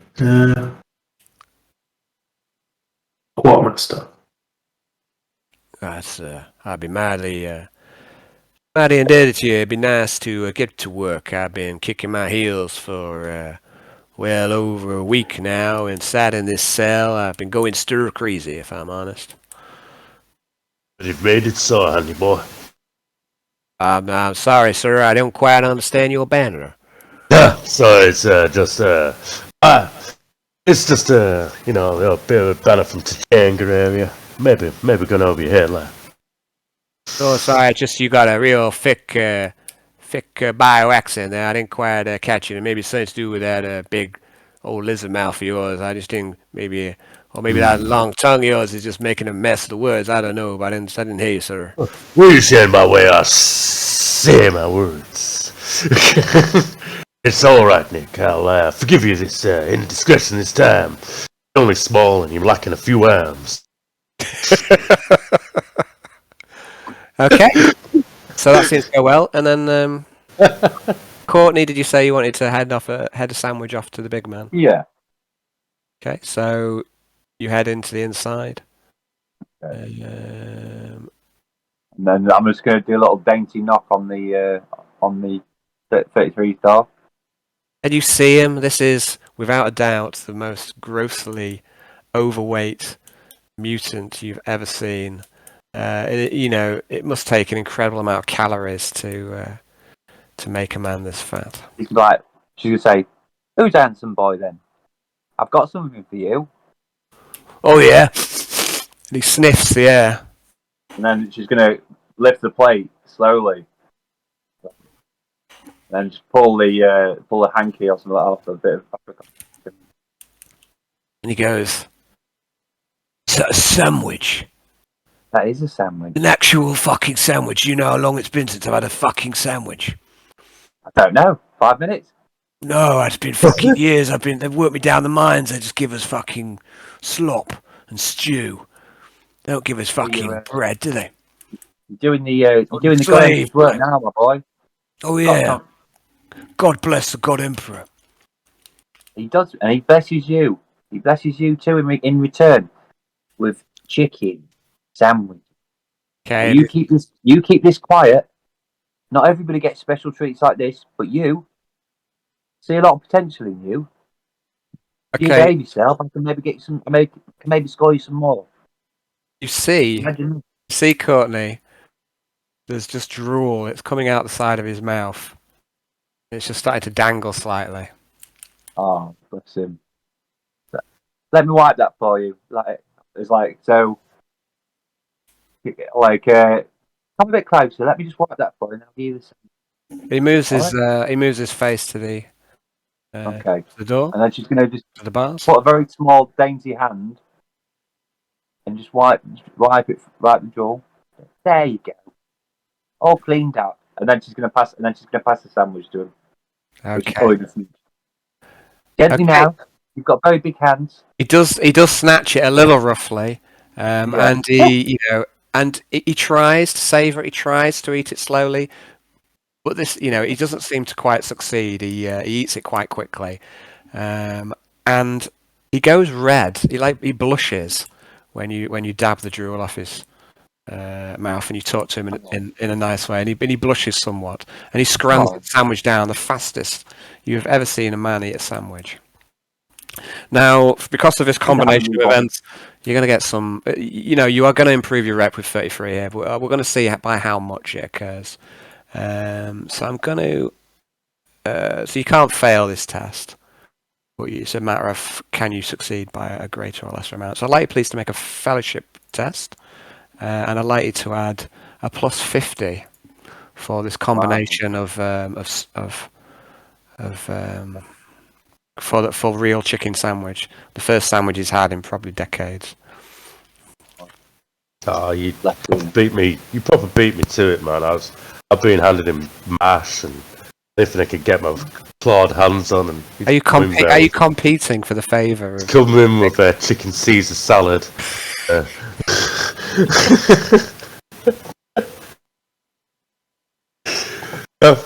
quartermaster. I'd be madly indebted to you. It'd be nice to get to work. I've been kicking my heels for well over a week now, and sat in this cell. I've been going stir crazy, if I'm honest. But you've made it so, honey boy. I'm sorry, sir. I don't quite understand your banner. Yeah, so it's just a bit of a banner from Tachanga area. Maybe gonna over your headline. Oh, sorry. Just you got a real thick bio accent there. I didn't quite catch it. And maybe something to do with that big old lizard mouth of yours. I just didn't maybe that long tongue of yours is just making a mess of the words. I don't know, but I didn't hear you, sir. What are you saying by way I say my words? It's all right, Nick. I'll forgive you this indiscretion this time. You're only small and you're lacking a few arms. Okay. So that seems to go well. And then, Courtney, did you say you wanted to head a sandwich off to the big man? Yeah. Okay, so you head into the inside. Okay. And then I'm just going to do a little dainty knock on the 33 door. And you see him. This is, without a doubt, the most grossly overweight mutant you've ever seen. It must take an incredible amount of calories to make a man this fat. She's going to say, "Who's handsome boy then? I've got something for you." Oh yeah. And he sniffs the air. And then she's going to lift the plate slowly. then just pull the hanky or something off a bit of paprika. And he goes, "Is that a sandwich? That is a sandwich. An actual fucking sandwich. You know how long it's been since I've had a fucking sandwich?" I don't know. 5 minutes? No, it's been fucking years. They've worked me down the mines. They just give us fucking slop and stew. They don't give us fucking bread, do they? You're doing the God Emperor's work now, my boy. Oh yeah. God bless the God Emperor. He does, and he blesses you. He blesses you too in return with chicken sandwich. Okay. You keep this quiet. Not everybody gets special treats like this, but you see a lot of potential in you. If you behave yourself, I can maybe get some. I can maybe score you some more. You see, Courtney. There's just drool. It's coming out the side of his mouth. It's just starting to dangle slightly. Oh, bless him. Let me wipe that for you. Come a bit closer. Let me just wipe that for you. And I'll give you this. He moves his face to the to the door. And then she's going to just to the bars. Put a very small, dainty hand and just wipe it right the jaw. There you go. All cleaned out. And then she's going to pass. The sandwich to him. Okay. Gently now. You've got very big hands. He does snatch it a little roughly, and he tries to savor it. He tries to eat it slowly, but he doesn't seem to quite succeed. He eats it quite quickly, and he goes red. He blushes when you dab the drool off his mouth and you talk to him in a nice way, and he blushes somewhat, and he scrams the sandwich down the fastest you've ever seen a man eat a sandwich. Now, because of this combination of events, you're going to get some. You are going to improve your rep with 33 here, but we're going to see by how much it occurs. So I'm going to. So you can't fail this test, but it's a matter of can you succeed by a greater or lesser amount. So I'd like you please to make a fellowship test, and I'd like you to add a plus 50 for this combination for real chicken sandwich. The first sandwich he's had in probably decades. Oh, you beat me. You proper beat me to it, man. I've been handed him mash and anything I could get my clawed hands on. And are you competing for the favour? Come in with a chicken Caesar salad.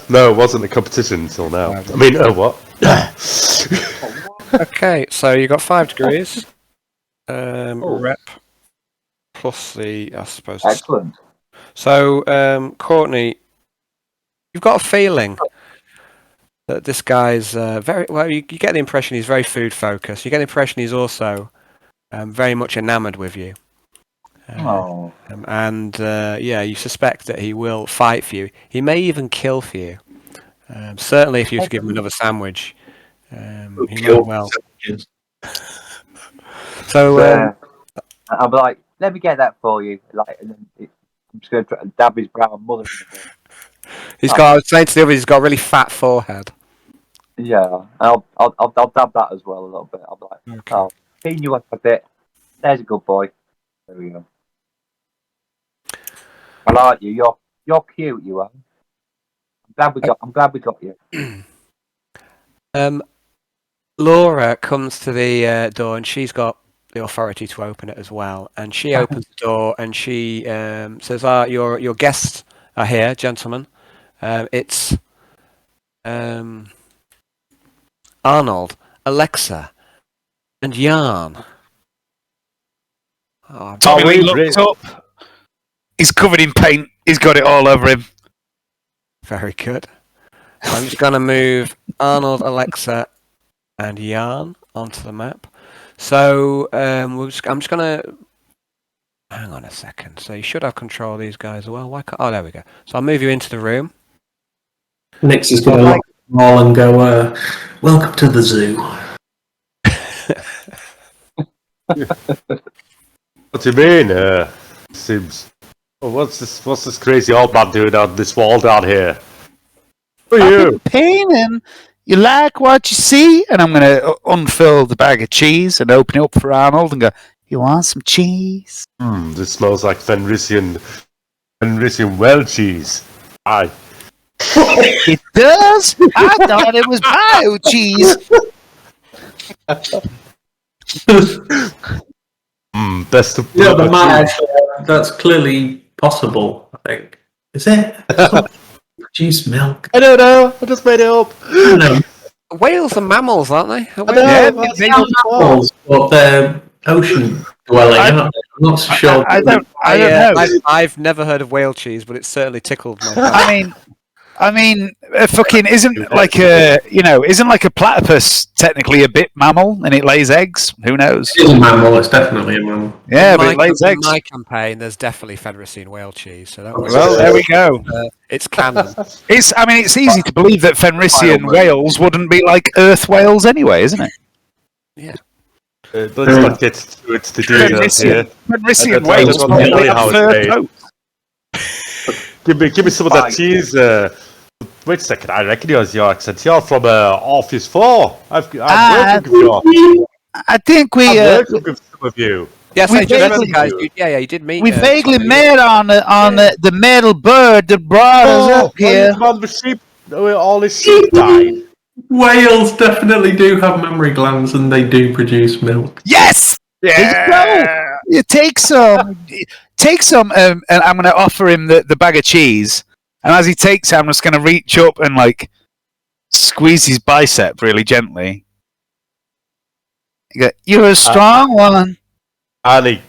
No, it wasn't a competition until now. I mean, what? Okay, so you got 5 degrees. Rep plus the, I suppose. Excellent. So, Courtney, you've got a feeling that this guy's very well. You get the impression he's very food focused. You get the impression he's also very much enamoured with you. You suspect that he will fight for you. He may even kill for you. Certainly, if you were to give him another sandwich, he might well. So I'll be like, "Let me get that for you." And then I'm just going to dab his brown mother. I was saying to the others, he's got a really fat forehead. Yeah, I'll dab that as well a little bit. I'll be like, okay. "I'll clean you up a bit." There's a good boy. There we go. I like you. You're cute. You are. I'm glad we got you. Laura comes to the door and she's got the authority to open it as well. And she opens the door and she says, your guests are here, gentlemen. It's Arnold, Alexa, and Jan." Tommy Lee looked up. He's covered in paint. He's got it all over him. Very good. I'm just going to move Arnold, Alexa, and Jan onto the map. So I'm just going to hang on a second. So you should have control of these guys as well. Why can't? Oh, there we go. So I'll move you into the room. Nix is going to look at them all and go, "Welcome to the zoo." What do you mean? Seems. What's this crazy old man doing on this wall down here? Who are I've you? been painting. You like what you see? And I'm going to unfill the bag of cheese and open it up for Arnold and go, you want some cheese? This smells like Fenrisian well cheese. Aye. It does? I thought it was bio cheese. Best of Yeah, brother but might cheese. actually, that's clearly possible, I think. Is it? Produce milk? I don't know. I just made it up. I don't know. Whales are mammals, aren't they? Are I whales- know. Yeah, that's they- not Animals, but they're ocean dwelling, aren't they? I'm not so sure. I don't know. I've never heard of whale cheese, but it certainly tickled my palate. I mean, fucking isn't like a platypus technically a bit mammal and it lays eggs? Who knows? It is a mammal, it's definitely a mammal. Yeah, In but it lays in eggs. my campaign, there's definitely Fenrisian whale cheese, so that was Well, there we go. it's canon. It's easy to believe that Fenrisian whales wouldn't be like Earth whales anyway, isn't it? Let's not get to the details here. Fenrisian I whales just want to probably tell you have how it's fur made. coats. Give me some of that cheese. Wait a second, I recognise your accent. You're from Office 4. I've worked with you. I think we I've worked with some of you. Yes, We I just vaguely- guys. You did meet. we vaguely Tommy. met on the metal bird that brought us up here. On the sheep, all the sheep died. Whales definitely do have mammary glands and they do produce milk. Yes. Yeah. You take some, and I'm going to offer him the bag of cheese. And as he takes it, I'm just going to reach up and like squeeze his bicep really gently. You go, you're a strong one. And he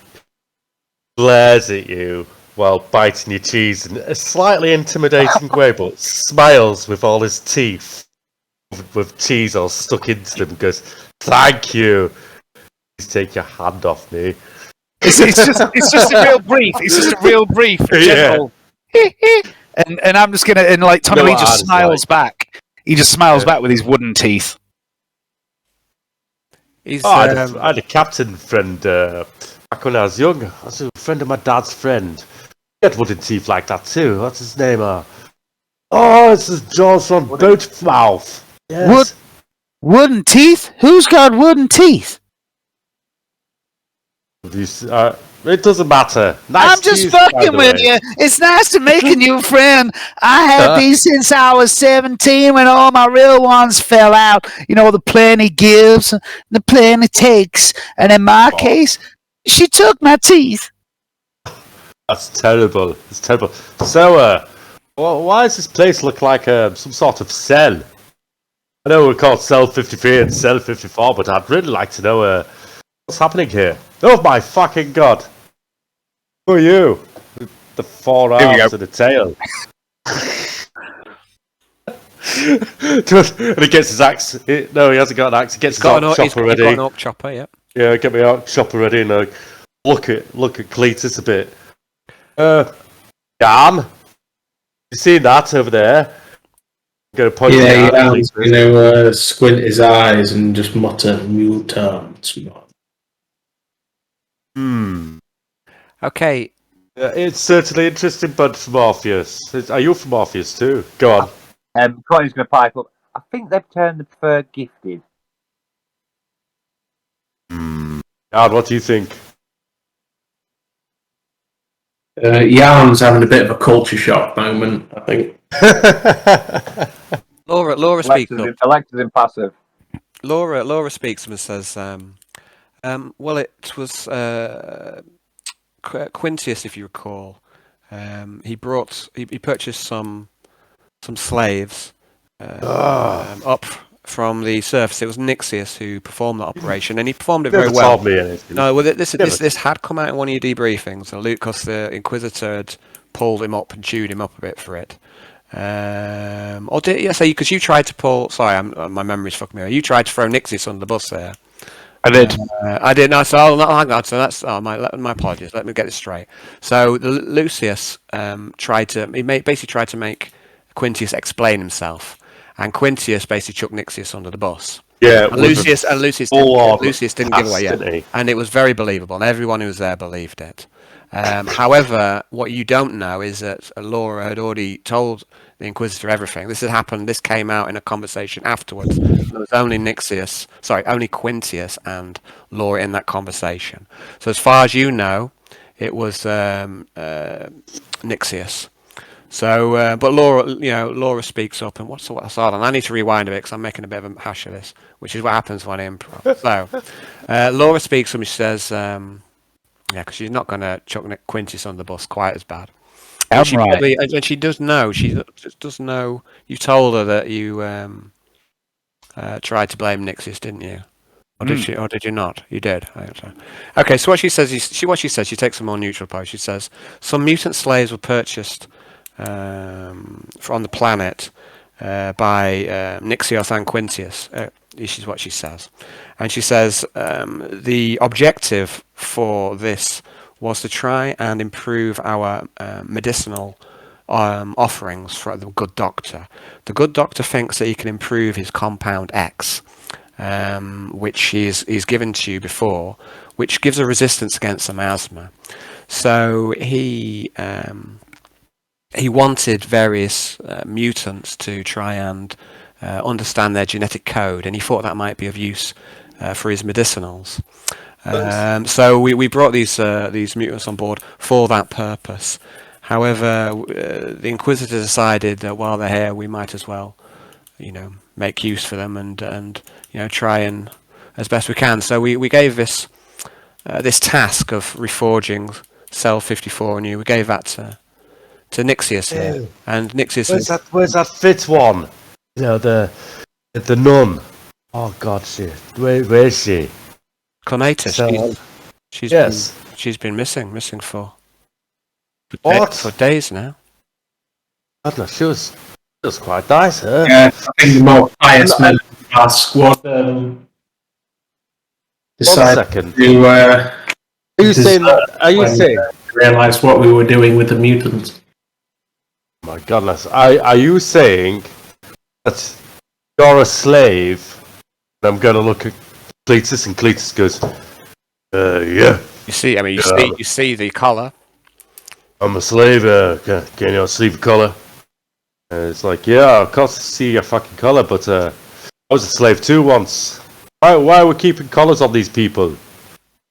glares at you while biting your cheese in a slightly intimidating way, but smiles with all his teeth, with cheese all stuck into them, and goes, "Thank you." Please take your hand off me. It's just a real brief. It's just a real brief. Gentle. and I'm just gonna like Tommy No, Lee just honestly, smiles back. He just smiles back with his wooden teeth. He's, I had a captain friend back when I was young. I was a friend of my dad's friend. He had wooden teeth like that too. What's his name? This is Jaws from Boatmouth. Yes. Wooden teeth? Who's got wooden teeth? It doesn't matter. Nice I'm just cheese, by fucking the with way. you. It's nice to make a new friend. I had these since I was 17 when all my real ones fell out. You know, the plan he gives, the plan he takes. And in my case, she took my teeth. That's terrible. It's terrible. So, why does this place look like some sort of cell? I know we're called Cell 53 and Cell 54, but I'd really like to know what's happening here. Oh my fucking god! Who are you? The four arms and the tail. And he gets his axe. No, he hasn't got an axe. He gets his arc chopper ready. He's got an arc chopper, yeah. Yeah, get my arc chopper ready and look at Cletus a bit. Jan, you seen that over there? I'm gonna point Yeah, it out. squint his eyes and just mutter mutants. Okay. It's certainly interesting, but from Morpheus. Are you from Morpheus too? Go on. Courtney's going to pipe up. I think they've turned the preferred gifted. Jan, what do you think? Yarn's having a bit of a culture shock moment, I think. Laura speaks up. Alexa's impassive. Laura speaks and says, well, it was Quintius, if you recall. He purchased some slaves up from the surface. It was Nixius who performed that operation, and he performed it very well. Told me anything. No, well, this had come out in one of your debriefings, and because the Inquisitor had pulled him up and chewed him up a bit for it. Or did because you tried to pull? Sorry, my memory's fucking me. You tried to throw Nixius under the bus there. I did. I did. No, so hang on. So that's my apologies. Let me get this straight. So Lucius basically tried to make Quintius explain himself, and Quintius basically chucked Nixius under the bus. Yeah, and Lucius didn't give away yet, and it was very believable, and everyone who was there believed it. However, what you don't know is that Laura had already told the Inquisitor everything. This had happened. This came out in a conversation afterwards. There was only only Quintius and Laura in that conversation. So as far as you know, it was Nixius. So, but Laura speaks up, and what's hold on? I need to rewind a bit because I'm making a bit of a hash of this, which is what happens when I improv. So, Laura speaks up and she says, because she's not going to chuck Quintus on the bus quite as bad. And she does know. She does know. You told her that you tried to blame Nixius, didn't you? Or did she? Or did you not? You did. Okay. So what she says she takes a more neutral approach. She says some mutant slaves were purchased from the planet by Nixios and Quintius. This is what she says, and she says the objective for this was to try and improve our medicinal offerings for the Good Doctor. The Good Doctor thinks that he can improve his compound X, which he's given to you before, which gives a resistance against some asthma. So he wanted various mutants to try and understand their genetic code, and he thought that might be of use for his medicinals. So we brought these mutants on board for that purpose. However, the Inquisitor decided that while they're here, we might as well, make use for them and try and as best we can. So we gave this task of reforging Cell 54 and you. We gave that to Nixius here, and Nixius. Where's that fit one? The nun. Oh God, where is she? Clematis. So, she's been missing for days now. I don't know. She was quite nice. Yeah, I think the more pious men ask what decided to. Are you saying? Realize what we were doing with the mutants. Oh my goodness! Are you saying that you're a slave? And I'm going to look at Cletus, and Cletus goes, "Yeah." You see, you see the collar. I'm a slave. Can you see the collar? And it's like, yeah, of course I see your fucking collar, but I was a slave too once. Why are we keeping collars on these people?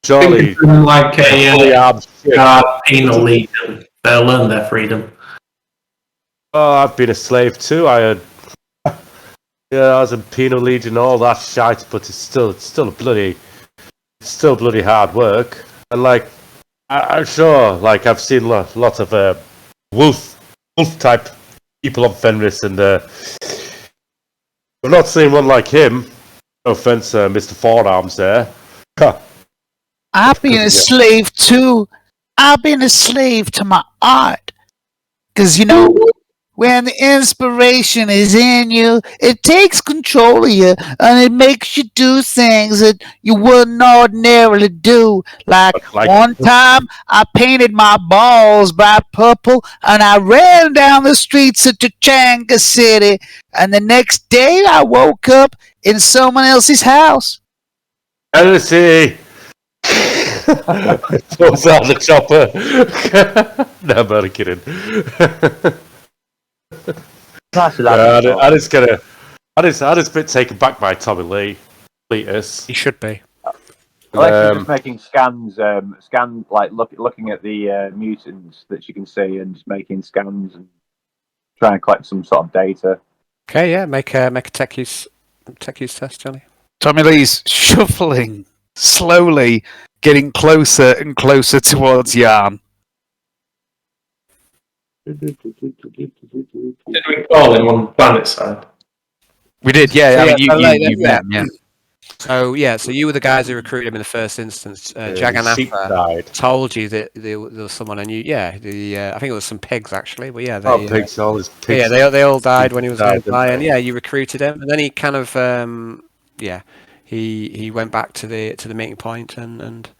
Surely, like a penal legion, they'll learn their freedom. Oh, I've been a slave too. I was in penal legion, all that shite, but it's still bloody hard work. And I'm sure, I've seen lots of wolf type people on Fenris, and we're not seeing one like him. No offense, Mr. Forearms there. I've been a slave too. I've been a slave to my art. Because, when the inspiration is in you, it takes control of you, and it makes you do things that you wouldn't ordinarily do. Like one time, I painted my balls bright purple, and I ran down the streets of Tachanga City, and the next day I woke up in someone else's house. Heresy! Pulls out the chopper. No, I'm not kidding. I just been taken back by Tommy Lee. Cletus. He should be. Alexa's just making scans, looking at the mutants that she can see, and just making scans and trying to collect some sort of data. Okay, yeah, make a tech use test, Johnny. Tommy Lee's shuffling slowly, getting closer and closer towards Jan. Did we call him on the planet side? We did, yeah. You met him, yeah. So you were the guys who recruited him in the first instance. Jagannatha told you that there was someone, and I think it was some pigs actually. But yeah, pigs, all his pigs. Yeah, they all died when he was going to die, and you recruited him, and then he kind of he went back to the meeting point, and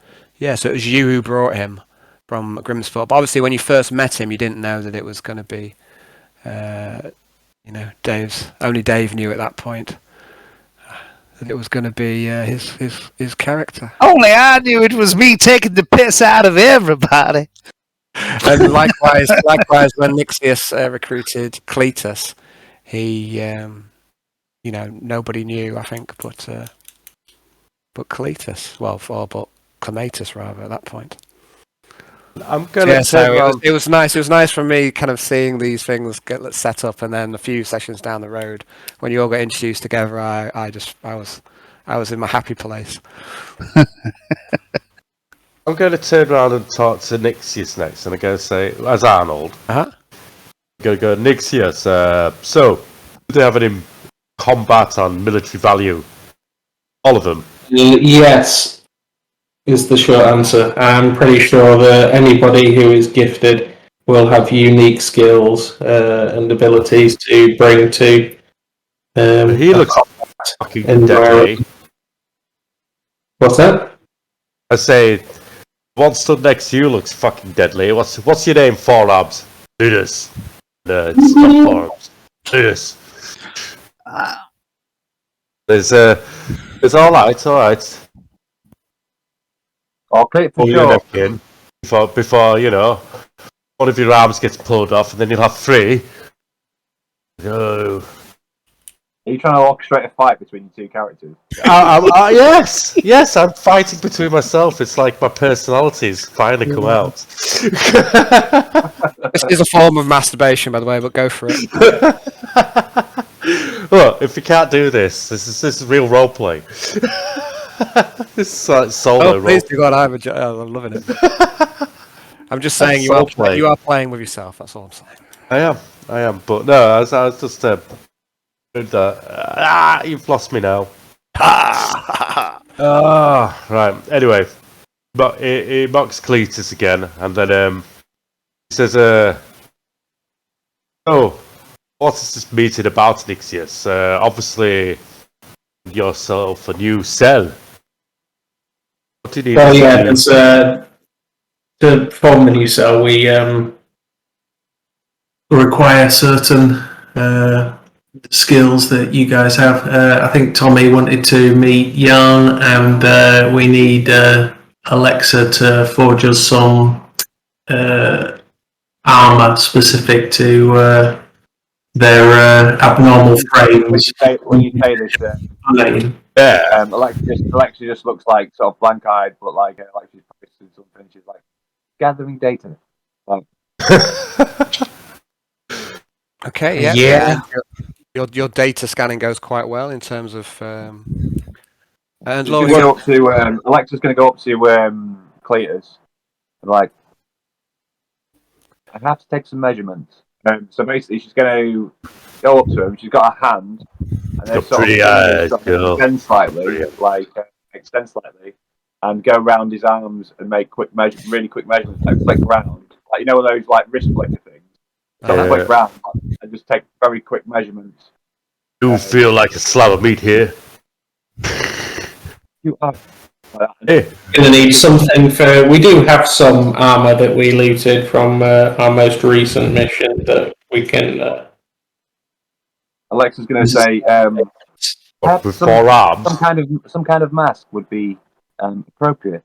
so it was you who brought him from Grimsport. But obviously, when you first met him, you didn't know that it was going to be, Dave's. Only Dave knew at that point that it was going to be his character. Only I knew it was me taking the piss out of everybody. And likewise, when Nixius recruited Cletus, he, nobody knew, I think, but Cletus. Well, but Clematis rather at that point. I'm gonna it was nice. It was nice for me, kind of seeing these things get set up, and then a few sessions down the road, when you all got introduced together, I was in my happy place. I'm going to turn around and talk to Nixius next, and I'm going to say, as Arnold, Uh-huh. I'm going to go, Nixius, so, do they have any combat and military value? All of them? Yes, is the short answer. I'm pretty sure that anybody who is gifted will have unique skills and abilities to bring to. He looks fucking deadly. What's that? I say, one stood next to you looks fucking deadly. What's your name, Forearms? Do this. No, it's not Forearms. Do this. It's alright. Okay, for Pull your sure. neck in before one of your arms gets pulled off, and then you'll have three. No. Are you trying to orchestrate a fight between your two characters? Yes, I'm fighting between myself. It's like my personalities finally come out. This is a form of masturbation, by the way, but go for it. Look, if you can't do this is real role play. This is like solo role. Please do God, I'm loving it. I'm just saying you are playing with yourself. That's all I'm saying. I am, but no, I was just you've lost me now. Right. Anyway, but he mocks Cletus again, and then he says, "Oh, what is this meeting about, Nixius? Obviously, yourself a new cell. What do you need?" Well, yeah, it's, to form a new cell, we require certain skills that you guys have. I think Tommy wanted to meet Jan, and we need Alexa to forge us some armor specific to their abnormal frames. When you say this, Alexa just looks like sort of blank-eyed, but like she's posting something. She's like gathering data. Okay, yeah. Your data scanning goes quite well in terms of. And Laura, Alexa's going to go up to Cletus and like, I have to take some measurements. So basically, she's going to go up to him. She's got a hand, and then sort of extend slightly, and go around his arms and make really quick measurements. Like flick around, like one of those like wrist flicker things. Flick around and just take very quick measurements. You feel like a slab of meat here. You are. Going to need something for. We do have some armor that we looted from our most recent mission that we can. Alexa's going to say, some kind of mask would be appropriate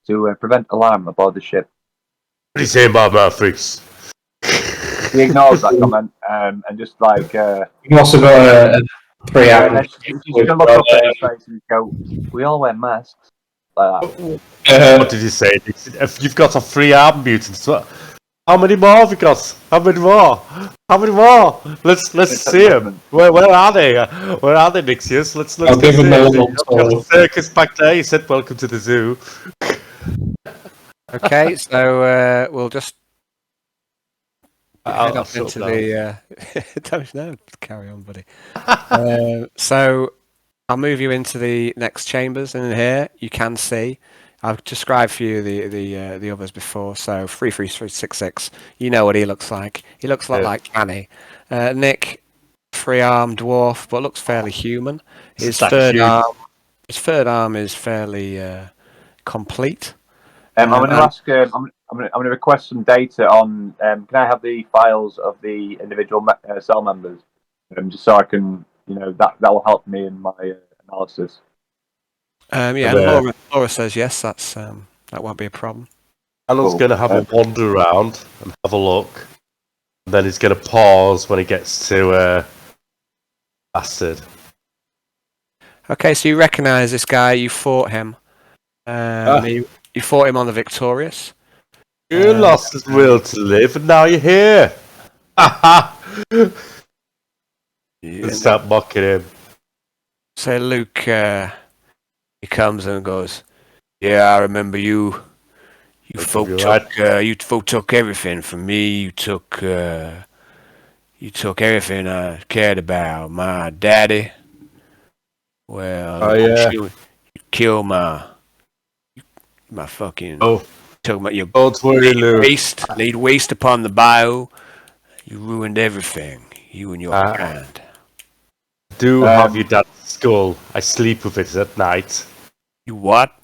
to prevent alarm aboard the ship. What do you say about my freaks? He ignores that comment and just like. We've also got a 3 hour. She's going to look up at his face and go, "We all wear masks." Like that. What did you say? If you've got a 3-arm mutant, how many more have you got? How many more? Let's see them. Where are they? Where are they, Nixius? Let's give them a little tour. Circus back there. He said, "Welcome to the zoo." Okay, so we'll just head I'll up into the. Don't know. Carry on, buddy. So I'll move you into the next chambers, and in here you can see. I've described for you the others before. So 33366. You know what he looks like. He looks a lot like Annie. Nick, 3-armed dwarf, but looks fairly human. His third arm is fairly complete. I'm going to ask. I'm going to request some data on. Can I have the files of the individual cell members, just so I can, that will help me in my analysis. Laura says yes. That won't be a problem. Arnold's going to have a wander around and have a look. And then he's going to pause when he gets to Bastard. Okay, so you recognise this guy. You fought him. You fought him on the Victorious. You lost his will to live, and now you're here. Stop mocking him. So Luke, he comes and goes, "Yeah, I remember you. You folk took everything from me. You took everything I cared about. My daddy. Well, you killed my fucking. Took my your laid waste upon the bayou. You ruined everything. You and your kind. Do have your dad's skull. I sleep with it at night. You what?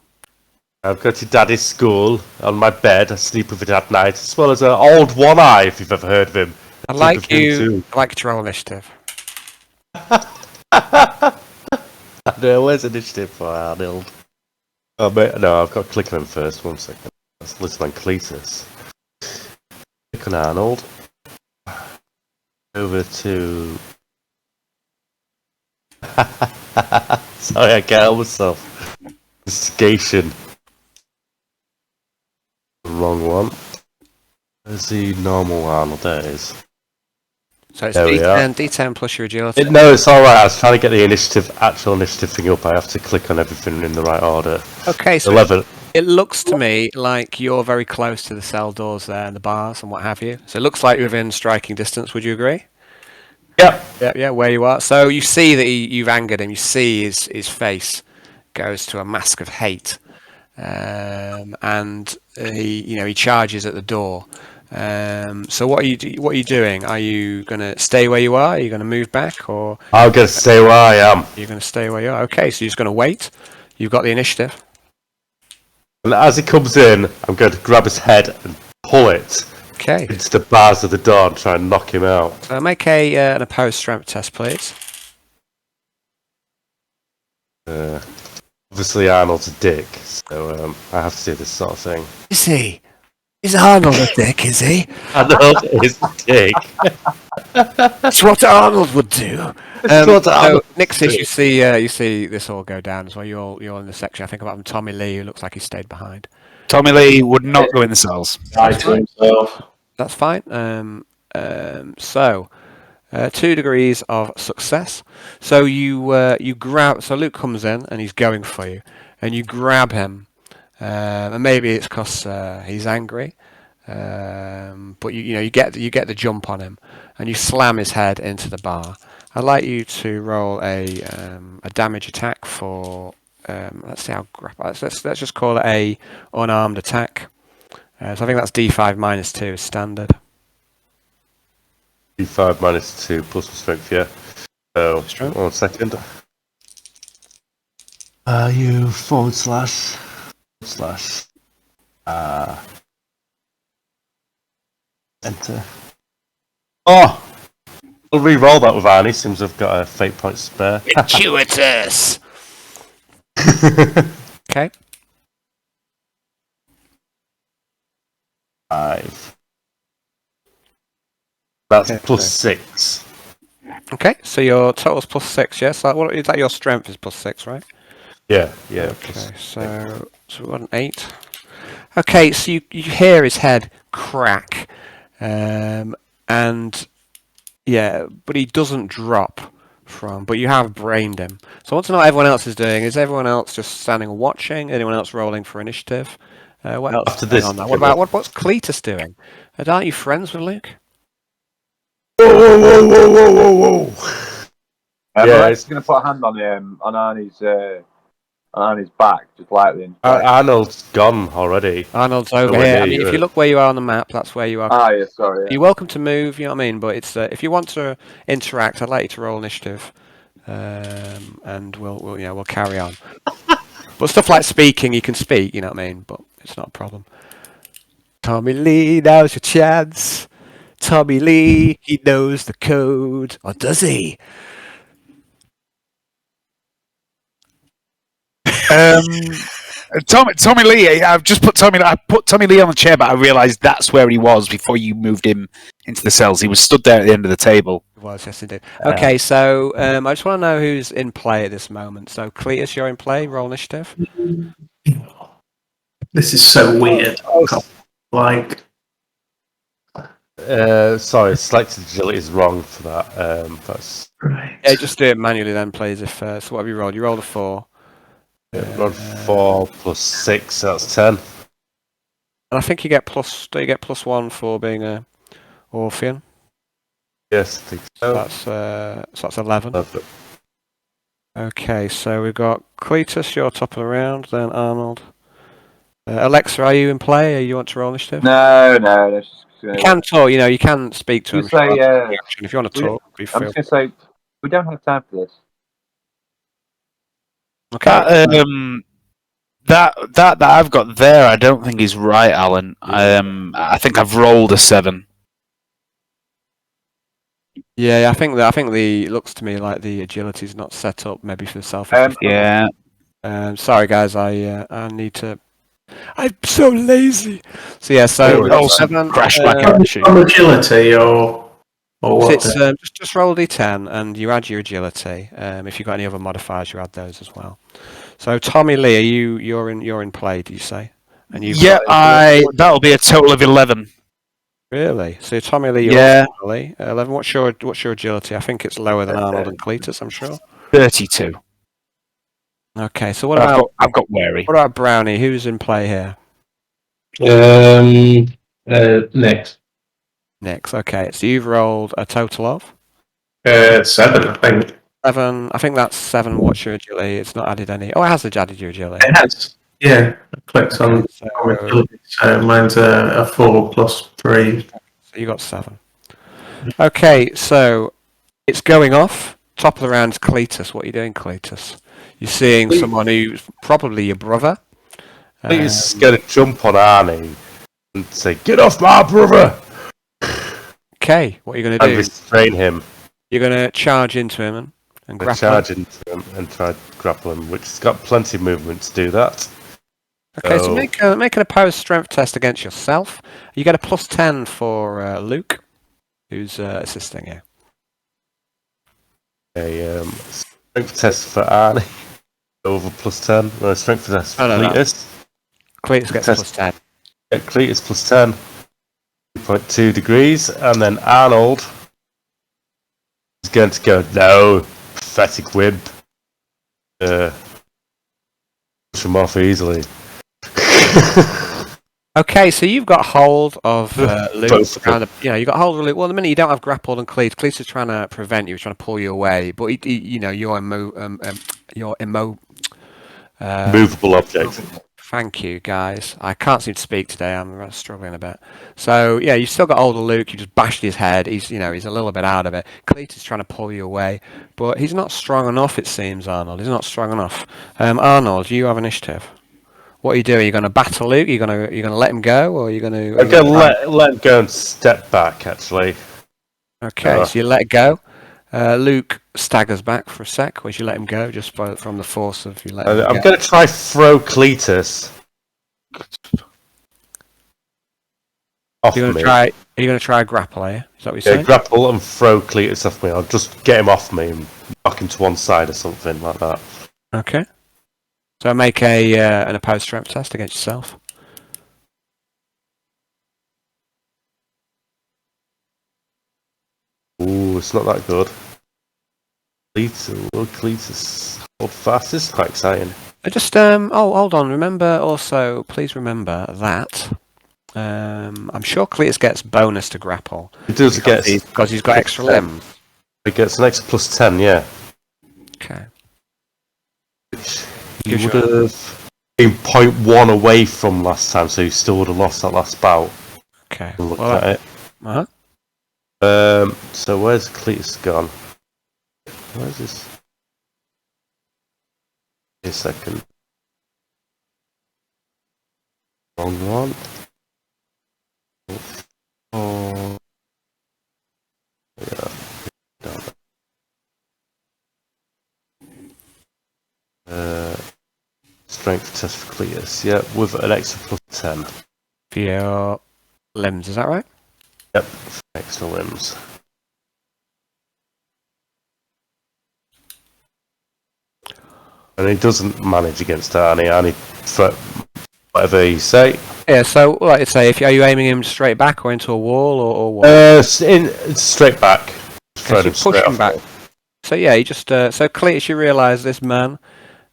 I've got your daddy's skull on my bed. I sleep with it at night, as well as an old One Eye, if you've ever heard of him. I like you. I like your initiative. No, where's initiative for Arnold? Oh, mate, no, I've got to click on him first. 1 second. Let's listen on Cletus. Click on Arnold. Over to... Sorry, I can't help myself. Investigation. Wrong one. Where's the normal Arnold? There it is. So it's D10 plus your agility. No, it's alright. I was trying to get the actual initiative thing up. I have to click on everything in the right order. Okay, so 11. It looks to me like you're very close to the cell doors there and the bars and what have you. So it looks like you're within striking distance. Would you agree? Yep. Yeah, where you are. So you see that you've angered him. You see his face goes to a mask of hate, and he charges at the door. So what are you doing? Are you going to stay where you are? Are you going to move back, or I'm going to stay where I am? You're going to stay where you are. Okay, so you're just going to wait. You've got the initiative. And as he comes in, I'm going to grab his head and pull it into the bars of the door and try and knock him out. So make an opposed strength test, please. Obviously, Arnold's a dick, so I have to do this sort of thing. Is he? Is Arnold a dick, is he? Arnold is a dick. That's what Arnold would do. So, Nixis, you see this all go down as well. You're in the section. I think about Tommy Lee, who looks like he stayed behind. Tommy Lee would not go in the cells. That's fine. So 2 degrees of success. So you grab. So Luke comes in and he's going for you, and you grab him. And maybe it's because he's angry, but you get the jump on him, and you slam his head into the bar. I'd like you to roll a damage attack for. Let's see how let's just call it a unarmed attack. So I think that's D5 minus 2 is standard. D5 minus 2 plus strength, yeah. So 1 second. You / enter. Oh! I'll re-roll that with Arnie, since I've got a fate point spare. Gratuitous! Okay. 5. That's plus 6. Okay, so your total's plus 6, yes? Yeah? So what is that? Your strength is plus 6, right? Yeah. Okay, so we got an 8. Okay, so you hear his head crack, and yeah, but he doesn't drop but you have brained him. So I want to know what everyone else is doing. Is everyone else just standing and watching? Anyone else rolling for initiative? What else After this, on that? What's Cletus doing? Aren't you friends with Luke? Whoa! Yeah, he's going to put a hand on Arnie's back, just lightly. Arnold's gone already. Arnold's over here. I mean, if you look where you are on the map, that's where you are. Yeah, sorry. Yeah. You're welcome to move, you know what I mean? But it's if you want to interact, I'd like you to roll initiative, and we'll carry on. But stuff like speaking, you can speak, you know what I mean? But it's not a problem. Tommy Lee, now's your chance. Tommy Lee, he knows the code, or does he? Tommy Lee. I've just put Tommy. I put Tommy Lee on the chair, but I realised that's where he was before you moved him into the cells. He was stood there at the end of the table. It was, yes, indeed. Okay, so I just want to know who's in play at this moment. So, Cletus, you're in play. Roll initiative. This is so weird. Like, sorry, selected agility is wrong for that. That's right. Yeah, just do it manually then, please. If so, what have you rolled? You rolled a 4. rod 4 plus 6, so that's 10. And I think you get plus. Do you get +1 for being a Orphean? Yes, I think so. That's 11. Okay, so we've got Cletus, you're top of the round, then Arnold. Alexa, are you in play? Or you want to roll initiative? No. You can talk. You can speak to him. You say, If you want to talk, I'm just going to say, we don't have time for this. Okay. That I've got there, I don't think is right, Alan. I think I've rolled a 7. Yeah, I think the looks to me like the agility's not set up maybe for the self. Yeah. Sorry guys, I need to. I'm so lazy. So yeah, so Also 7 crash like On a agility or what? It's just roll a d10 and you add your agility. If you've got any other modifiers, you add those as well. So Tommy Lee, you're in play? Did you say? And that'll be a total of 11. Really? So Tommy Lee, Yeah. 11. What's your agility? I think it's lower than Arnold and Cletus, I'm sure. 32. Okay, so what about I've got wary. what about Brownie? Who's in play here? Next. Nix. Okay, so you've rolled a total of 7, I think. 7. I think that's 7. What's your agility? It's not added any. Oh, it has added your agility. It has. Yeah, it clicks on agility. So mine's a 4 plus 3. So you got 7. Okay, so it's going off. Top of the round is Cletus. What are you doing, Cletus? You're seeing someone who's probably your brother. He's going to jump on Arnie and say, "Get off my brother!" Okay, what are you going to do? And restrain him. You're going to charge into him and grapple Charge him. into him and try to grapple him, which has got plenty of movement to do that. Okay, so make an opposed strength test against yourself. You get a +10 for Luke, who's assisting you. A strength test for Arnie. Over +10. No, strength test for Cletus. Cletus gets +10. Yeah, Cletus +10. 2.2 degrees. And then Arnold is going to go, "No, pathetic wimp." Push him off easily. Okay, so you've got hold of Luke. Both of them. You got hold of Luke. Well, the minute you don't have grappled and Cletus, Cletus is trying to prevent you, he's trying to pull you away. But you're Movable object. Thank you, guys. I can't seem to speak today. I'm struggling a bit. So yeah, you still got hold of Luke. You just bashed his head. He's a little bit out of it. Cletus is trying to pull you away, but he's not strong enough. It seems Arnold. He's not strong enough. Arnold, you have initiative. What are you doing? Are you going to battle Luke? Are you going to let him go, or are you going to? I'm going to let him go and step back. Actually. Okay, so you let go. Luke staggers back for a sec. Whereas you let him go, just from the force of you let him go. I'm going to try throw Cletus off Are you me. going to try a grapple? Are you? Is that what you're saying? Grapple and throw Cletus off me. I'll just get him off me and knock him to one side or something like that. Okay. So make an opposed strength test against yourself. Ooh, it's not that good. Cletus hold fast. This is quite exciting. Just hold on. Please remember that I'm sure Cletus gets bonus to grapple. He does because he's got extra limbs. He gets an extra +10, yeah. Okay. He would have been 0.1 away from last time, so he still would have lost that last bout. Okay. Look at it. Uh-huh. So where's Cletus gone? Where's this? A second. Wrong one. Oh. Yeah. Let's strength test for Cletus. Yeah, with an extra +10. For your limbs, is that right? Yep, for extra limbs. And he doesn't manage against Arnie. Arnie, for whatever you say. Yeah, so like I say, are you aiming him straight back or into a wall or what? Straight back. Okay, so you push him back. So yeah, you just so Cletus, you realise this man.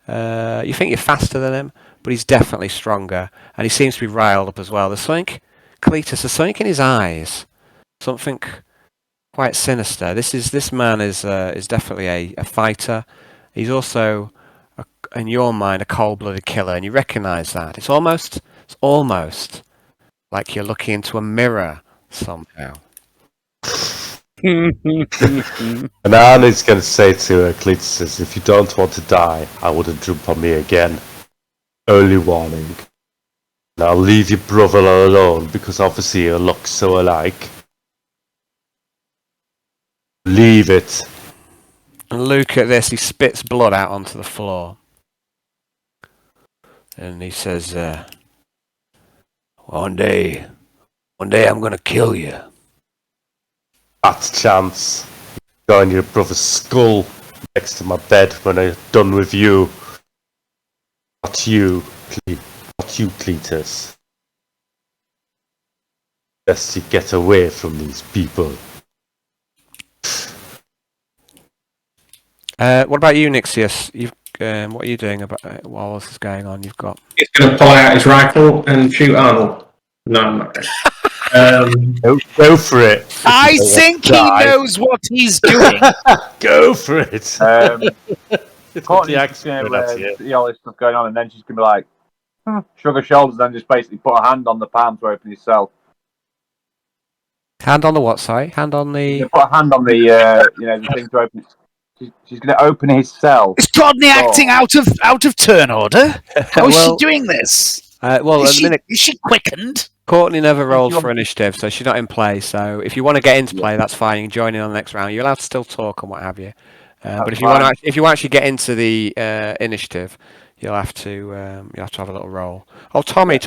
You think you're faster than him, but he's definitely stronger, and he seems to be riled up as well. There's something, Cletus, there's something in his eyes, something quite sinister. This man is definitely a fighter. He's also, in your mind, a cold-blooded killer, and you recognise that. It's almost like you're looking into a mirror somehow. And Arnie's going to say to Cletus, if you don't want to die, I wouldn't jump on me again. Early warning. And I'll leave your brother alone, because obviously you look so alike. Leave it. And look at this, he spits blood out onto the floor. And he says, one day I'm going to kill you. That's chance. Going your brother's skull next to my bed when I'm done with you. Not you, Cletus. Best you get away from these people. What about you, Nixius? What are you doing while this is going on? You've got. He's going to pull out his rifle and shoot Arnold. No, I'm not. Go for it. I think he knows what he's doing. Go for it. Courtney's going to see all this stuff going on, and then she's going to be like, shrug her shoulders, and then just basically put a hand on the palm to open his cell. Hand on the what? Sorry, hand on the. Put a hand on the the thing to open it. She's going to open his cell. Is Courtney acting out of turn order? How is she doing this? Is she quickened? Courtney never rolled for initiative, so she's not in play. So if you want to get into play, that's fine. You can join in on the next round. You're allowed to still talk and what have you. But if you want to actually get into the initiative, you'll have to have a little roll. Oh, Tommy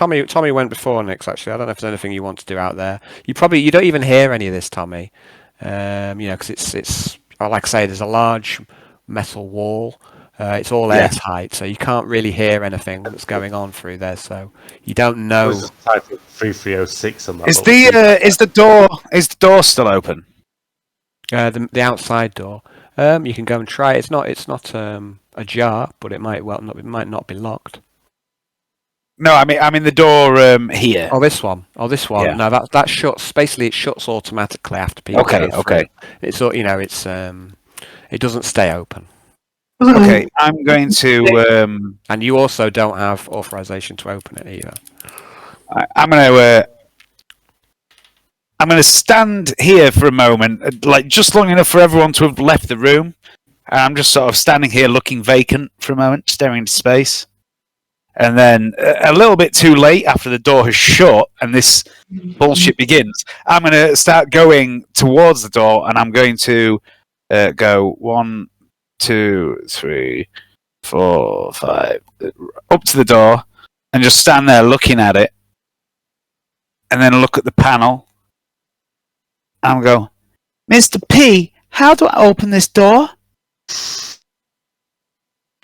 went before Nix. Actually, I don't know if there's anything you want to do out there. You don't even hear any of this, Tommy. Because it's like I say, there's a large metal wall. It's all airtight, so you can't really hear anything that's going on through there. So you don't know. Type of 3306 on that. Is the door still open? The outside door. You can go and try it. It's not ajar, but it might not be locked. No, I mean the door here. Oh, this one. Yeah. No, that shuts. Basically, it shuts automatically after people. Okay. It's it doesn't stay open. Okay, I'm going to. And you also don't have authorization to open it either. I'm going to stand here for a moment, like just long enough for everyone to have left the room. And I'm just sort of standing here looking vacant for a moment, staring into space. And then a little bit too late after the door has shut and this bullshit begins, I'm going to start going towards the door and I'm going to go 1, 2, 3, 4, 5, up to the door and just stand there looking at it. And then look at the panel. And go, Mr. P, how do I open this door?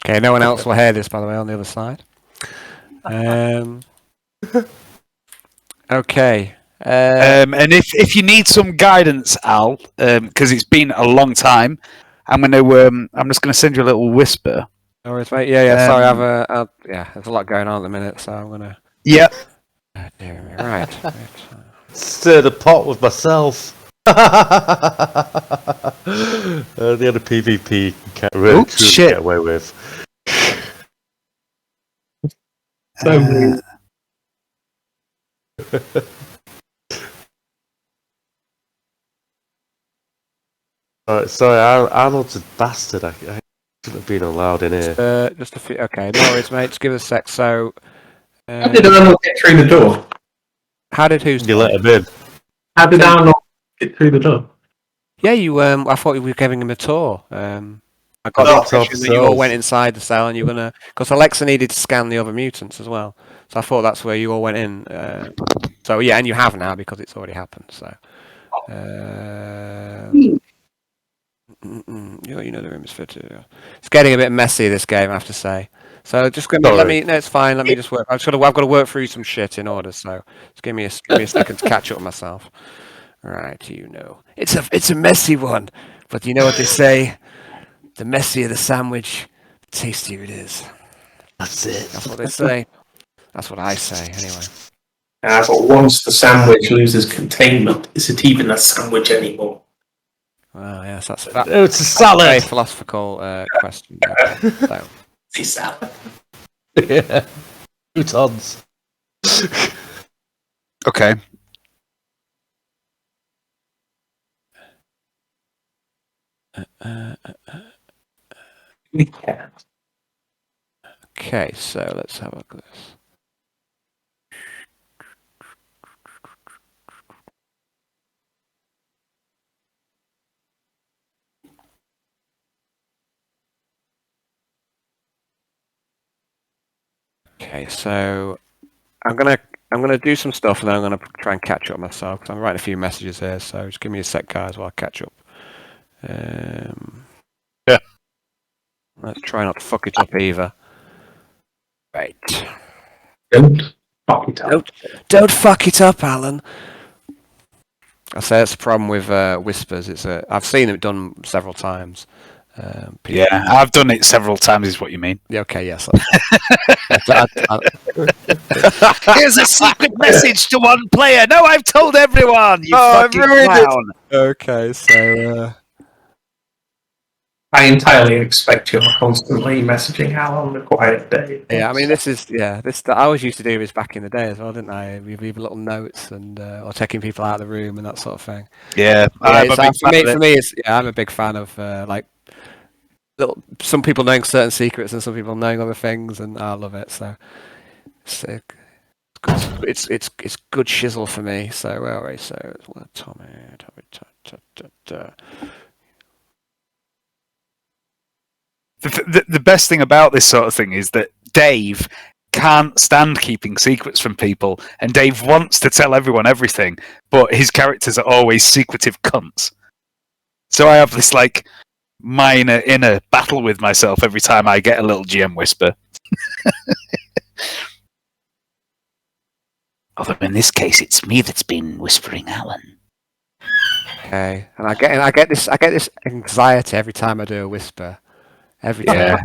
Okay, no one else will hear this, by the way, on the other side. Okay. And if you need some guidance, Al, because it's been a long time, I'm just gonna send you a little whisper. No worries, mate. Yeah. Sorry, there's a lot going on at the minute, so I'm gonna. Yep. Right. Stir the pot with myself. The other PvP you can't really get away with. Sorry, Arnold's a bastard. I shouldn't have been allowed in here. Just a few. Okay, no worries, mate. Just give us a sec. So, how did Arnold get through the door? How did who? You let him in. How did Arnold get through the door? Yeah, you. I thought we were giving him a tour. I got the Lot of impression that you all cells. went inside the cell and you're gonna, because Alexa needed to scan the other mutants as well. So I thought that's where you all went in. So yeah, and you have now because it's already happened. So. You know the room is fit. It's getting a bit messy this game, I have to say. So just let me. No, it's fine. Let me just work. I've got to work through some shit in order. So just give me a second to catch up with myself. Right, it's a messy one, but you know what they say: the messier the sandwich, the tastier it is. That's it. That's what they say. That's what I say, anyway. But once the sandwich loses containment, is it even a sandwich anymore? Well, yes, It's a that's a salad. very philosophical question. Okay, so. It's salad. Yeah. Croutons. Okay. We can. Okay, so let's have a look at this. Okay, so I'm gonna do some stuff and then I'm gonna try and catch up myself because I'm writing a few messages here. So just give me a sec, guys, while I catch up. Yeah. Let's try not to fuck it up either. Right. Don't fuck it up. Don't fuck it up, Alan. I say that's the problem with whispers. I've seen it done several times. Yeah, I've done it several times. Is what you mean? Yeah. Okay. Yes. Here's a secret message to one player. No, I've told everyone. You fucking clown. Okay. So. I entirely expect you're constantly messaging Al on the quiet day. Yeah, I mean, this I always used to do this back in the day as well, didn't I? We leave little notes and or checking people out of the room and that sort of thing. Yeah, For me, I'm a big fan of like some people knowing certain secrets and some people knowing other things, and I love it. So it's good shizzle for me. So where are we? So Tommy. The best thing about this sort of thing is that Dave can't stand keeping secrets from people, and Dave wants to tell everyone everything, but his characters are always secretive cunts. So I have this like minor inner battle with myself every time I get a little GM whisper. Although in this case, it's me that's been whispering Alan. Okay, and I get this anxiety every time I do a whisper. Every time. Yeah.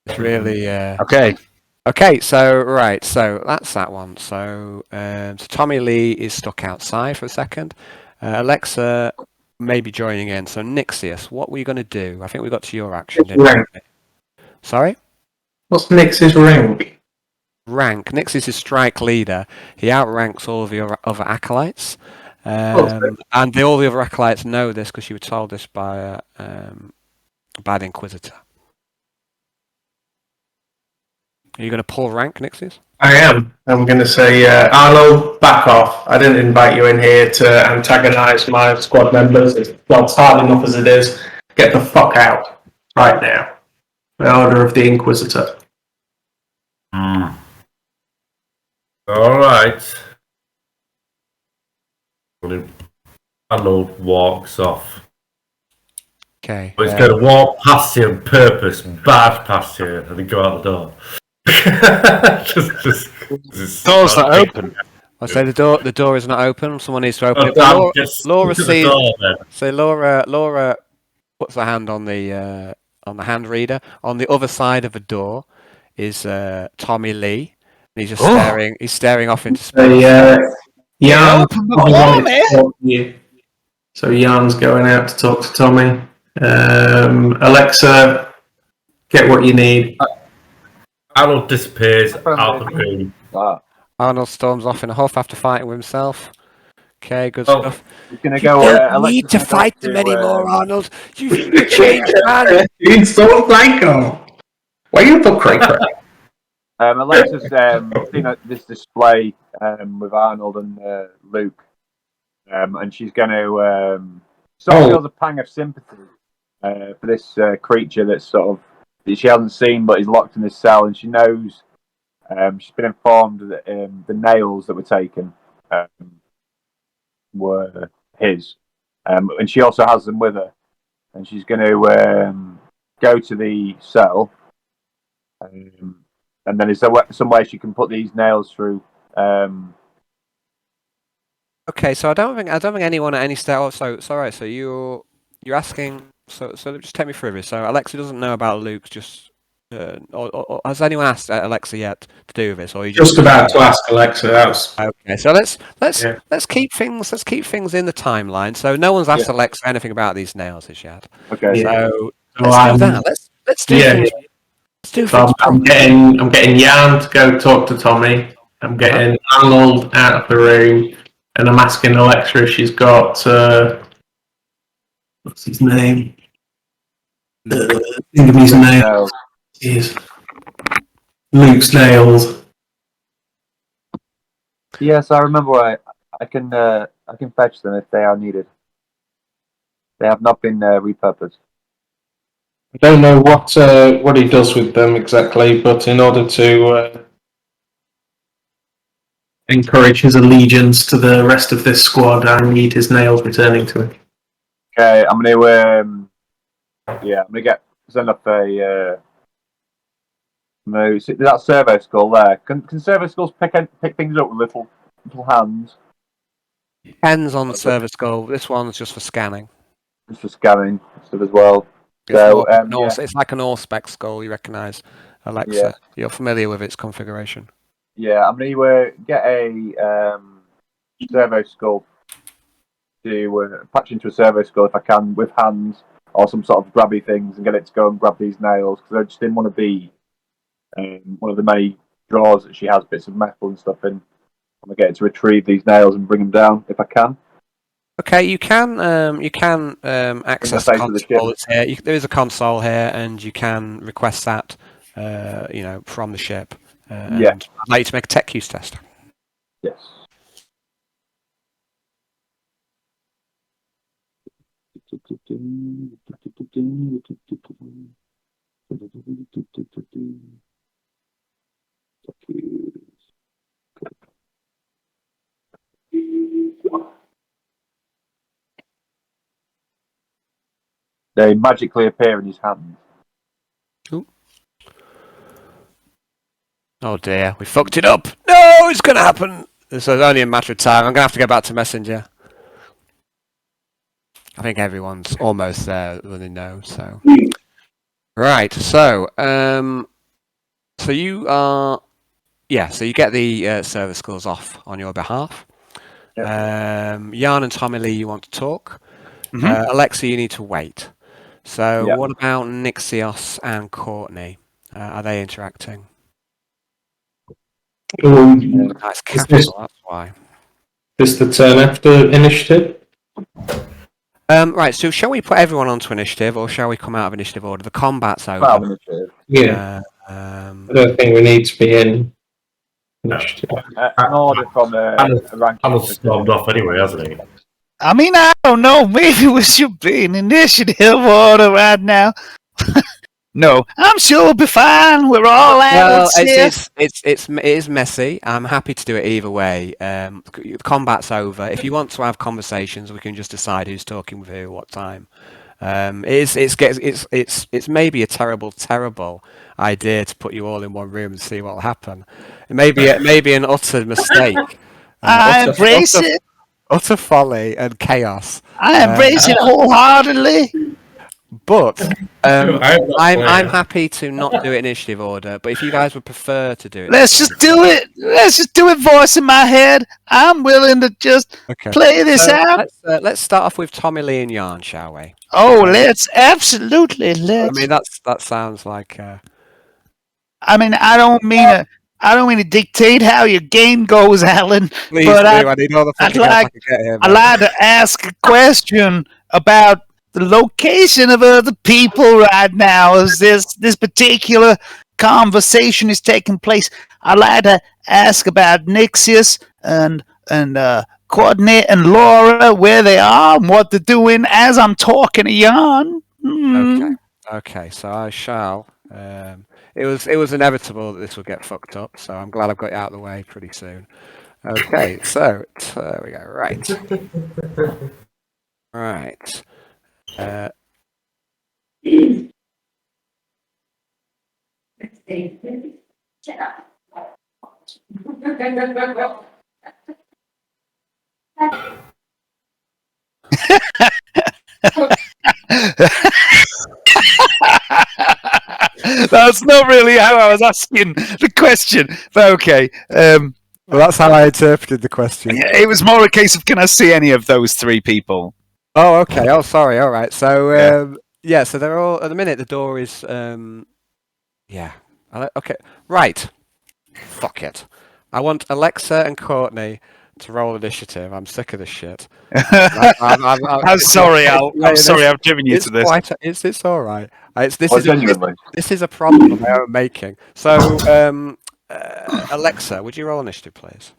It's really Okay. Okay, so that's that one. So Tommy Lee is stuck outside for a second. Alexa may be joining in. So Nixius, what were you going to do? I think we got to your action. Didn't we? Sorry? What's Nix's rank? Rank. Nixius is strike leader. He outranks all of your other acolytes. And all the other acolytes know this because you were told this by the Inquisitor. Are you going to pull rank, Nixius? I am. I'm going to say, Arnold, back off. I didn't invite you in here to antagonise my squad members. It's hard enough as it is. Get the fuck out right now. By order of the Inquisitor. All right. Arnold walks off. Okay. But he's going to walk past you on purpose, barge past you, and then go out the door. Door's not open. I say the door is not open. Someone needs to open it. Laura sees. Laura puts her hand on the hand reader. On the other side of the door is Tommy Lee. And he's just staring. He's staring off into space. Jan, so Jan's going out to talk to Tommy. Alexa, get what you need. Arnold disappears out of the room. Arnold storms off in a huff after fighting with himself. Okay, good stuff. He's gonna go. You don't need to fight them anymore, Arnold. You've changed, man. He's so psycho. Why you so cray-cray? Alexa's seen this display with Arnold and Luke, and she's going to feels a pang of sympathy for this creature that's that she hasn't seen, but is locked in this cell, and she knows. She's been informed that the nails that were taken were his, and she also has them with her. And she's going to go to the cell, and then is there some way she can put these nails through? Okay, so I don't think anyone at any stage. So you're asking. So just take me through this. So Alexa doesn't know about Luke. Just or has anyone asked Alexa yet to do this, or you Just about to ask Alexa. Okay, so let's Yeah. keep things in the timeline. So no one's asked Alexa anything about these nails as yet. Okay. Yeah. So let's do that. Let's do things. Let's do So things. I'm getting Jan to go talk to Tommy. I'm getting Arnold out of the room, and I'm asking Alexa if she's got what's his name? Think of his name. Nails. Is Luke's nails. Yes, I remember. I can fetch them if they are needed. They have not been repurposed. I don't know what he does with them exactly, but in order to encourage his allegiance to the rest of this squad, I need his nails returning to him. Okay, I'm gonna send up a that servo skull there. Can servo skulls pick things up with little hands? Depends on the server skull. This one's just for scanning. Just for scanning stuff as well. It's like an all-spec skull. You recognise, Alexa. Yeah. You're familiar with its configuration. Yeah, I'm gonna get a servo skull to patch into a servo skull if I can with hands or some sort of grabby things and get it to go and grab these nails because I just didn't want to be one of the many drawers that she has bits of metal and stuff in. I'm gonna get it to retrieve these nails and bring them down if I can. Okay, you can access the console. It's here. There is a console here, and you can request that, from the ship. And I'd like you to make a tech use test. Yes. They magically appear in his hand. Ooh. Oh dear, we fucked it up. No, it's going to happen. So it's only a matter of time. I'm going to have to go back to Messenger. I think everyone's almost there when they know. So, right. So, so you are, So you get the server skills off on your behalf. Yep. Jan and Tommy Lee, you want to talk. Mhm. Alexa, you need to wait. So, Yep. what about Nixios and Courtney? Are they interacting? That's capital. That's why. Is the turn after initiative? Right, so shall we put everyone onto initiative, or shall we come out of initiative order? The combat's over. Yeah. I don't think we need to be in initiative. An order from a ranking. Hamil's stormed off anyway, hasn't he? I mean, I don't know. Maybe we should be in initiative order right now. No, I'm sure we'll be fine. We're all adults here. It is messy. I'm happy to do it either way. The combat's over. If you want to have conversations, we can just decide who's talking with who, what time. It's maybe a terrible idea to put you all in one room and see what will happen. It may be an utter mistake. I embrace it. Utter folly and chaos. I embrace it wholeheartedly. But I'm happy to not do it in initiative order. But if you guys would prefer to do it, let's just do it. Let's just do it. Voice in my head. I'm willing to just play this out. Let's start off with Tommy Lee and Jan, shall we? Oh, let's absolutely. I mean, that sounds like. I mean, I don't mean to dictate how your game goes, Alan. Please but do. I need all the I'd like to ask a question about the location of other people right now as this particular conversation is taking place. I'd like to ask about Nixius and Courtney and Laura, where they are and what they're doing as I'm talking to Jan. Okay. So I shall. It was inevitable that this would get fucked up. So I'm glad I've got it out of the way pretty soon. Okay. So there we go. Right. That's not really how I was asking the question, but okay. Well, that's how I interpreted the question. It was more a case of, can I see any of those three people? Oh, okay. Oh, sorry. All right. So, Yeah. so they're all at the minute. The door is, yeah. Okay. Right. Fuck it. I want Alexa and Courtney to roll initiative. I'm sick of this shit. I'm sorry, Al. I'm sorry I've driven you to this. It's all right. Genuinely. This is a problem of my own making. So, Alexa, would you roll initiative, please?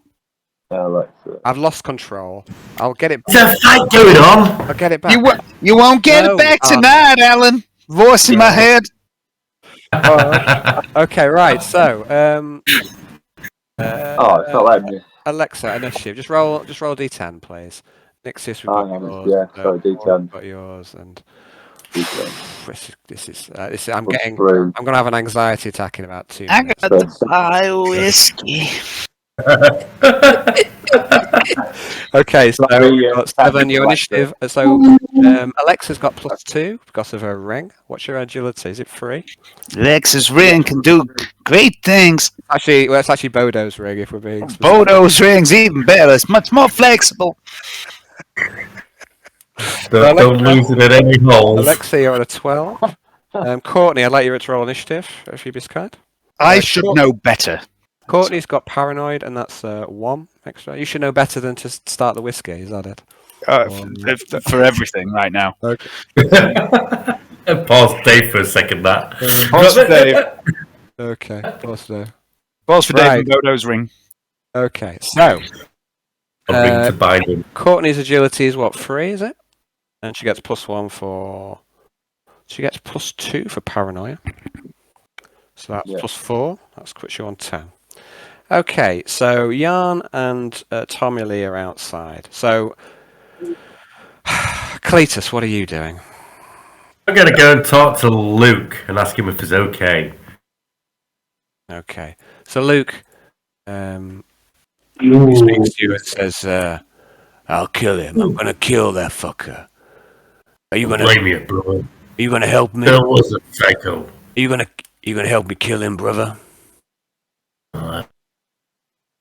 Alexa. I've lost control. I'll get it. There's a fight going on. I'll get it back. You won't get No, it back Arnold. tonight, Alan. Voice in my head. Okay, right. So, It's not letting me. Alexa, initiative. Just roll D10, please. Nixius, we've got yours. Yeah, sorry, D10. We've got yours, and D10. this is. I'm Plus getting. 3. I'm gonna have an anxiety attack in about 2 I minutes. got to buy whiskey. Okay, so Sorry, got 7. Your Alexa. initiative. So Alexa's got +2 because of her ring. What's your agility? Is it 3? Lex's ring can do great things. Actually, well, it's actually Bodo's ring. If we're being specific. Bodo's ring's even better. It's much more flexible. Don't lose it at any holes. Alexa, you're on a 12. Courtney, I'd like you to roll initiative, if you'd be so kind. I should know better. Courtney's got paranoid, and that's 1 extra. You should know better than to start the whiskey, is that it? For everything right now. Okay. Pause Dave for a second. That. Pause for Dave. Okay. Pause there. Pause for Dave Right. and Bodo's ring. Okay. So, A ring to bind him. Courtney's agility is what, 3, is it? And she gets +1 for. She gets +2 for paranoia. So that's +4. That's puts you on 10. Okay, so Jan and Tommy Lee are outside. So, Cletus, what are you doing? I'm gonna go and talk to Luke and ask him if he's okay. Okay, so Luke he speaks to you and says, "I'll kill him. I'm gonna kill that fucker. Are you gonna Blame you, brother. Are you gonna help me? Bill was a psycho. Are you gonna help me kill him, brother?"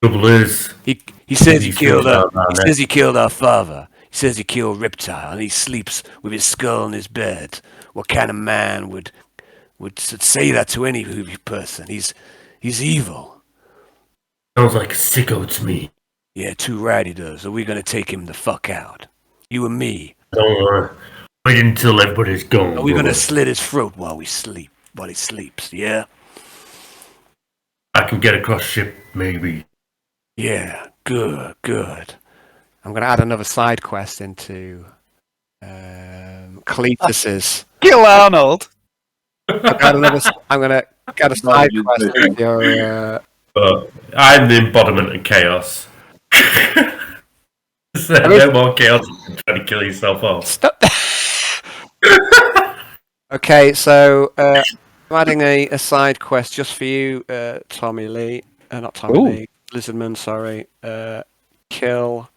Trouble is, He says he killed feels our. He says he killed our father. He says he killed Reptile, and he sleeps with his skull in his bed. What kind of man would say that to any person? He's evil. sounds like a sicko to me. Yeah, too right he does. Are we gonna take him the fuck out? You and me. Don't worry. Wait until everybody's gone. Are we gonna brother. slit his throat while he sleeps? Yeah. I can get across ship, maybe. Yeah. Good. I'm gonna add another side quest into Cletus's. Kill Arnold. I'm gonna get a side quest with your. But I'm the embodiment of chaos. So no more chaos than trying to kill yourself off. Stop. Okay, so I'm adding a side quest just for you, Tommy Lee. Not Tommy Lee. Lizardman, sorry. Kill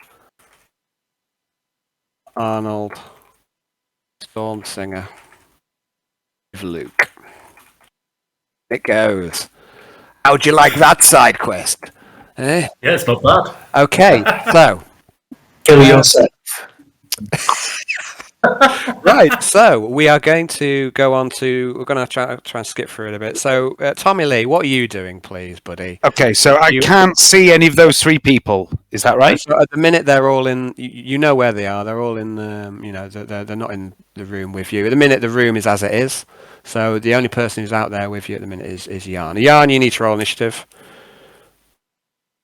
Arnold Stormsinger with Luke. It goes. How'd you like that side quest? Eh? Yeah, it's not bad. Okay, so. Kill yourself. Right, so we are going to go on to. We're going to try and skip through it a bit. So, Tommy Lee, what are you doing, please, buddy? Okay, so I can't see any of those three people. Is that right? So at the minute, they're all in. You know where they are. They're all in. They're not in the room with you. At the minute, the room is as it is. So the only person who's out there with you at the minute is Jan. Jan, you need to roll initiative.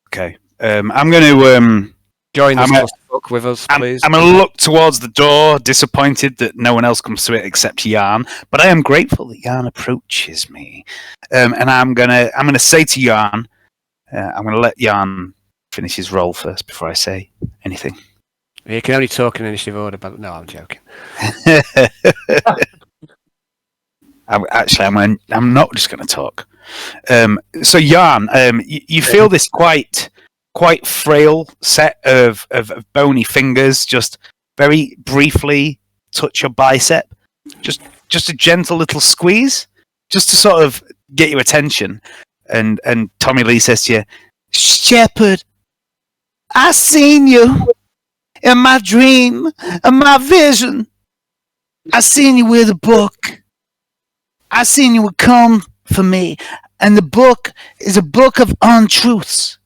Okay. I'm going to Join this I'm a- clusterfuck with us, I'm, please. I'm going to look towards the door, disappointed that no one else comes to it except Jan. But I am grateful that Jan approaches me, and I'm gonna say to Jan, I'm gonna let Jan finish his roll first before I say anything. You can only talk in initiative order, but no, I'm joking. I'm not just going to talk. So Jan, you feel this quite frail set of bony fingers just very briefly touch your bicep. Just a gentle little squeeze, just to sort of get your attention. And Tommy Lee says to you, Shepherd, I seen you in my dream, in my vision. I seen you with a book. I seen you would come for me, and the book is a book of untruths.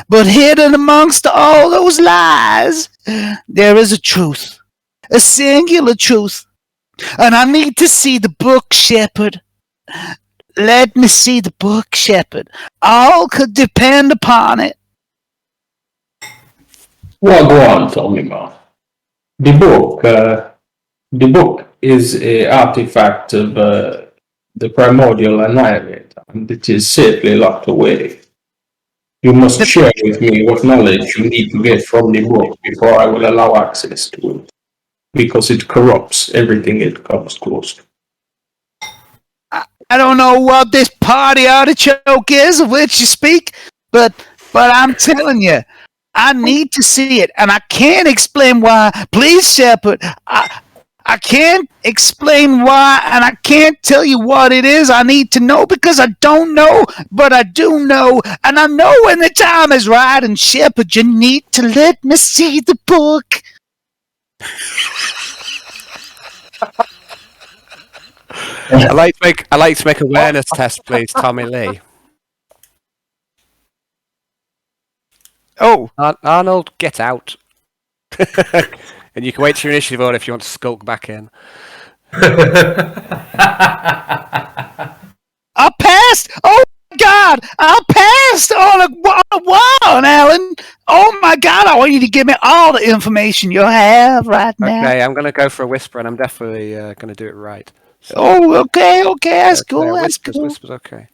But hidden amongst all those lies, there is a truth, a singular truth. And I need to see the book, Shepherd. Let me see the book, Shepherd. All could depend upon it. Well, go on, Tommy, man. The book is an artifact of the primordial annihilator, and it is safely locked away. You must share with me what knowledge you need to get from the book before I will allow access to it, because it corrupts everything it comes close to. I don't know what this party artichoke is of which you speak, but I'm telling you, I need to see it, and I can't explain why. Please, Shepherd, I can't explain why, and I can't tell you what it is I need to know because I don't know, but I do know, and I know when the time is right, and Shepherd, you need to let me see the book. I'd like to make awareness test, please, Tommy Lee. Oh, Arnold, get out. And you can wait to your initiative order if you want to skulk back in. I passed! Oh my God! I passed on a one, Alan! Oh my God, I want you to give me all the information you have right now. Okay, I'm going to go for a whisper, and I'm definitely going to do it right. So, Oh, okay, that's cool, that's whispers, cool. whispers, okay.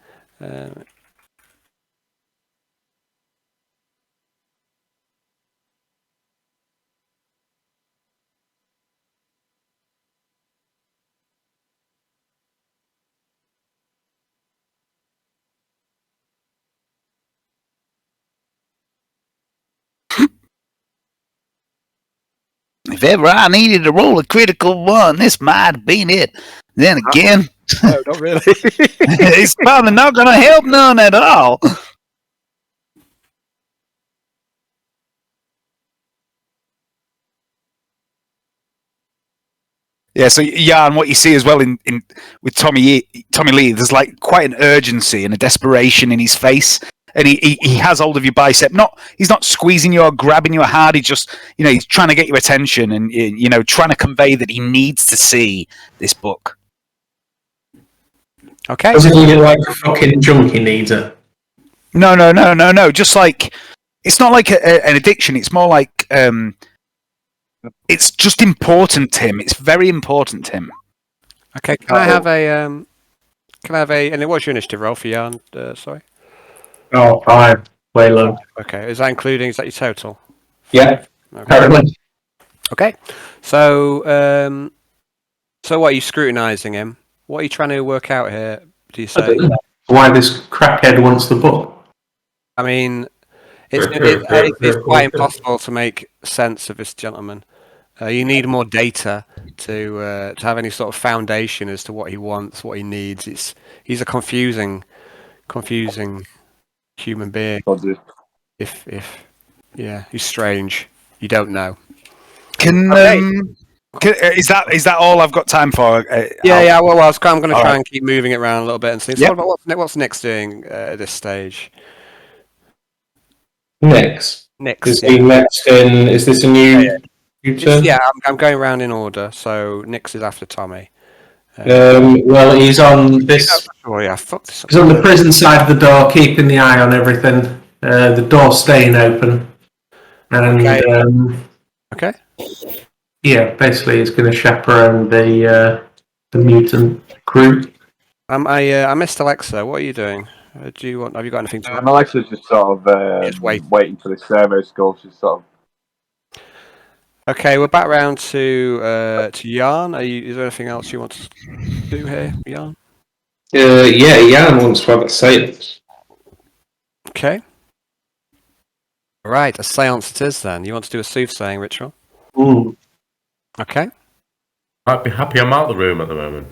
If ever I needed to roll a critical one, this might have been it. Then again, No, not really. it's probably not going to help none at all. Yeah, so Jan, what you see as well in with Tommy Lee, there's like quite an urgency and a desperation in his face, and he has hold of your bicep. He's not squeezing you or grabbing you hard. He's just he's trying to get your attention and trying to convey that he needs to see this book. Okay. Does it look like a fucking junkie needs it? No. Just like it's not like an addiction. It's more like it's just important to him. It's very important to him. Okay. Can I have a? And what's your initiative roll for Jan? Sorry. Oh, 5. Way low. Okay. Is that your total? Yeah. Okay. Okay. So, what are you scrutinising him? What are you trying to work out here? Do you say? Why this crackhead wants the book? I mean, it's quite impossible to make sense of this gentleman. You need more data to have any sort of foundation as to what he wants, what he needs. He's a confusing human being. If he's strange. You don't know. Is that all I've got time for? Yeah. Well, I'm going to try and keep moving it around a little bit and see. So what's Nick's doing at this stage? Nick's. Is Yeah. he next in? Is this a new turn? Yeah, I'm going around in order. So Nick's is after Tommy. Well, he's on this. Oh yeah, fuck this. He's on the prison side of the door, keeping the eye on everything. The door staying open. And Okay. yeah, basically, he's going to chaperone the mutant group. I missed Alexa. What are you doing? Have you got anything to? Alexa's just sort of Just wait. waiting for the servo skull. She's sort of. Okay, we're back round to Jan. Is there anything else you want to do here, Jan? Yeah, Jan wants to have a seance. Okay. All right, a seance it is then. You want to do a soothsaying ritual? Ooh. Okay. I'd be happy I'm out of the room at the moment.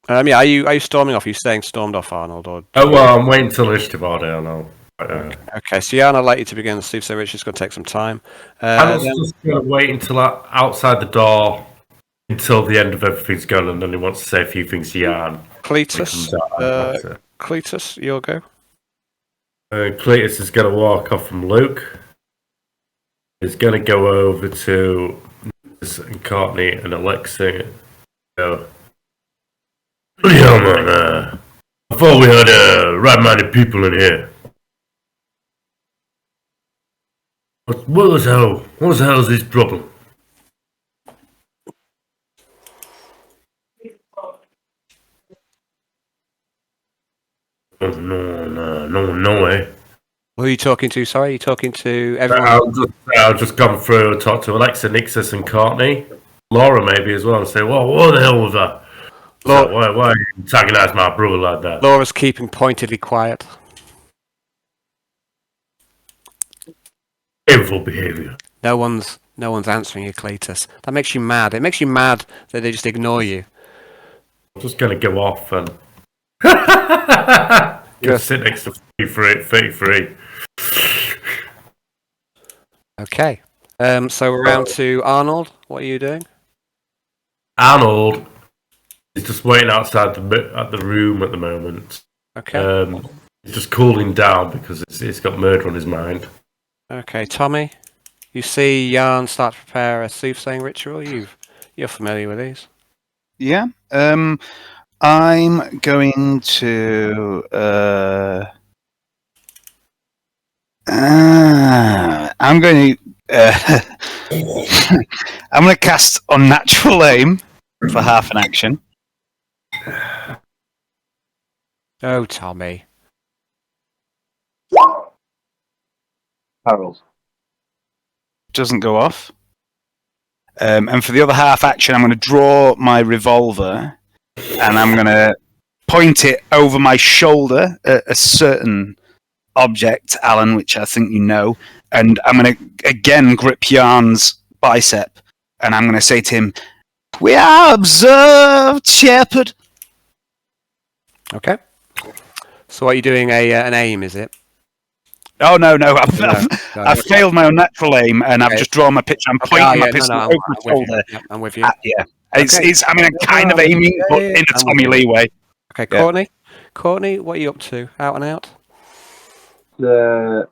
Yeah. Are you storming off? Are you staying stormed off, Arnold? Or Oh, well, I'm waiting till initiative order, I know. okay, so Jan, I'd like you to begin the soothsaying ritual. It's going to take some time. I'm just going to wait until outside the door until the end of everything's gone, and then he wants to say a few things to Jan. Cletus, Cletus, your go. Cletus is going to walk off from Luke. He's going to go over to Courtney and Alexa. Go, yeah, man. I thought we had right-minded people in here. What the hell is this problem? Oh, no way. Who are you talking to? Sorry, are you talking to everyone? I'll just come through and talk to Alexa, Nixus, and Courtney. Laura maybe as well, and say, well, what the hell was that? So, why are you antagonise my brother like that? Laura's keeping pointedly quiet. Painful behaviour. No one's answering you, Cletus. That makes you mad. It makes you mad that they just ignore you. I'm just going to go off and just sit next to 33. Okay. So we're round to Arnold. What are you doing? Arnold is just waiting outside the room at the moment. Okay. He's just cooling down because he's got murder on his mind. Okay, Tommy. You see Jan start to prepare a soothsaying ritual. You're familiar with these. Yeah. I'm going to. I'm going to. I'm going to cast Unnatural Aim for half an action. Oh, Tommy. Harold. Doesn't go off. And for the other half action, I'm going to draw my revolver and I'm going to point it over my shoulder at a certain object, Alan, which I think you know. And I'm going to again grip Yarn's bicep and I'm going to say to him, "We are observed, Shepherd." Okay. So what are you doing? An aim, is it? Oh, no. I've failed my unnatural aim and I've just drawn my picture. I'm pointing my pistol over my shoulder. I'm with you. Yeah. I mean, I'm kind of aiming, but in a Tommy Lee way. Okay, Courtney. Courtney, what are you up to? Out and out? You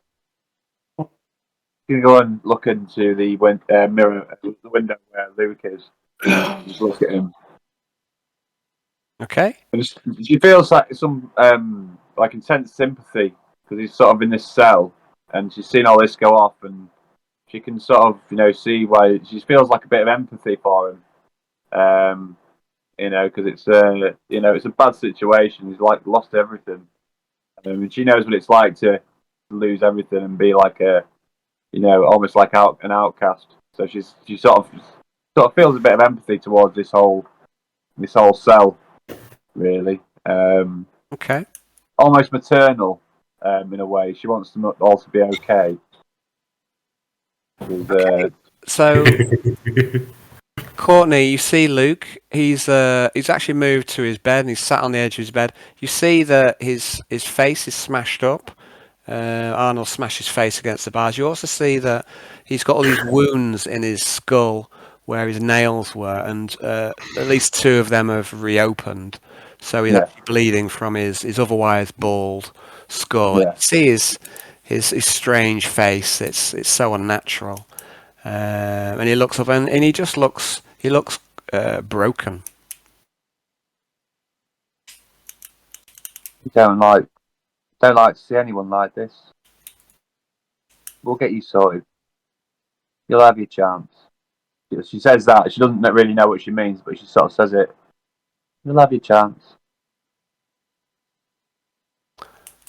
can go and look into the mirror, the window where Luke is. Just look at him. Okay. And she feels like some like intense sympathy because he's sort of in this cell and she's seen all this go off and she can sort of see why she feels like a bit of empathy for him. Because it's it's a bad situation. He's like lost everything, and she knows what it's like to lose everything and be like almost like an outcast. So she sort of feels a bit of empathy towards this whole cell, really. Okay. Almost maternal, in a way. She wants them all to be okay. So, Courtney, you see Luke. He's actually moved to his bed and he's sat on the edge of his bed. You see that his face is smashed up. Arnold smashed his face against the bars. You also see that he's got all these wounds in his skull where his nails were, and at least 2 of them have reopened. So he's actually bleeding from his otherwise bald skull. Yeah. You see his strange face. It's so unnatural. And he looks up and he looks broken. Don't like to see anyone like this. We'll get you sorted. You'll have your chance. She says that. She doesn't really know what she means, but she sort of says it. You'll have your chance.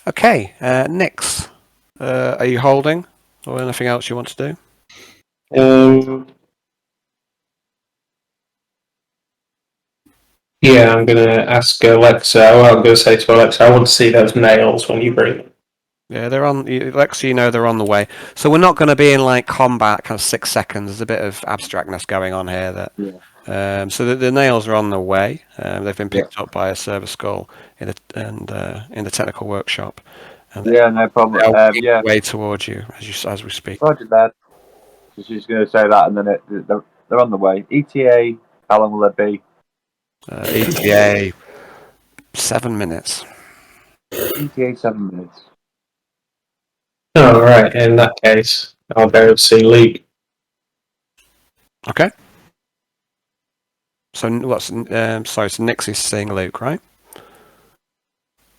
Okay, Nix. Are you holding? Or anything else you want to do? Yeah, I'm going to ask Alexa. Well, I'm going to say to Alexa, I want to see those nails when you bring them. Yeah, they're on. Alexa, you know they're on the way. So we're not going to be in like combat, kind of 6 seconds. There's a bit of abstractness going on here. So the nails are on the way. They've been picked up by a server skull in the technical workshop. And no problem. they're way towards you as we speak. Roger that. So she's going to say that, and then they're on the way. ETA, how long will it be? ETA, 7 minutes. ETA, 7 minutes. Oh, right. In that case, I'll go see Luke. Okay. So so Nix is seeing Luke, right?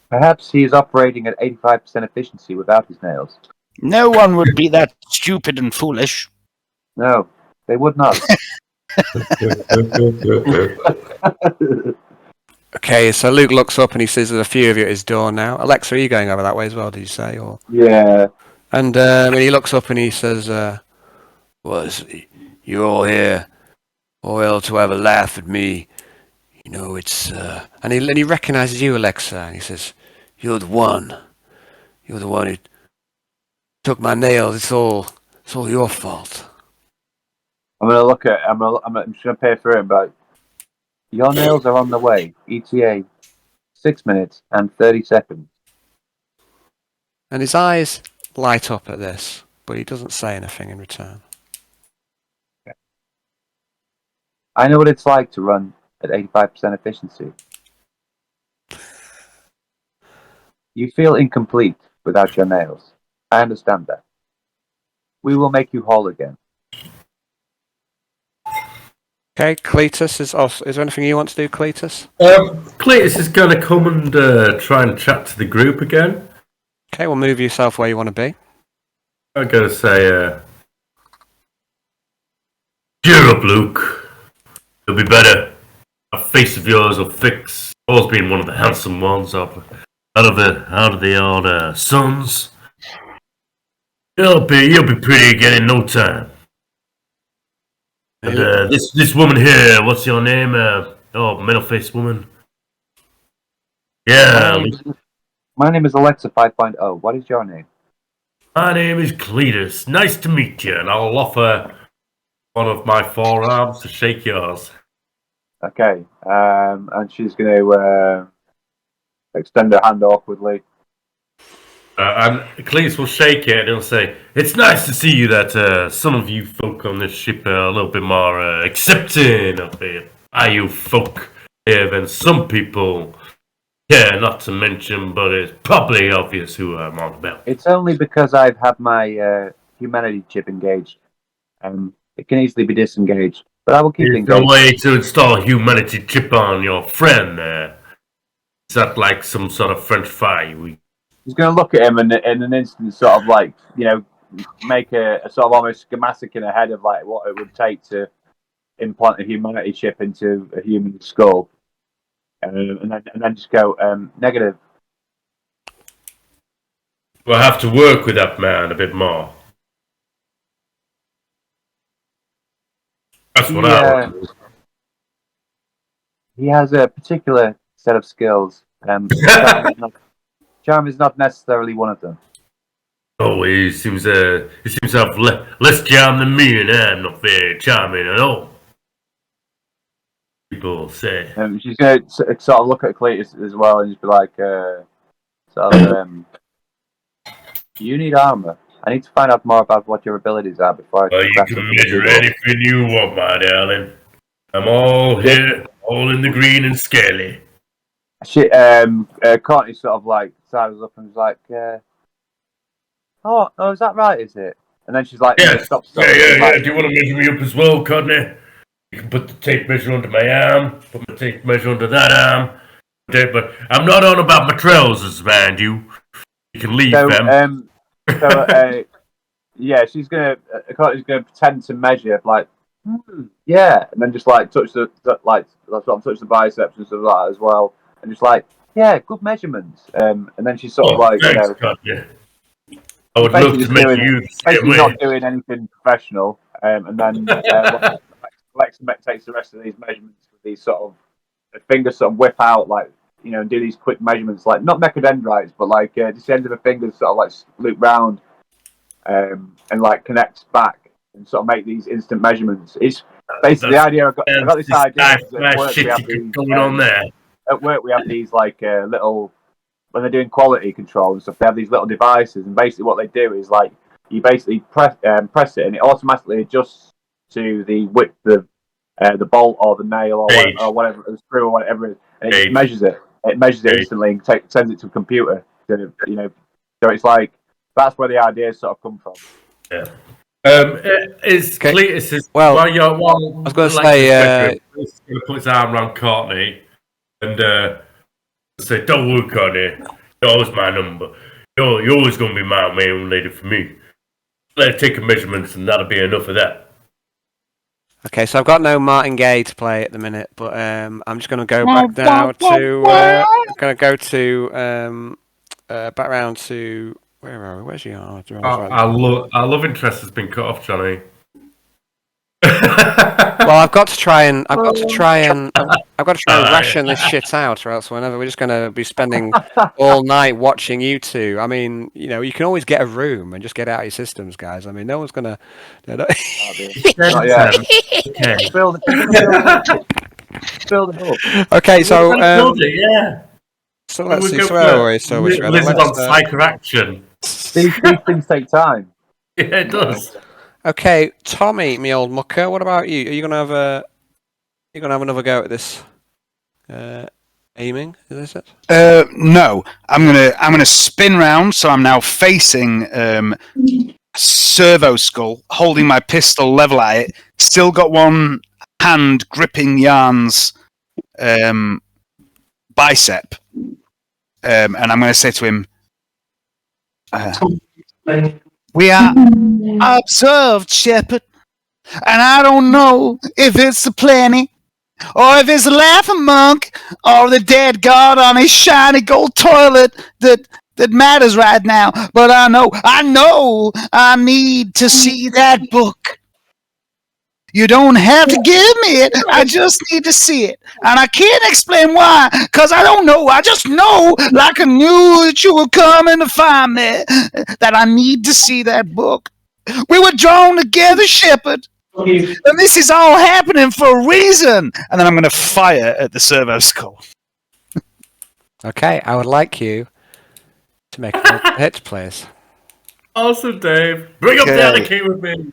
Perhaps he is operating at 85% efficiency without his nails. No one would be that stupid and foolish. No, they would not. Okay, so Luke looks up and he sees there's a few of you at his door now. Alexa, are you going over that way as well, did you say? Or Yeah. And he looks up and he says, you're all here, all to have a laugh at me. You know, it's... And he recognises you, Alexa, and he says, you're the one who took my nails. It's all your fault. I'm going to look at... I'm just going to pay for it, but... Your nails are on the way. ETA, 6 minutes and 30 seconds. And his eyes light up at this, but he doesn't say anything in return. I know what it's like to run at 85% efficiency. You feel incomplete without your nails. I understand that. We will make you whole again. Okay, Cletus, is there anything you want to do, Cletus? Cletus is going to come and try and chat to the group again. Okay, well, move yourself where you want to be. I'm going to say, cheer up, Luke. You'll be better. That face of yours will fix. Always been one of the handsome ones out of the old sons. You'll be pretty again in no time. And this woman here, what's your name? Metal-faced woman. Yeah. My name is Alexa 5.0. What is your name? My name is Cletus. Nice to meet you, and I'll offer one of my forearms to shake yours. Okay. And she's going to extend her hand awkwardly. And Cletus will shake it and he'll say, "It's nice to see you that some of you folk on this ship are a little bit more accepting of the IU folk here than some people. Yeah, not to mention, but it's probably obvious who I'm on about." It's only because I've had my humanity chip engaged. It can easily be disengaged, but I will keep it It's engaged. a way to install a humanity chip on your friend there. Is that like some sort of French fry? He's going to look at him and in an instant sort of like, make a sort of almost schematic in a head of like what it would take to implant a humanity chip into a human skull. And then just go, negative. We'll have to work with that man a bit more. That's what I want to do. He has a particular set of skills. Charm is not necessarily one of them. Oh, he seems to have less charm than me, and I'm not very charming at all. People say. She's going to sort of look at Cletus as well and just be like, you need armor. I need to find out more about what your abilities are before I You can measure anything you want, my darling. I'm all here, all in the green and scaly. Courtney sort of like sidles up and was like, oh, is that right, is it? And then she's like, yes. Stop. Yeah. Like, Do you want to measure me up as well, Courtney? You can put the tape measure under my arm, put my tape measure under that arm. But I'm not on about my trousers, mind you. You can leave them. she's gonna pretend to measure like, yeah, and then just like touch the biceps and stuff like that as well, and just like, yeah, good measurements. And then she's sort of like, thanks, God, yeah. I would love to measure you the same basically way. not doing anything professional. And then Alexa takes the rest of these measurements with these sort of fingers sort of whip out like, and do these quick measurements, like not mechadendrites, but like just the end of the fingers sort of like loop round, and like connects back and sort of make these instant measurements. It's basically the idea. I got this idea. At work, we have these, going on there. At work, we have these like little, when they're doing quality control and stuff, they have these little devices, and basically what they do is like you basically press it, and it automatically adjusts to the width of the bolt or the nail or whatever, the screw or whatever it is, and it just measures it. It measures it instantly and sends it to a computer. So it's like that's where the ideas sort of come from. Yeah. Cletus is I was going to say he's going to put his arm around Courtney and say, "Don't worry, Courtney. You're always my number. You're always going to be my main lady for me. Let her take her measurements, and that'll be enough of that." Okay, so I've got no Martin Gaye to play at the minute, but I'm just going to go back now to. I'm going to go to back round to. Where are we? Where's you? Our love interest has been cut off, Johnny. Well, I've got to try and ration this shit out, or else we're just going to be spending all night watching you two. I mean, you can always get a room and just get out of your systems, guys. I mean, no one's going to. Fill the book. Okay, so yeah. So let's see. So where are we? So which one? Lizard on psycho action. These things take time. Yeah, it does. Okay, Tommy, me old mucker. What about you? Are you gonna have another go at this? Aiming? Is this it? No, I'm gonna spin round, so I'm now facing Servo Skull, holding my pistol level at it. Still got one hand gripping Yarn's bicep, and I'm going to say to him, "We are observed, Shepard, and I don't know if it's the plenty, or if it's the laughing monk, or the dead god on his shiny gold toilet that matters right now. But I know I need to see that book. You don't have to give me it. I just need to see it. And I can't explain why, because I don't know. I just know, like I knew that you were coming to find me, that I need to see that book. We were drawn together, Shepard. And this is all happening for a reason." And then I'm going to fire at the Servo Skull. Okay, I would like you to make a hit, please. Awesome, Dave. Bring up the other key with me.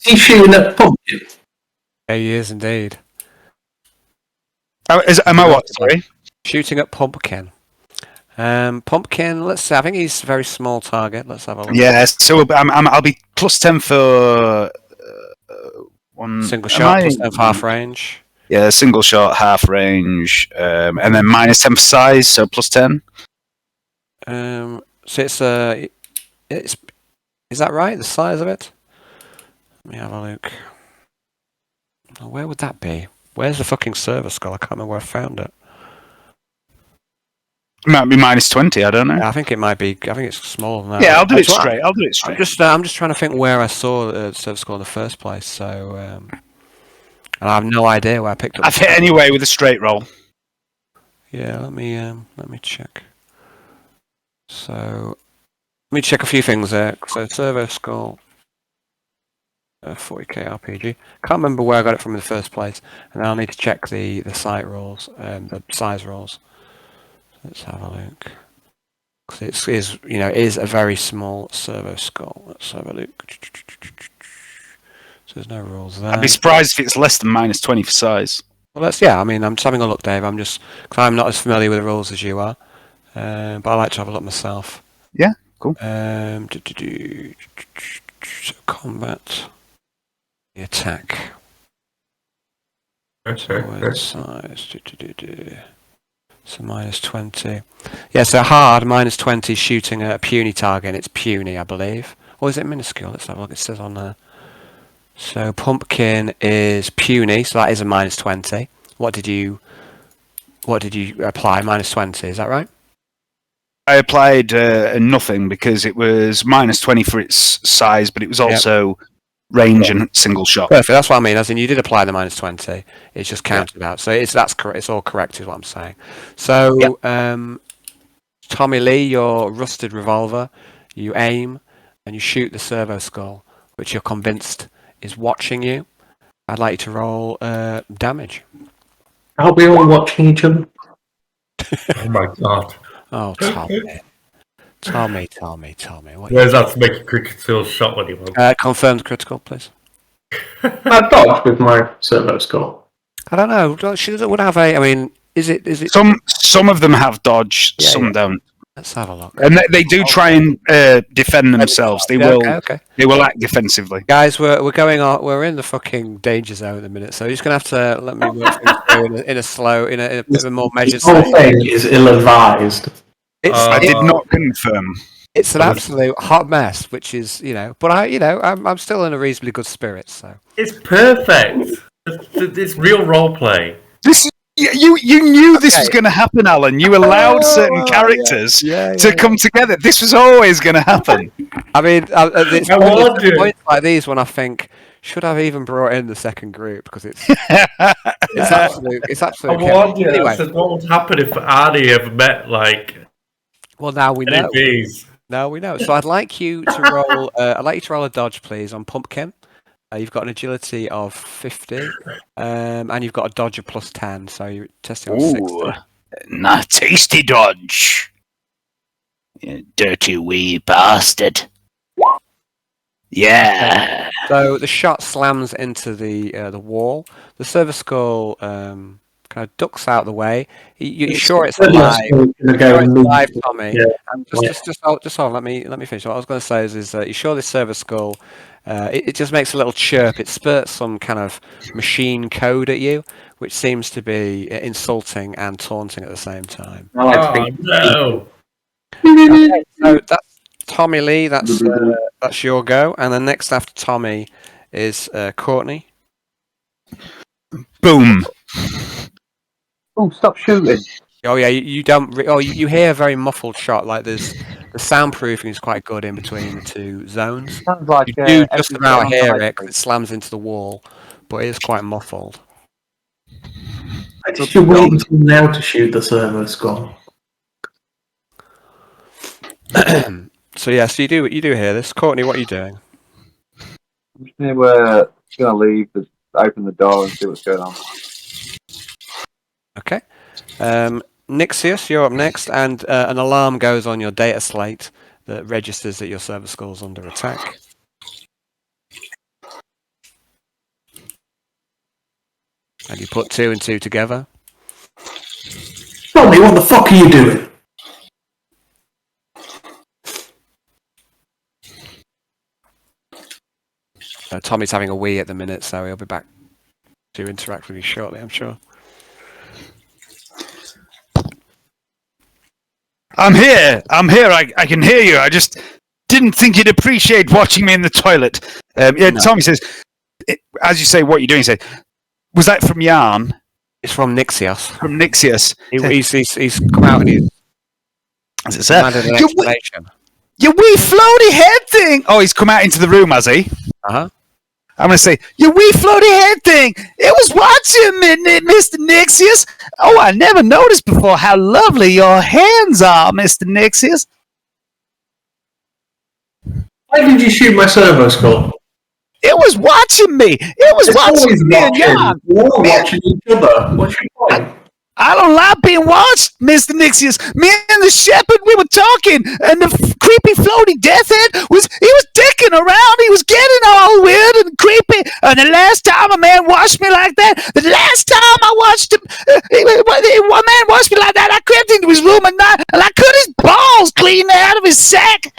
He's shooting at Pumpkin. Yeah, he is indeed. Am I what? Sorry? Shooting at Pumpkin. Pumpkin, let's see. I think he's a very small target. Let's have a look. Yeah, so I'll be plus 10 for one single shot, plus 10 for half range. Yeah, single shot, half range, and then minus 10 for size, so plus 10. So it's is that right? The size of it? Let me have a look. Oh, where would that be? Where's the fucking Servo Skull? I can't remember where I found it. It might be minus 20. I don't know. Yeah, I think it might be. I think it's smaller than that. Yeah, I'll do it straight. I'm just trying to think where I saw the Servo Skull in the first place. So, and I have no idea where I picked up. I've hit anyway with a straight roll. Yeah, let me check. So, let me check a few things there. So, Servo Skull, 40k RPG. Can't remember where I got it from in the first place, and I'll need to check the site rolls, the size rolls. Let's have a look. It is a very small Servo Skull. Let's have a look. So there's no rules there. I'd be surprised if it's less than minus 20 for size. Well, I'm just having a look, Dave. Because I'm not as familiar with the rules as you are. But I like to have a look myself. Yeah, cool. So combat. The attack. Okay. Size. So -20. Yeah, so hard, -20, shooting at a puny target, and it's puny, I believe. Or is it minuscule? Let's have a look, it says on there. So pumpkin is puny, so that is a -20. What did you apply? -20, is that right? I applied nothing because it was -20 for its size, but it was also range and single shot. Perfect, that's what I mean, as in you did apply the -20, it's just counted out. So that's correct, it's all correct is what I'm saying. So, Tommy Lee, your rusted revolver, you aim and you shoot the servo skull, which you're convinced is watching you. I'd like you to roll damage. Are we all watching each other? Oh my god. Oh, Tommy. What Where's that to make a critical shot when you want? confirmed critical, please. I dodged with my servo skull. I don't know. She would have a. I mean, is it? Some of them have dodge, some don't. Let's have a look. And they do try and defend themselves. They will. Okay. They will act defensively. Guys, we're going on. We're in the fucking danger zone at the minute, so you're just gonna have to let me work things through in a slow, in a bit of a more measured. The whole thing is ill-advised. I did not confirm. It's an absolute hot mess, which is, but I'm still in a reasonably good spirit. So It's perfect. It's real role play. You knew this was going to happen, Alan. You allowed certain characters to come together. This was always going to happen. I mean, it's points like these when I think, should I have even brought in the second group? Because it's absolute. I warned you. Anyway. I said, what would happen if Arnie ever met Well, now we know. NPs? Now we know. So I'd like you to roll. I'd like you to roll a dodge, please, on Pumpkin. You've got an agility of 50, and you've got a dodge of +10, so you're testing on 60. Not tasty dodge. You dirty wee bastard. Yeah. So the shot slams into the wall. The server skull kind of ducks out the way. You're sure it's alive? Alive, Tommy. Yeah. And just hold on. Let me finish. What I was going to say is you're sure this server skull? It just makes a little chirp. It spurts some kind of machine code at you, which seems to be insulting and taunting at the same time. No! Okay, so that's Tommy Lee. That's your go. And then next after Tommy is Courtney. Boom. Oh, stop shooting! Oh yeah, you don't. You hear a very muffled shot. Like the soundproofing is quite good in between the two zones. Sounds like You do just about hear it 'cause it slams into the wall, but it is quite muffled. I just should wait until now to shoot the servo skull. So yes, you do hear this. Courtney, what are you doing? We're gonna leave, open the door and see what's going on. Okay. Nixius, you're up next, and an alarm goes on your data slate that registers that your server skull's under attack. And you put 2 and 2 together. Tommy, what the fuck are you doing? Tommy's having a wee at the minute, so he'll be back to interact with you shortly, I'm sure. I'm here. I can hear you. I just didn't think you'd appreciate watching me in the toilet. No. Tommy says, as you say, what you're doing, he said, was that from Yarn? It's from Nixios. From Nixios. He's come out and he's demanded an explanation. Your wee floaty head thing! Oh, he's come out into the room, has he? Uh-huh. I'm going to say, your wee floaty head thing! It was watching me, Mr. Nixius! Oh, I never noticed before how lovely your hands are, Mr. Nixius! Why did you shoot my servo skull? It was watching me! It was watching me and Jan! We're all watching each other. What's your point? I don't like being watched, Mr. Nixius. Me and the shepherd, we were talking, and the creepy floaty death head was dicking around. He was getting all weird and creepy. And the last time a man watched me like that, the last time I watched him, one man watched me like that, I crept into his room at night, and I cut his balls clean out of his sack.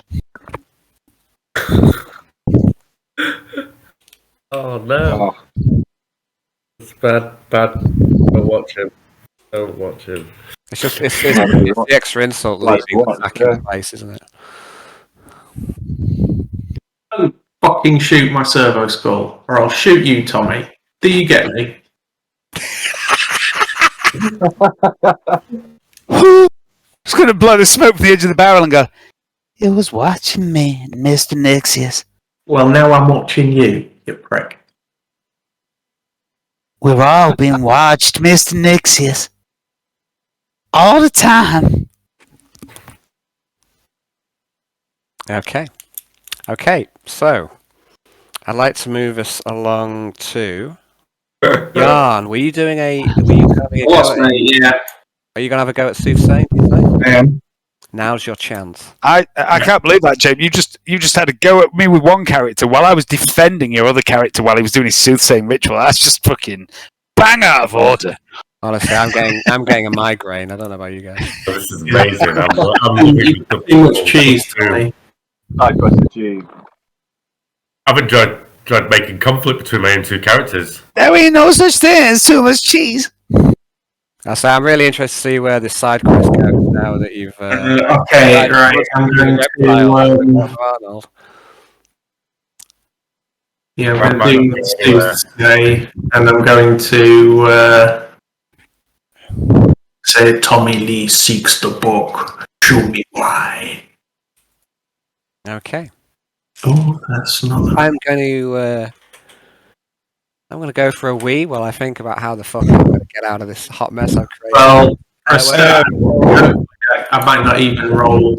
Oh, no. It's bad. Don't watch him. Don't watch him. It's just it's the extra insult Nice leaving the one, sack in yeah. place, isn't it? Don't fucking shoot my servo skull, or I'll shoot you, Tommy. Do you get me? It's going to blow the smoke from the edge of the barrel and go, "It was watching me, Mr. Nixius. Well, now I'm watching you, you prick. We're all being watched, Mr. Nixius. All the time." Okay, so I'd like to move us along to Jan. Were you having a go at, Yeah. are you going to have a go at soothsaying? do you think? Now's your chance. I can't believe that, James. You just had a go at me with one character while I was defending your other character while he was doing his soothsaying ritual. That's just fucking bang out of order. Honestly, I'm getting a migraine. I don't know about you guys. This is amazing. I'm Too much cheese, Tommy. I got the G. I've enjoyed making conflict between my own two characters. There ain't no such thing as too much cheese. I say I'm really interested to see where this side quest goes now that you've. Okay, right. I'm going to. Arnold. Yeah, I'm going to do this today, and I'm going to say Tommy Lee seeks the book. Show me why. Okay. Oh, that's not. I'm going to go for a wee while I think about how the fuck I'm going to get out of this hot mess I've created. Well, I might not even roll.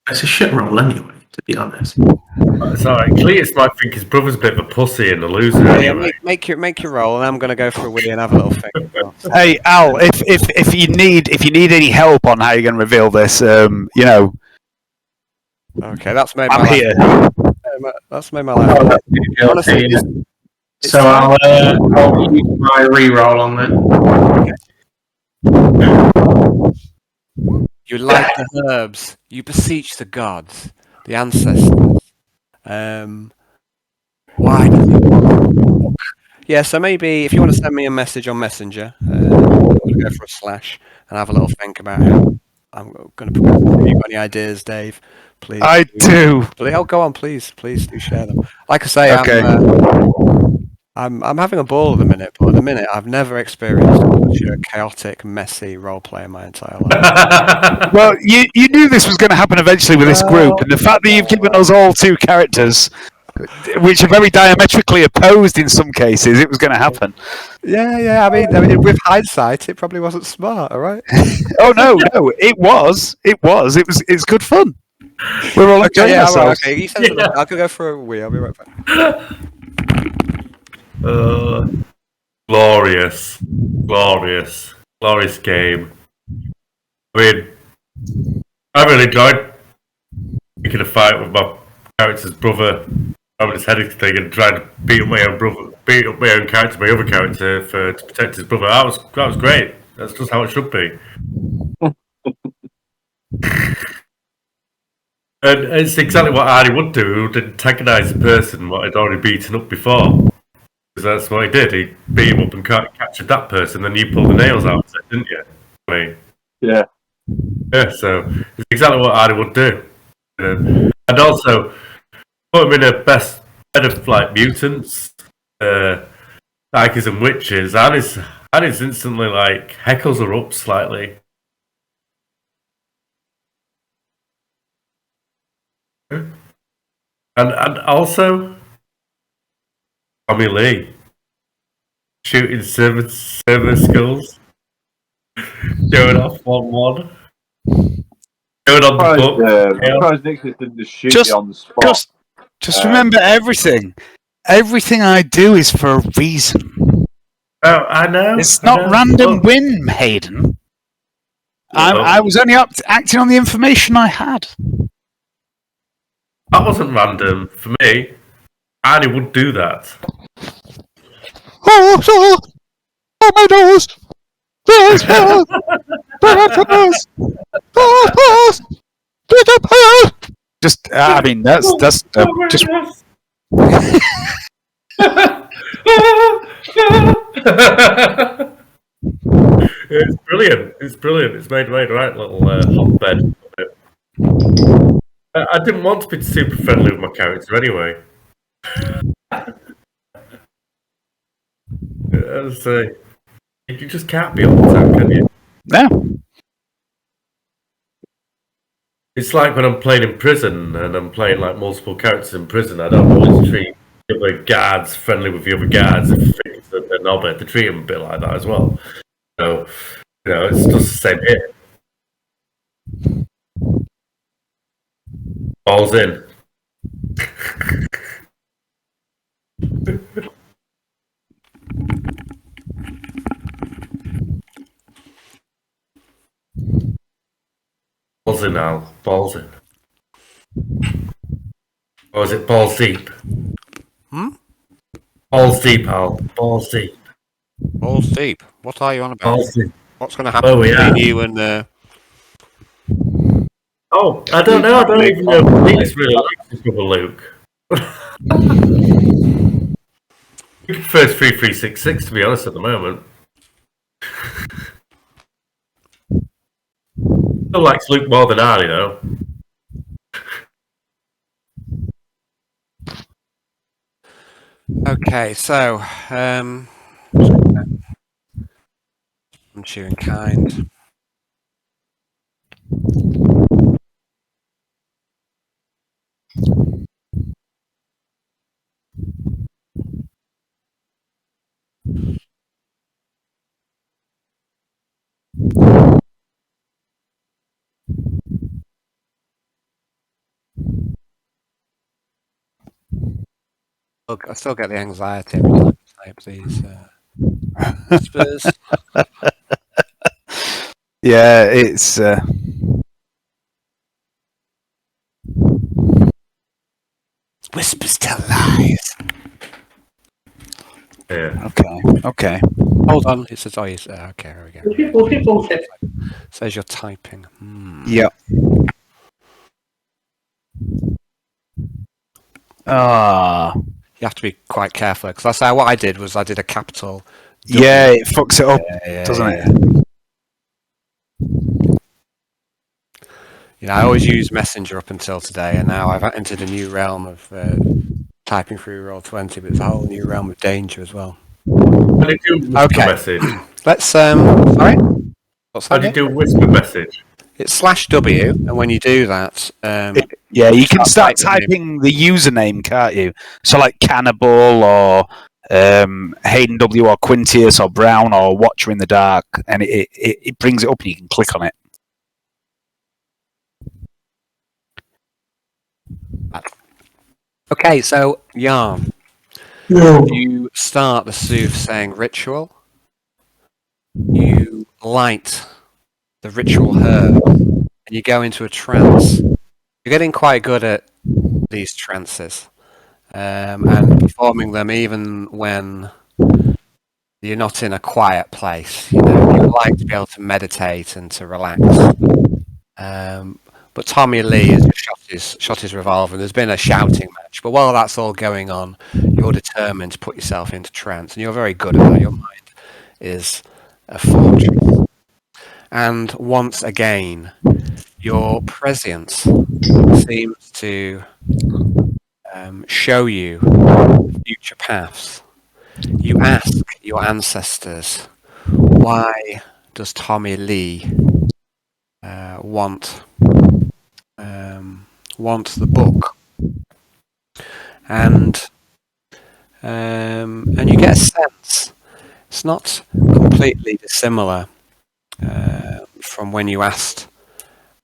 It's a shit roll anyway, to be honest. It's alright. Cletus might think his brother's a bit of a pussy and a loser Yeah, anyway. make your roll, and I'm going to go for a wee and have a little think. Hey Al, if you need any help on how you're going to reveal this, Okay, that's made my I'm life. here. That's made my life. Oh, Honestly, yeah. So I'll use my reroll on that. You like the herbs. You beseech the gods, the ancestors. Why? Yeah, so maybe if you want to send me a message on Messenger, I'm going to go for a slash and have a little think about how I'm going to progress. If you've got any ideas, Dave, please. I do. Oh, go on, please do share them. Like I say, Okay. I'm having a ball at the minute, but at the minute I've never experienced such a chaotic, messy role play in my entire life. Well, you knew this was going to happen eventually with this group, and the fact that you've given us all two characters, which are very diametrically opposed in some cases, it was going to happen. Yeah. I mean, with hindsight, it probably wasn't smart. All right. Oh no, it was. It's good fun. We're all enjoying ourselves. Right, okay. You send I'll go for a wee. I'll be right back. Glorious game. I mean, I really enjoyed making a fight with my character's brother, having his headache thing, and trying to beat up my own character, my other character, to protect his brother. That was great. That's just how it should be. And it's exactly what Arnie would do. He would antagonise the person what had already beaten up before. Because that's what he did. He beat him up and captured that person, then you pulled the nails out, didn't you? I mean, Yeah. Yeah, so it's exactly what Arnie would do. And also, put him in a bed of like mutants, psychics and witches, Arnie's instantly like heckles her up slightly. And also Tommy Lee shooting server skulls, showing off 1-1. Going on the book. I'm surprised Nixius didn't just shoot you on the spot. Just remember everything. Everything I do is for a reason. Oh, I know. It's not random whim, Hayden. I was only acting on the information I had. That wasn't random for me. Arnie would do that. Oh my nose! Just, I mean, that's just. It's brilliant. It's brilliant. It's made right little hotbed. I didn't want to be super friendly with my character anyway. You just can't be all the time, can you? No. It's like when I'm playing in prison and I'm playing like multiple characters in prison. I don't always treat the other guards friendly with the other guards if they're knobhead. They treat them a bit like that as well. So, it's just the same here. Balls in. Balls in, Al. Balls in. Or is it balls deep? Balls deep, Al. Balls deep. Balls deep. What are you on about? Balls deep. What's going to happen between you and... Oh, I don't know. I don't even know if Lee's really likes this with Luke. He prefers 3366, to be honest, at the moment. Still likes Luke more than Ali, though. Okay, so... I'm chewing kind. Look, I still get the anxiety every time I type these whispers. Yeah, it's. Whispers tell lies. Yeah. Okay. Hold on, it says, okay, there we go. Bullshit. Says you're typing. Yep. You have to be quite careful, because what I did was I did a capital W. Yeah, it fucks it up, doesn't it? I always use Messenger up until today, and now I've entered a new realm of typing through Roll20, but it's a whole new realm of danger as well. How do you do whisper message? Let's, sorry? What's that? How do you do whisper message? It's /W, and when you do that... you can start typing the username, can't you? So like Cannibal or Hayden W or Quintius or Brown or Watcher in the Dark, and it brings it up and you can click on it. Okay, so Yarn. You start the soothsaying ritual. You light the ritual herb, and you go into a trance. You're getting quite good at these trances, and performing them even when you're not in a quiet place. You like to be able to meditate and to relax. But Tommy Lee has just shot his revolver, and there's been a shouting match. But while that's all going on, you're determined to put yourself into trance, and you're very good at that. Your mind is a fortress. And once again, your prescience seems to show you future paths. You ask your ancestors, why does Tommy Lee want the book? And you get a sense. It's not completely dissimilar from when you asked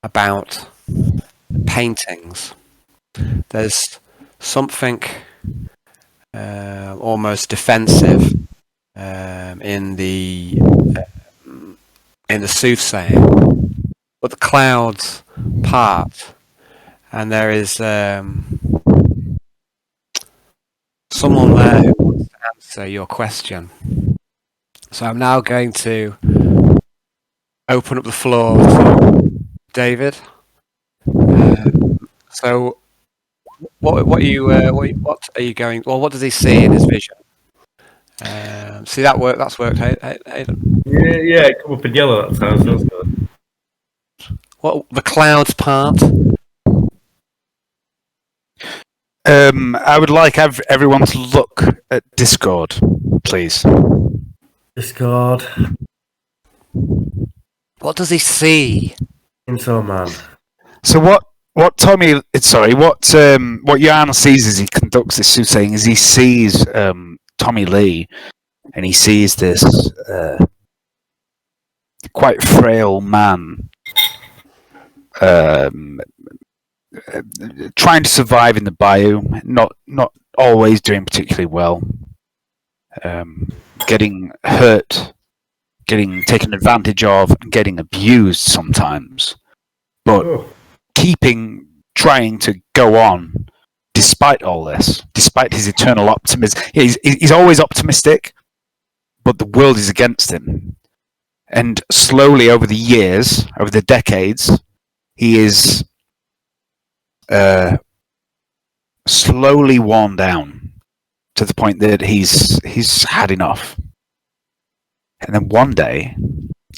about paintings. There's something almost defensive in the soothsaying, but the clouds part, and there is someone there who wants to answer your question. So I'm now going to open up the floor to David. So, what are you going? Well, what does he see in his vision? See that work? That's worked. Hayden. Yeah, it come up in yellow that time, so that's good. What the clouds part? I would like everyone to look at Discord, please. Discord. What does he see? Info man. So what Tommy? Sorry, what Jan sees as he conducts this soothsaying is he sees Tommy Lee, and he sees this quite frail man trying to survive in the bayou, not always doing particularly well, getting hurt, getting taken advantage of, and getting abused sometimes, but trying to go on despite all this, despite his eternal optimism. He's always optimistic, but the world is against him. And slowly over the years, over the decades, he is slowly worn down to the point that he's had enough. And then one day,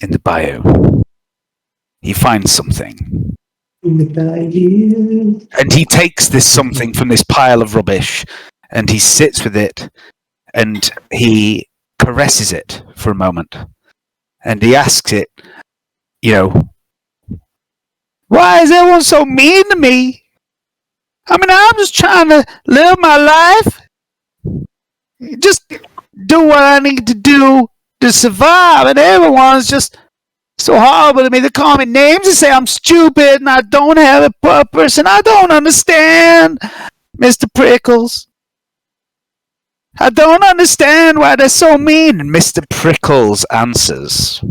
in the bayou, he finds something. And he takes this something from this pile of rubbish, and he sits with it, and he caresses it for a moment. And he asks it, why is everyone so mean to me? I mean, I'm just trying to live my life. Just do what I need to do to survive. And everyone's just so horrible to me. They call me names and say I'm stupid and I don't have a purpose and I don't understand, Mr. Prickles. I don't understand why they're so mean. And Mr. Prickles answers,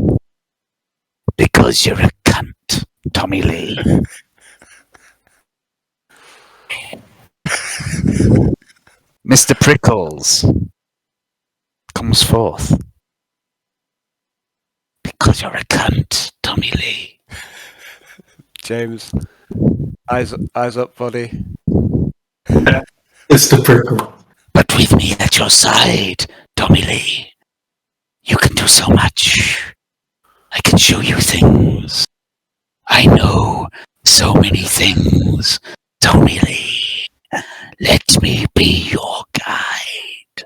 because you're a cunt, Tommy Lee. Mr. Prickles comes forth. Because you're a cunt, Tommy Lee. James, eyes up, buddy. Mr. Prickle. But with me at your side, Tommy Lee, you can do so much. I can show you things. I know so many things, Tommy Lee. Let me be your guide.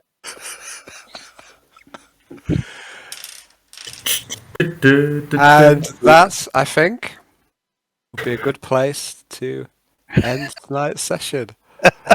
And that's, I think, would be a good place to end tonight's session.